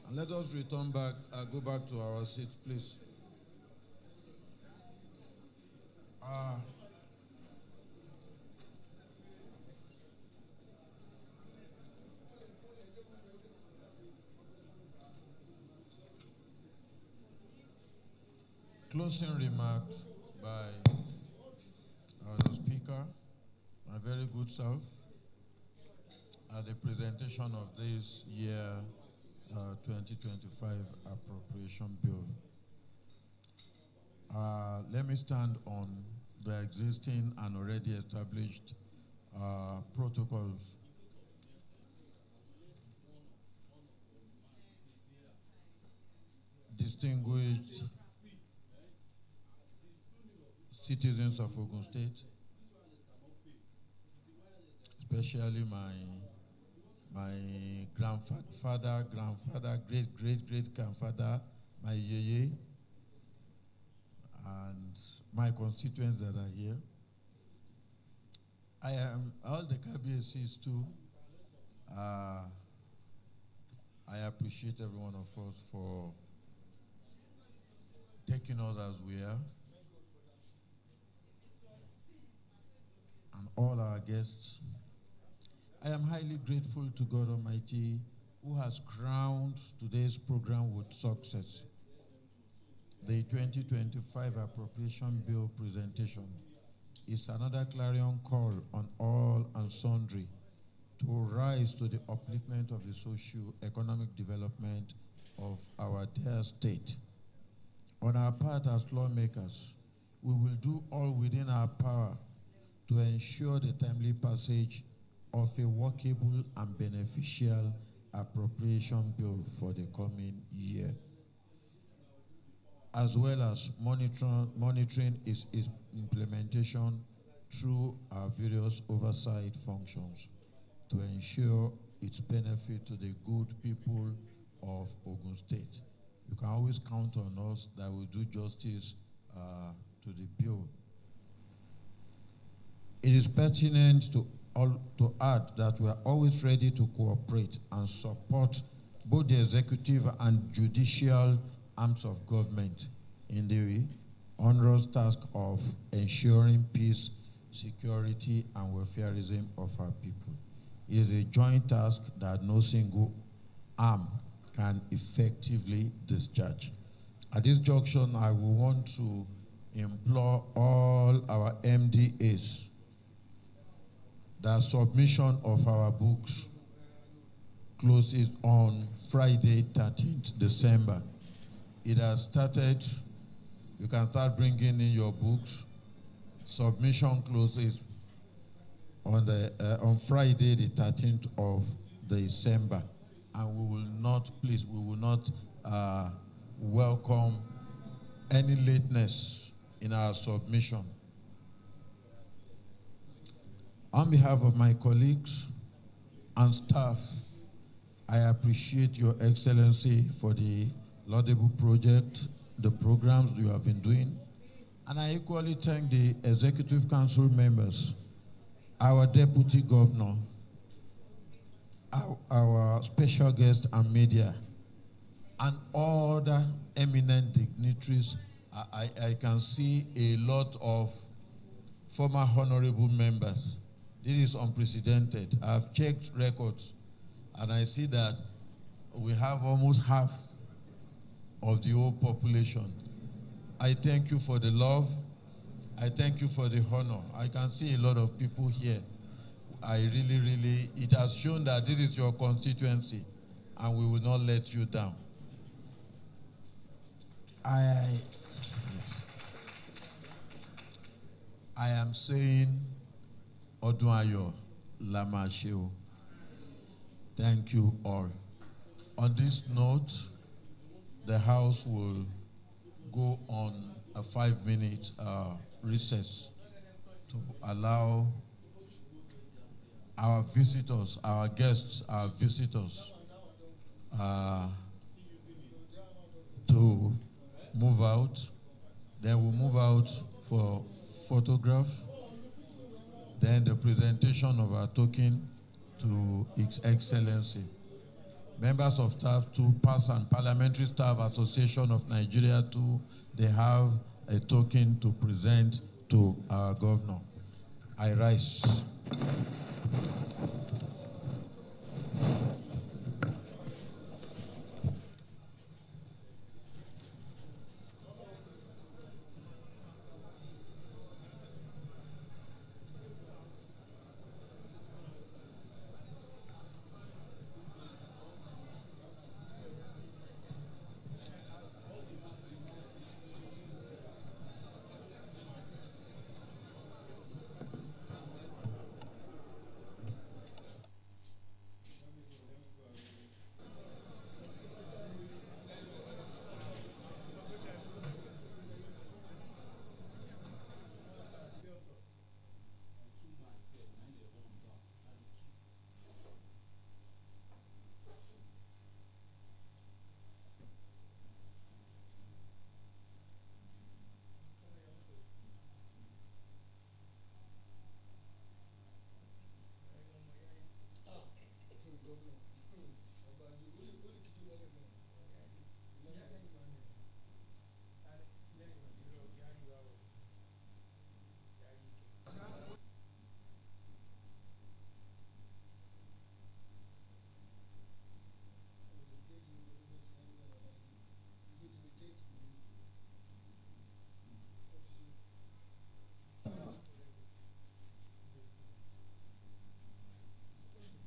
And let us return back, go back to our seats, please. Closing remarks by the speaker, my very good self, at the presentation of this year 2025 appropriation bill. Let me stand on the existing and already established protocols. Distinguished citizens of Ogun State, especially my grandfather, great-great-great-grandfather, my yeye, and my constituents that are here. I am all the KBSCs too. I appreciate every one of us for taking us as we are. And all our guests. I am highly grateful to God Almighty who has crowned today's program with success. The 2025 Appropriation Bill presentation is another clarion call on all and sundry to rise to the upliftment of the socio-economic development of our dear state. On our part as lawmakers, we will do all within our power to ensure the timely passage of a workable and beneficial appropriation bill for the coming year, as well as monitoring its implementation through our various oversight functions to ensure its benefit to the good people of Ogun State. You can always count on us that we do justice to the bill. It is pertinent to add that we are always ready to cooperate and support both the executive and judicial arms of government in the onerous task of ensuring peace, security, and welfareism of our people. It is a joint task that no single arm can effectively discharge. At this junction, I will want to implore all our MDAs that submission of our books closes on Friday, 13th December. It has started. You can start bringing in your books. Submission closes on Friday, the 13th of December. And we will not welcome any lateness in our submission. On behalf of my colleagues and staff, I appreciate Your Excellency for the laudable project, the programs you have been doing, and I equally thank the Executive Council members, our Deputy Governor, our special guests and media, and other eminent dignitaries. I can see a lot of former honorable members. This is unprecedented. I've checked records, and I see that we have almost half of the whole population. I thank you for the love. I thank you for the honor. I can see a lot of people here. I really, it has shown that this is your constituency, and we will not let you down. I am saying, Odunayo Lamasheo. Thank you all. On this note, the House will go on a 5-minute recess to allow our visitors, our guests, our visitors to move out. Then we'll move out for photograph. Then the presentation of our token to His Excellency. members of staff to PAS and Parliamentary Staff Association of Nigeria too, they have a token to present to our governor. I rise.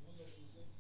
Cover is, yes.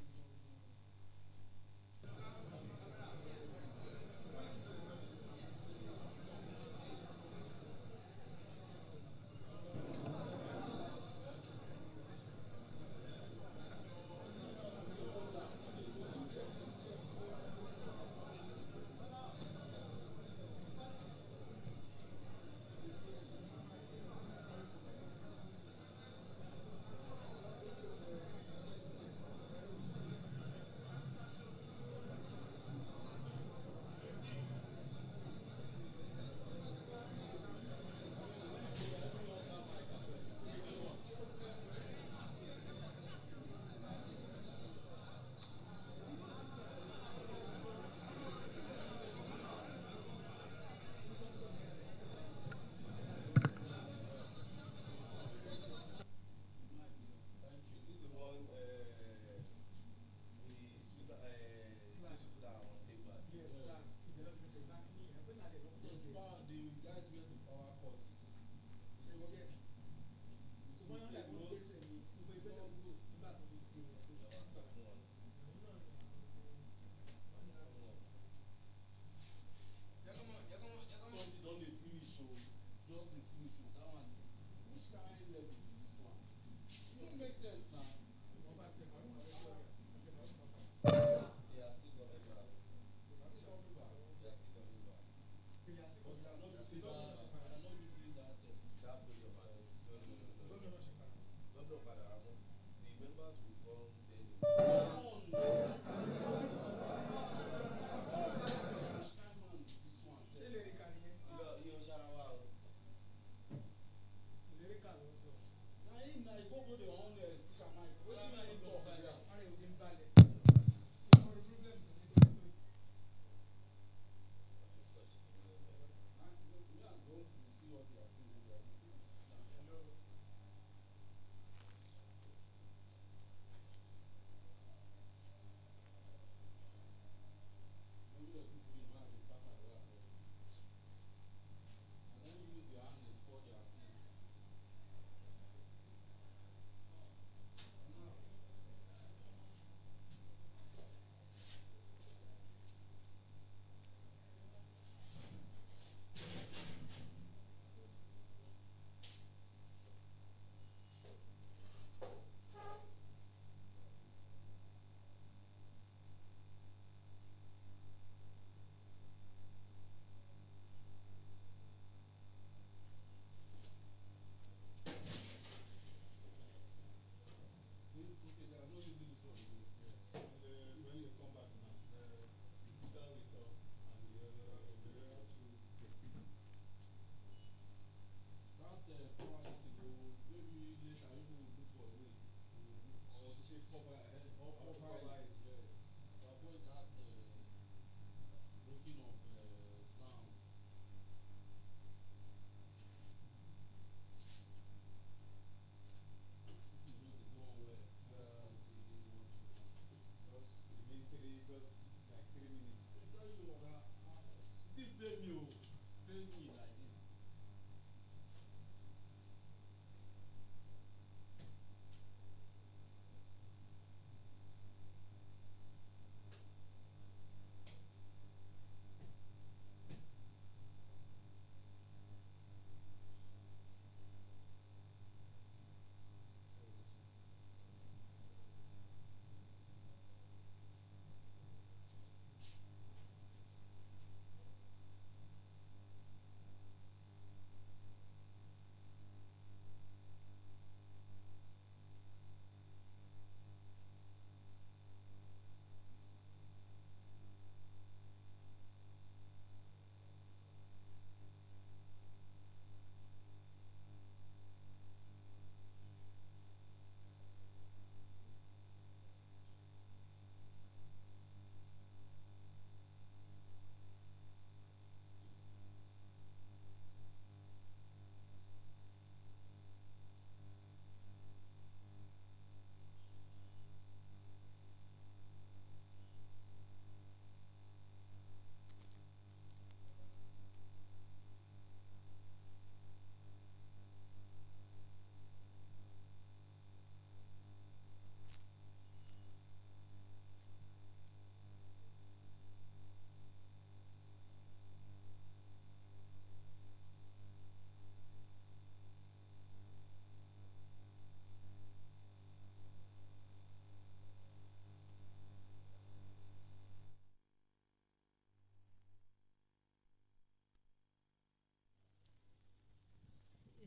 To avoid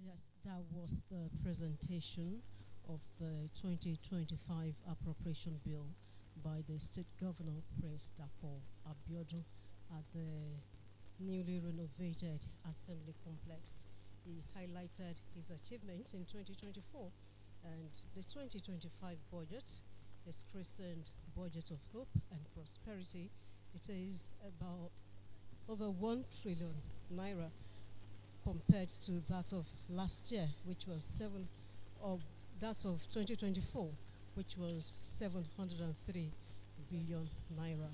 Yes, that was the presentation of the 2025 appropriation bill by the state governor, Prince Dapo Abiodun, at the newly renovated assembly complex. He highlighted his achievements in 2024 and the 2025 budget is christened Budget of Hope and Prosperity. It is about over 1 trillion naira compared to that of last year, which was that of 2024, which was 703 billion naira.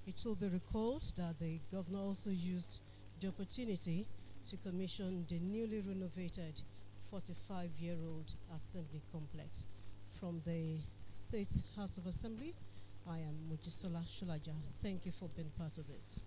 It will be recalled that the governor also used the opportunity to commission the newly renovated 45-year-old assembly complex. From the State House of Assembly, I am Mojisola Shulaja. Thank you for being part of it.